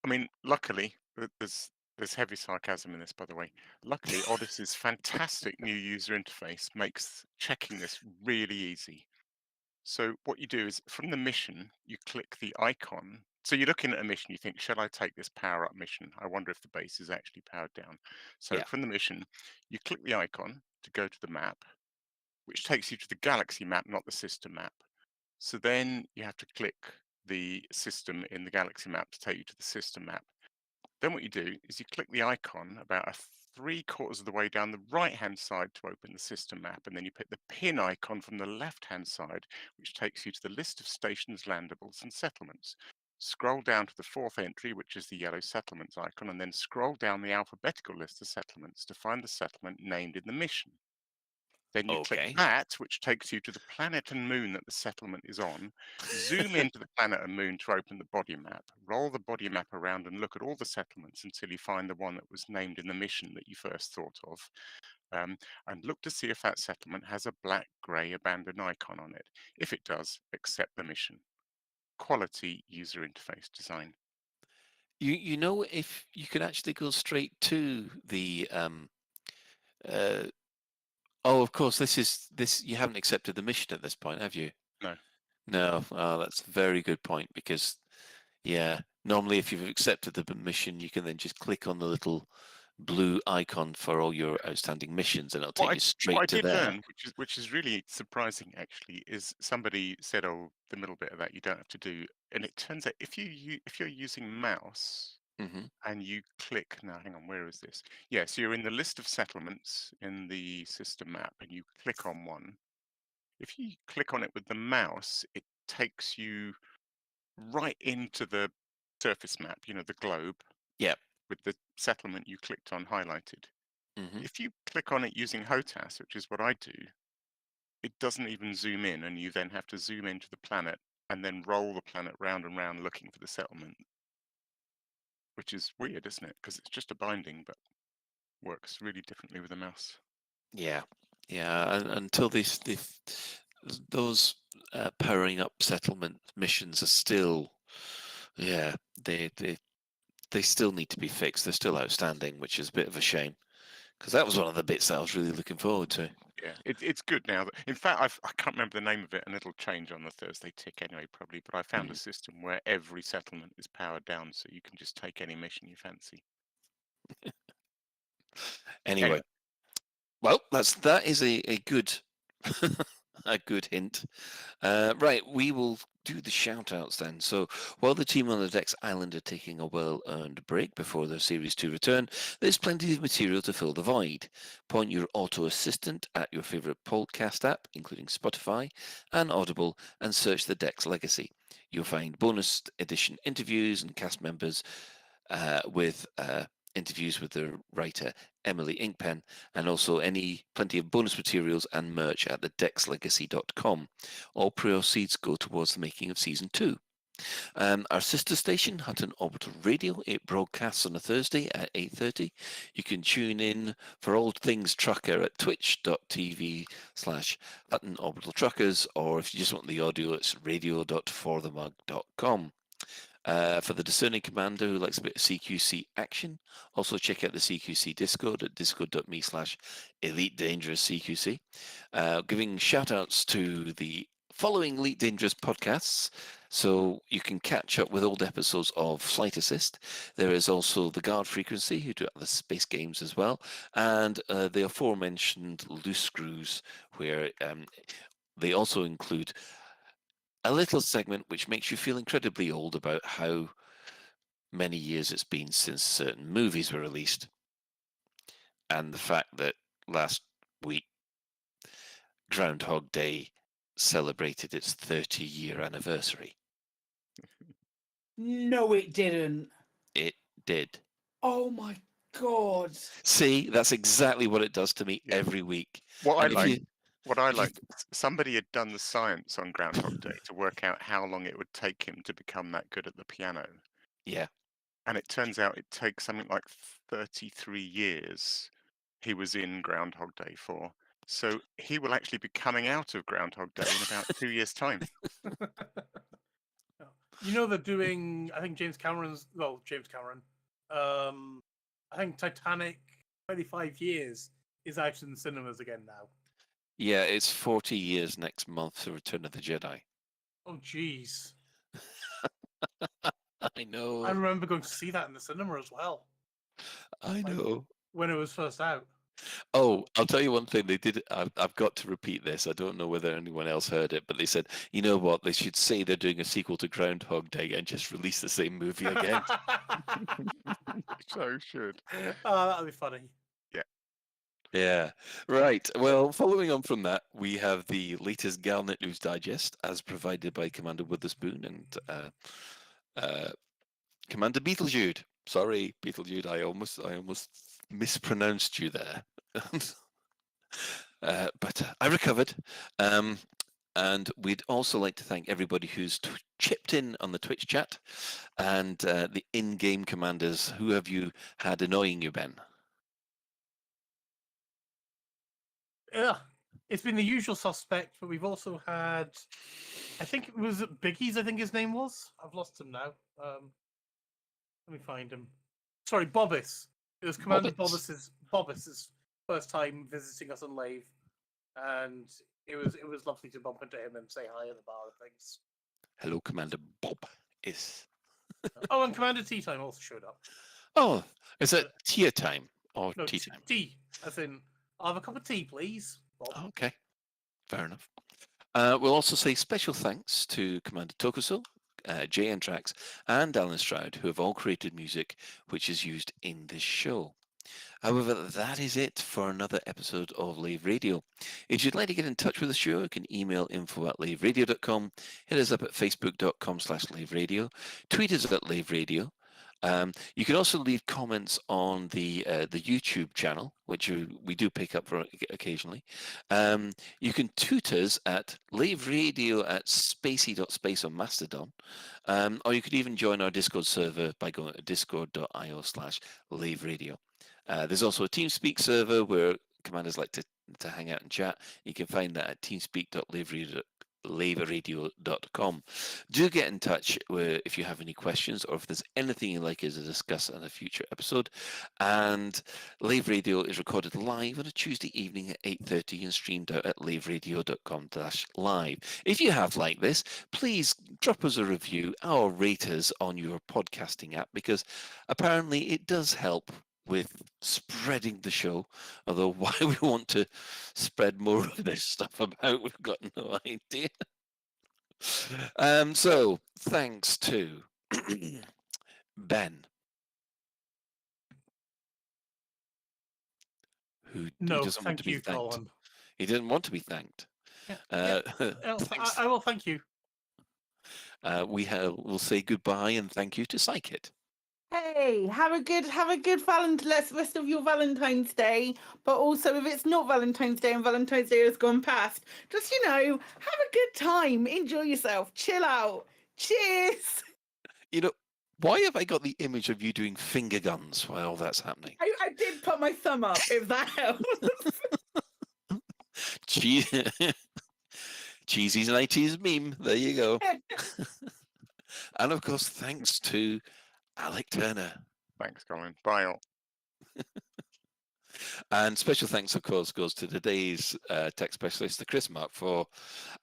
I mean, luckily, there's heavy sarcasm in this, by the way. Luckily, Odyssey's fantastic new user interface makes checking this really easy. So what you do is, from the mission, you click the icon. So you're looking at a mission, you think, shall I take this power up mission? I wonder if the base is actually powered down. So from the mission, you click the icon to go to the map, which takes you to the galaxy map, not the system map. So then you have to click the system in the galaxy map to take you to the system map. Then what you do is you click the icon about 3/4 of the way down the right-hand side to open the system map, and then you pick the pin icon from the left-hand side, which takes you to the list of stations, landables, and settlements. Scroll down to the 4th entry, which is the yellow settlements icon, and then scroll down the alphabetical list of settlements to find the settlement named in the mission. Then you click that, which takes you to the planet and moon that the settlement is on. Zoom into the planet and moon to open the body map. Roll the body map around and look at all the settlements until you find the one that was named in the mission that you first thought of. And look to see if that settlement has a black-grey abandoned icon on it. If it does, accept the mission. Quality user interface design. You know, if you can actually go straight to the oh, of course, this you haven't accepted the mission at this point, have you? No. No. Oh, that's a very good point because yeah, normally if you've accepted the mission, you can then just click on the little blue icon for all your outstanding missions, and it'll take you straight what I to did there. learn, which is really surprising actually, is somebody said, "Oh, the middle bit of that you don't have to do," and it turns out if you're using mouse Mm-hmm. and you click now, hang on, where is this? Yeah, so you're in the list of settlements in the system map, and you click on one. If you click on it with the mouse, it takes you right into the surface map. You know, the globe. Yep. With the settlement you clicked on highlighted. Mm-hmm. If you click on it using HOTAS, which is what I do, it doesn't even zoom in, and you then have to zoom into the planet and then roll the planet round and round looking for the settlement, which is weird, isn't it? Because it's just a binding, but works really differently with a mouse. Yeah, yeah. Until those powering up settlement missions are still, yeah, they still need to be fixed. They're still outstanding, which is a bit of a shame because that was one of the bits that I was really looking forward to. Yeah, it's good now. In fact, I can't remember the name of it, and it'll change on the Thursday tick anyway, probably. But I found a system where every settlement is powered down, so you can just take any mission you fancy. Anyway, well, that is a good a good hint. Right, we will do the shout-outs then. So while the team on the Dex Island are taking a well-earned break before their Series 2 return, there's plenty of material to fill the void. Point your auto assistant at your favourite podcast app, including Spotify and Audible, and search the Dex Legacy. You'll find bonus edition interviews and cast members with interviews with the writer Emily Inkpen, and also plenty of bonus materials and merch at thedexlegacy.com. All proceeds go towards the making of Season 2. Our sister station, Hutton Orbital Radio, it broadcasts on a Thursday at 8:30. You can tune in for all things trucker at twitch.tv/Hutton Orbital Truckers, or if you just want the audio, it's radio.forthemug.com. For the discerning commander who likes a bit of CQC action, also check out the CQC Discord at discord.me/Elite Dangerous CQC. Giving shout outs to the following Elite Dangerous podcasts, so you can catch up with old episodes of Flight Assist. There is also the Guard Frequency, who do other space games as well, and the aforementioned Loose Screws, where they also include a little segment which makes you feel incredibly old about how many years it's been since certain movies were released. And the fact that last week, Groundhog Day celebrated its 30-year anniversary. No, it didn't. It did. Oh my God. See, that's exactly what it does to me every week. What I like, somebody had done the science on Groundhog Day to work out how long it would take him to become that good at the piano. Yeah. And it turns out it takes something like 33 years he was in Groundhog Day for. So he will actually be coming out of Groundhog Day in about 2 years' time. You know, they're doing, I think James Cameron, I think Titanic 25 years is out in the cinemas again now. Yeah, it's 40 years next month to Return of the Jedi. Oh, jeez. I know. I remember going to see that in the cinema as well. I know. When it was first out. Oh, I'll tell you one thing they did. I've got to repeat this. I don't know whether anyone else heard it, but they said, you know what? They should say they're doing a sequel to Groundhog Day and just release the same movie again. So should. Oh, that'll be funny. Yeah. Right. Well, following on from that, we have the latest Galnet News Digest, as provided by Commander Witherspoon and Commander Beetlejude. Sorry, Beetlejude. I almost mispronounced you there. But I recovered. And we'd also like to thank everybody who's chipped in on the Twitch chat and the in-game commanders. Who have you had annoying you, Ben? Yeah, it's been the usual suspect, but we've also had, I think it was Biggie's, I think his name was. I've lost him now. Let me find him. Sorry, Bobbis. It was Commander Bobbis's first time visiting us on Lave, and it was lovely to bump into him and say hi at the bar and things. Hello, Commander Bob. Is Oh, and Commander Tea Time also showed up. Oh, is it tea time or No, tea time? tea, as in, I'll have a cup of tea, please, Bob. Okay, fair enough. We'll also say special thanks to Commander Tokuso, Jay Entrax, and Alan Stroud, who have all created music which is used in this show. However, that is it for another episode of Lave Radio. If you'd like to get in touch with the show, you can email info@laveradio.com, hit us up at facebook.com/laveradio, tweet us at Lave Radio. You can also leave comments on the YouTube channel, which we do pick up for occasionally. You can tweet us at laveradio at spacey.space on Mastodon, or you could even join our Discord server by going to discord.io/laveradio. There's also a TeamSpeak server where commanders like to hang out and chat. You can find that at teamspeak.laveradio.com. Do get in touch if you have any questions or if there's anything you'd like us to discuss in a future episode. And Lave Radio is recorded live on a Tuesday evening at 8:30 and streamed out at laveradio.com/live. If you have liked this, please drop us a review or rate us on your podcasting app, because apparently it does help with spreading the show, although why we want to spread more of this stuff about, we've got no idea. So thanks to Ben, who doesn't want to be thanked. Colin. He didn't want to be thanked. I will thank you. We'll say goodbye and thank you to Psykit. Hey, have a good rest of your Valentine's Day. But also, if it's not Valentine's Day and Valentine's Day has gone past, just have a good time, enjoy yourself, chill out. Cheers. Why have I got the image of you doing finger guns while all that's happening? I did put my thumb up, if that helps. Cheesy's 90s meme. There you go. And of course, thanks to Alec Turner. Thanks, Colin. Bye all. And special thanks, of course, goes to today's tech specialist, the Chris Mark IV.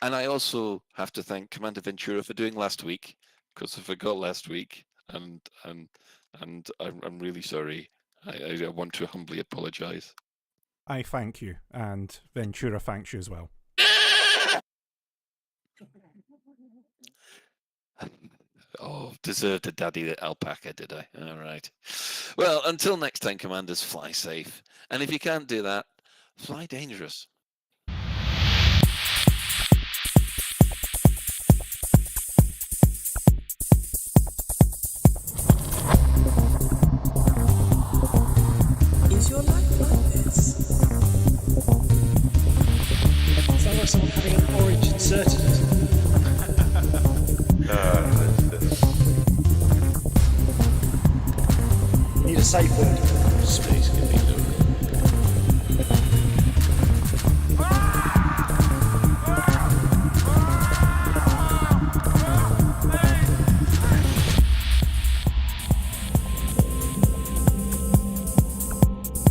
And I also have to thank Commander Ventura for doing last week, because I forgot last week, and I'm really sorry. I want to humbly apologise. I thank you, and Ventura thanks you as well. Oh, deserved a daddy alpaca, did I? All right. Well, until next time, Commanders, fly safe. And if you can't do that, fly dangerous. Is your life like this? Sounds like someone having an orange inserted. Need a safe word. Space can be done.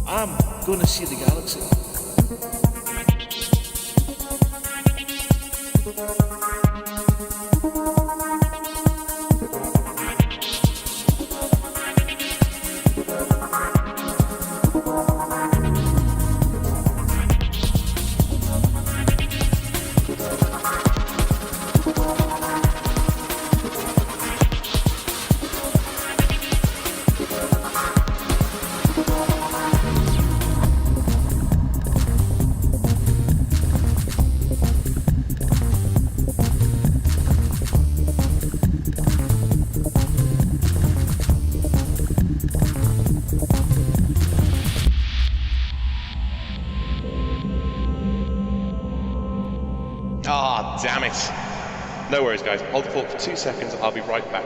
I'm gonna see the galaxy. Damn it. No worries, guys. Hold the fort for 2 seconds. I'll be right back.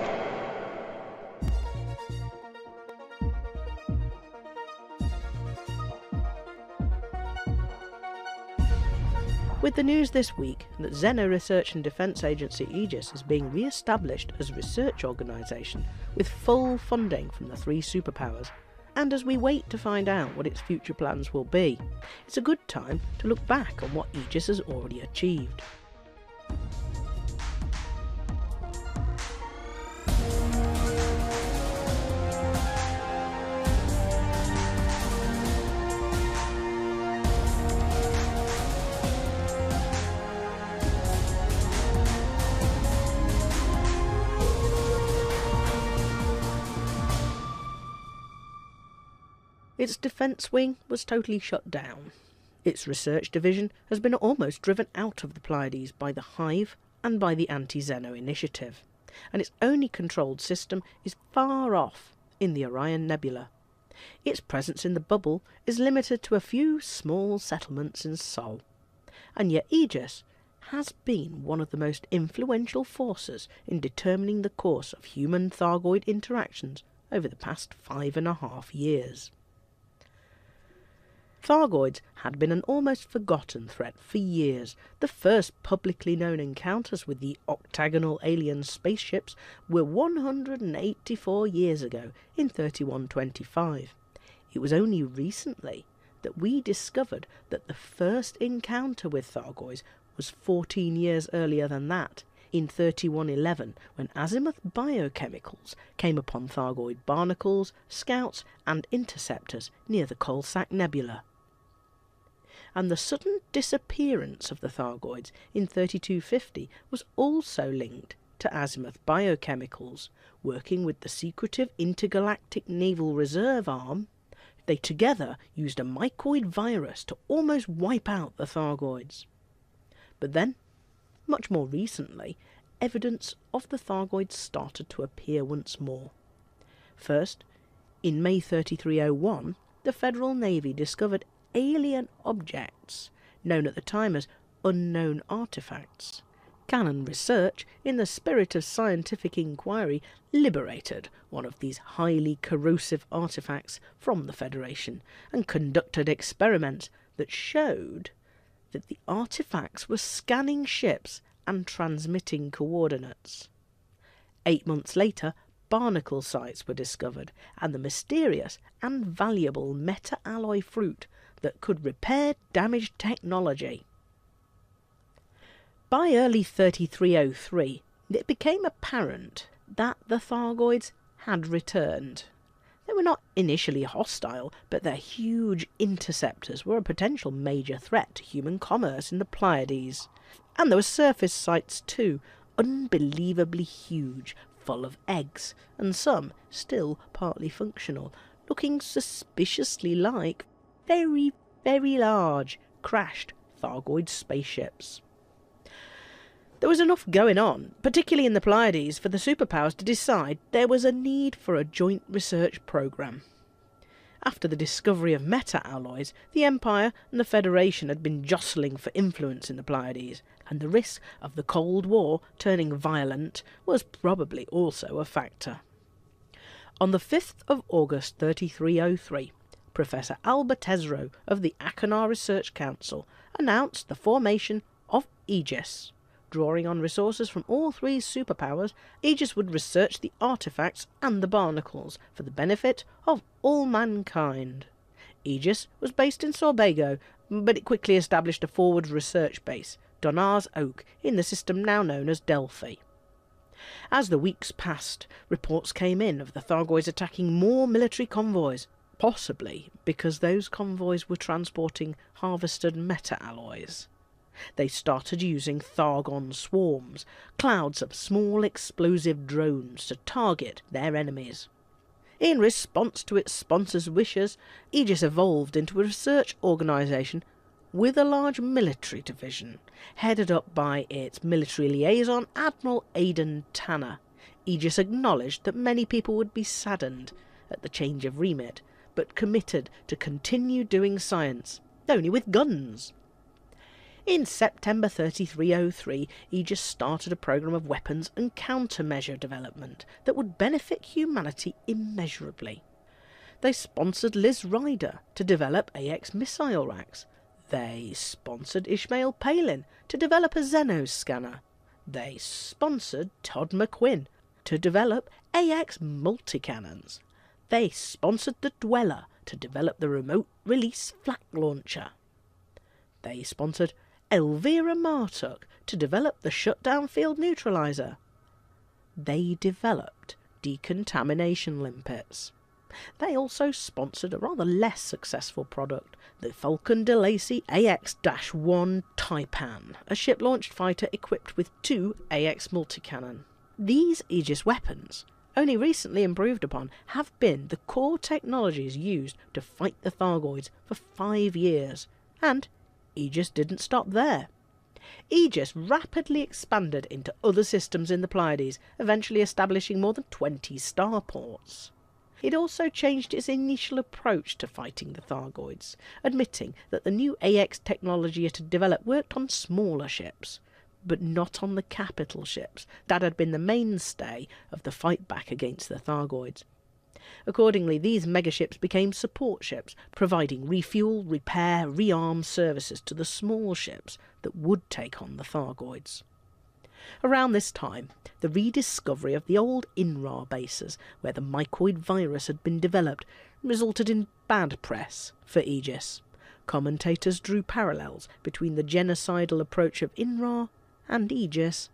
With the news this week that Xeno Research and Defence Agency Aegis is being re-established as a research organisation with full funding from the three superpowers, and as we wait to find out what its future plans will be, it's a good time to look back on what Aegis has already achieved. Its defence wing was totally shut down. Its research division has been almost driven out of the Pleiades by the Hive and by the Anti-Xeno Initiative, and its only controlled system is far off in the Orion Nebula. Its presence in the bubble is limited to a few small settlements in Sol, and yet Aegis has been one of the most influential forces in determining the course of human-Thargoid interactions over the past 5.5 years. Thargoids had been an almost forgotten threat for years. The first publicly known encounters with the octagonal alien spaceships were 184 years ago in 3125. It was only recently that we discovered that the first encounter with Thargoids was 14 years earlier than that, in 3111, when Azimuth Biochemicals came upon Thargoid barnacles, scouts and interceptors near the Coalsack Nebula. And the sudden disappearance of the Thargoids in 3250 was also linked to Azimuth Biochemicals. Working with the secretive Intergalactic Naval Reserve Arm, they together used a mycoid virus to almost wipe out the Thargoids. But then, much more recently, evidence of the Thargoids started to appear once more. First, in May 3301, the Federal Navy discovered alien objects, known at the time as unknown artifacts. Canon research, in the spirit of scientific inquiry, liberated one of these highly corrosive artifacts from the Federation and conducted experiments that showed that the artifacts were scanning ships and transmitting coordinates. 8 months later, barnacle sites were discovered, and the mysterious and valuable meta-alloy fruit that could repair damaged technology. By early 3303, it became apparent that the Thargoids had returned. They were not initially hostile, but their huge interceptors were a potential major threat to human commerce in the Pleiades. And there were surface sites too, unbelievably huge, full of eggs, and some still partly functional, looking suspiciously like very, very large, crashed Thargoid spaceships. There was enough going on, particularly in the Pleiades, for the superpowers to decide there was a need for a joint research program. After the discovery of meta-alloys, the Empire and the Federation had been jostling for influence in the Pleiades, and the risk of the Cold War turning violent was probably also a factor. On the 5th of August 3303, Professor Albert Tesreau of the Achenar Research Council announced the formation of Aegis. Drawing on resources from all three superpowers, Aegis would research the artifacts and the barnacles for the benefit of all mankind. Aegis was based in Sorbago, but it quickly established a forward research base, Donar's Oak, in the system now known as Delphi. As the weeks passed, reports came in of the Thargoids attacking more military convoys, possibly because those convoys were transporting harvested meta-alloys. They started using Thargon swarms, clouds of small explosive drones, to target their enemies. In response to its sponsors' wishes, Aegis evolved into a research organisation with a large military division, headed up by its military liaison, Admiral Aidan Tanner. Aegis acknowledged that many people would be saddened at the change of remit, but committed to continue doing science, only with guns. In September 3303, Aegis started a program of weapons and countermeasure development that would benefit humanity immeasurably. They sponsored Liz Ryder to develop AX missile racks. They sponsored Ishmael Palin to develop a Xenos scanner. They sponsored Todd McQuinn to develop AX multi-cannons. They sponsored the Dweller to develop the remote release flak launcher. They sponsored Elvira Martuk to develop the shutdown field neutralizer. They developed decontamination limpets. They also sponsored a rather less successful product, the Falcon de Lacy AX-1 Taipan, a ship-launched fighter equipped with 2 AX multi-cannon. These Aegis weapons, only recently improved upon, have been the core technologies used to fight the Thargoids for 5 years, and Aegis didn't stop there. Aegis rapidly expanded into other systems in the Pleiades, eventually establishing more than 20 starports. It also changed its initial approach to fighting the Thargoids, admitting that the new AX technology it had developed worked on smaller ships, but not on the capital ships that had been the mainstay of the fight back against the Thargoids. Accordingly, these megaships became support ships, providing refuel, repair, rearm services to the small ships that would take on the Thargoids. Around this time, the rediscovery of the old INRA bases, where the mycoid virus had been developed, resulted in bad press for Aegis. Commentators drew parallels between the genocidal approach of INRA and Aegis.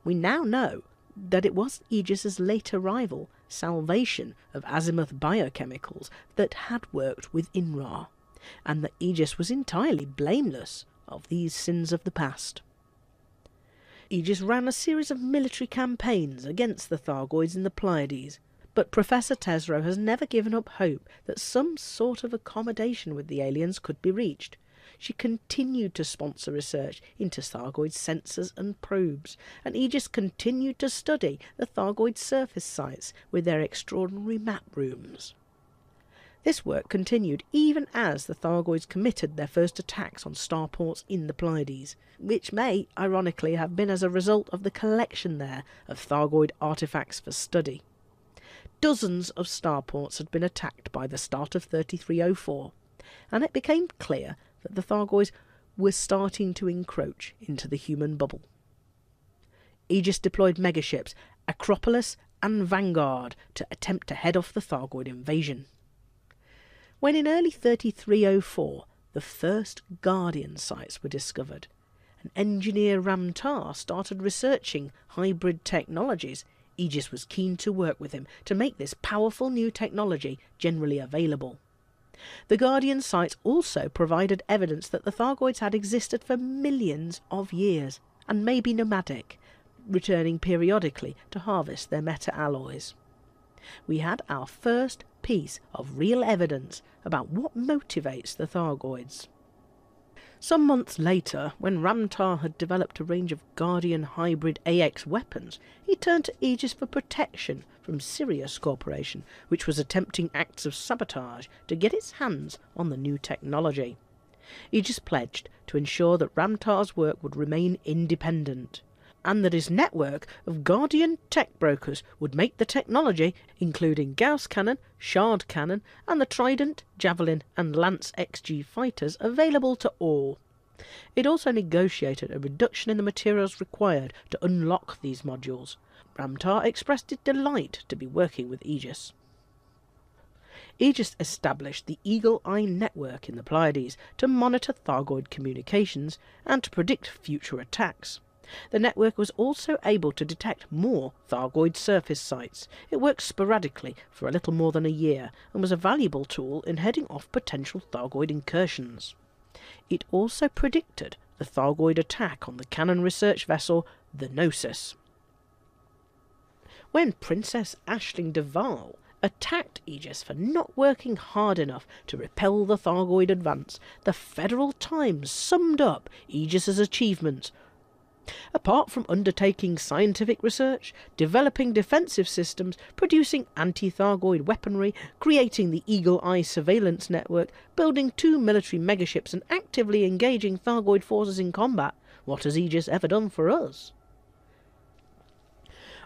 We now know that it was Aegis's later rival, Salvation of Azimuth Biochemicals, that had worked with INRA, and that Aegis was entirely blameless of these sins of the past. Aegis ran a series of military campaigns against the Thargoids in the Pleiades, but Professor Tesreau has never given up hope that some sort of accommodation with the aliens could be reached. She continued to sponsor research into Thargoid sensors and probes, and Aegis continued to study the Thargoid surface sites with their extraordinary map rooms. This work continued even as the Thargoids committed their first attacks on starports in the Pleiades, which may, ironically, have been as a result of the collection there of Thargoid artifacts for study. Dozens of starports had been attacked by the start of 3304, and it became clear that the Thargoids were starting to encroach into the human bubble. Aegis deployed megaships Acropolis and Vanguard to attempt to head off the Thargoid invasion. When in early 3304 the first Guardian sites were discovered, and engineer Ramtar started researching hybrid technologies, Aegis was keen to work with him to make this powerful new technology generally available. The Guardian sites also provided evidence that the Thargoids had existed for millions of years, and may be nomadic, returning periodically to harvest their meta-alloys. We had our first piece of real evidence about what motivates the Thargoids. Some months later, when Ramtar had developed a range of Guardian hybrid AX weapons, he turned to Aegis for protection from Sirius Corporation, which was attempting acts of sabotage to get its hands on the new technology. Aegis pledged to ensure that Ramtar's work would remain independent, and that his network of Guardian tech brokers would make the technology, including Gauss Cannon, Shard Cannon, and the Trident, Javelin, and Lance XG fighters, available to all. It also negotiated a reduction in the materials required to unlock these modules. Ramtar expressed its delight to be working with Aegis. Aegis established the Eagle Eye network in the Pleiades to monitor Thargoid communications and to predict future attacks. The network was also able to detect more Thargoid surface sites. It worked sporadically for a little more than a year, and was a valuable tool in heading off potential Thargoid incursions. It also predicted the Thargoid attack on the cannon research vessel, the Gnosis. When Princess Aisling Duval attacked Aegis for not working hard enough to repel the Thargoid advance, the Federal Times summed up Aegis's achievements. Apart from undertaking scientific research, developing defensive systems, producing anti-Thargoid weaponry, creating the Eagle Eye surveillance network, building 2 military megaships, and actively engaging Thargoid forces in combat, what has Aegis ever done for us?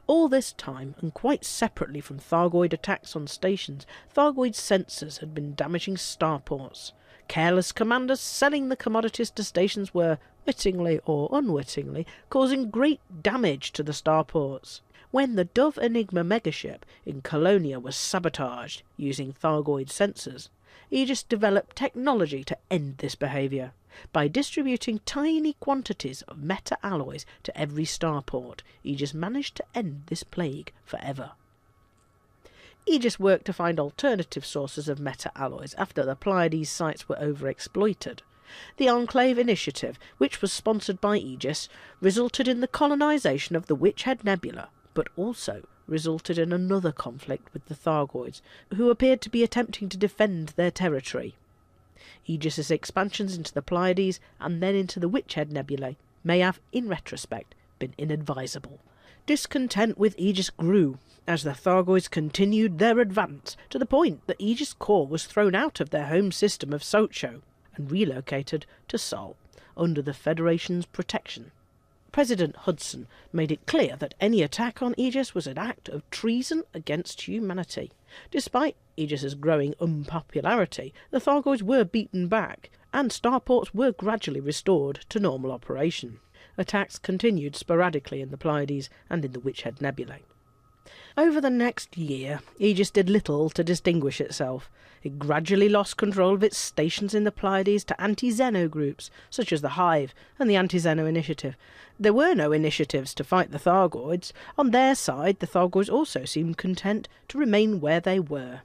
All this time, and quite separately from Thargoid attacks on stations, Thargoid sensors had been damaging starports. Careless commanders selling the commodities to stations were, wittingly or unwittingly, causing great damage to the starports. When the Dove Enigma megaship in Colonia was sabotaged using Thargoid sensors, Aegis developed technology to end this behaviour. By distributing tiny quantities of meta-alloys to every starport, Aegis managed to end this plague forever. Aegis worked to find alternative sources of meta-alloys after the Pleiades sites were overexploited. The Enclave Initiative, which was sponsored by Aegis, resulted in the colonisation of the Witchhead Nebula, but also resulted in another conflict with the Thargoids, who appeared to be attempting to defend their territory. Aegis's expansions into the Pleiades and then into the Witchhead Nebulae may have, in retrospect, been inadvisable. Discontent with Aegis grew as the Thargoids continued their advance to the point that Aegis Core was thrown out of their home system of Socho and relocated to Sol under the Federation's protection. President Hudson made it clear that any attack on Aegis was an act of treason against humanity. Despite Aegis's growing unpopularity, the Thargoids were beaten back, and starports were gradually restored to normal operation. Attacks continued sporadically in the Pleiades and in the Witchhead Nebulae. Over the next year, Aegis did little to distinguish itself. It gradually lost control of its stations in the Pleiades to anti-Xeno groups, such as the Hive and the Anti-Xeno Initiative. There were no initiatives to fight the Thargoids. On their side, the Thargoids also seemed content to remain where they were.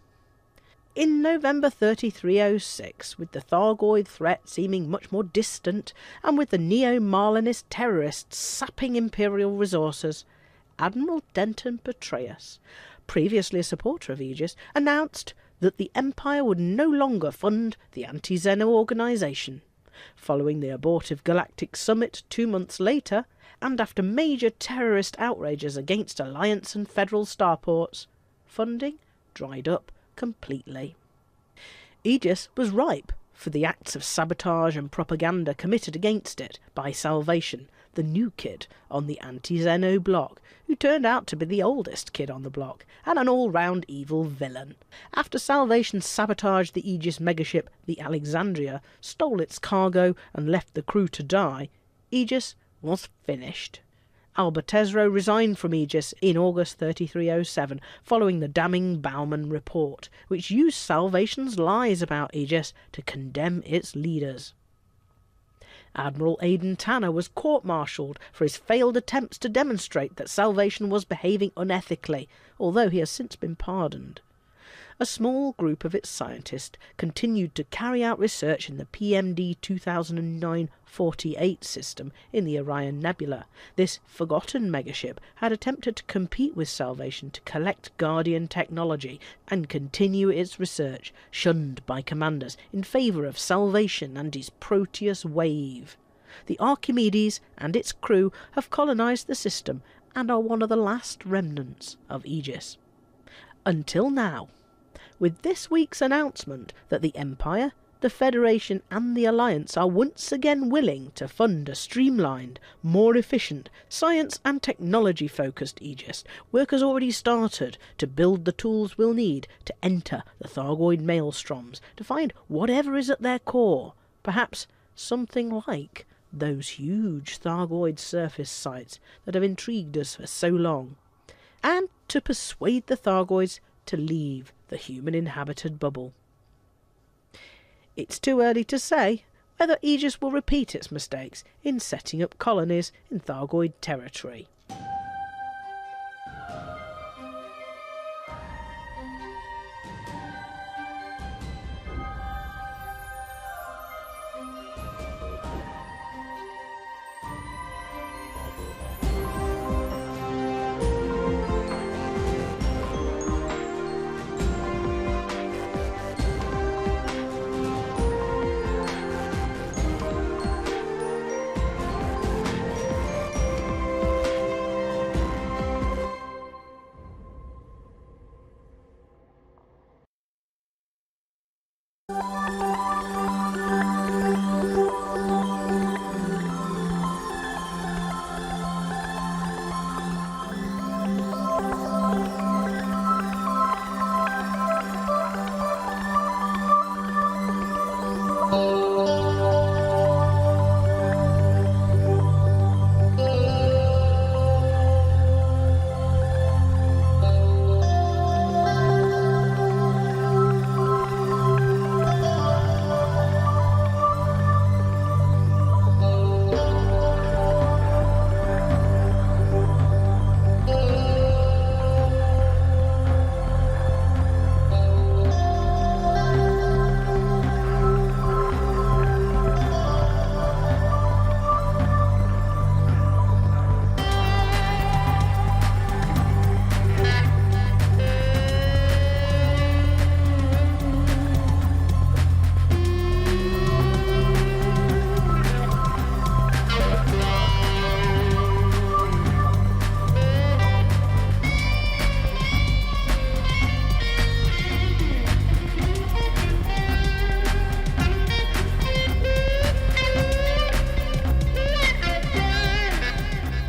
In November 3306, with the Thargoid threat seeming much more distant, and with the Neo-Marlinist terrorists sapping Imperial resources, Admiral Denton Petraeus, previously a supporter of Aegis, announced that the Empire would no longer fund the anti-Xeno organisation. Following the abortive Galactic Summit 2 months later, and after major terrorist outrages against Alliance and Federal starports, funding dried up completely. Aegis was ripe for the acts of sabotage and propaganda committed against it by Salvation, the new kid on the anti-Xeno block, who turned out to be the oldest kid on the block, and an all-round evil villain. After Salvation sabotaged the Aegis megaship, the Alexandria, stole its cargo and left the crew to die, Aegis was finished. Albertezro resigned from Aegis in August 3307, following the damning Bauman report, which used Salvation's lies about Aegis to condemn its leaders. Admiral Aidan Tanner was court-martialed for his failed attempts to demonstrate that Salvation was behaving unethically, although he has since been pardoned. A small group of its scientists continued to carry out research in the PMD 2009-48 system in the Orion Nebula. This forgotten megaship had attempted to compete with Salvation to collect Guardian technology and continue its research, shunned by commanders in favour of Salvation and his Proteus wave. The Archimedes and its crew have colonised the system and are one of the last remnants of Aegis. Until now. With this week's announcement that the Empire, the Federation and the Alliance are once again willing to fund a streamlined, more efficient, science and technology-focused Aegis, work has already started to build the tools we'll need to enter the Thargoid maelstroms, to find whatever is at their core, perhaps something like those huge Thargoid surface sites that have intrigued us for so long, and to persuade the Thargoids to leave the human-inhabited bubble. It's too early to say whether Aegis will repeat its mistakes in setting up colonies in Thargoid territory.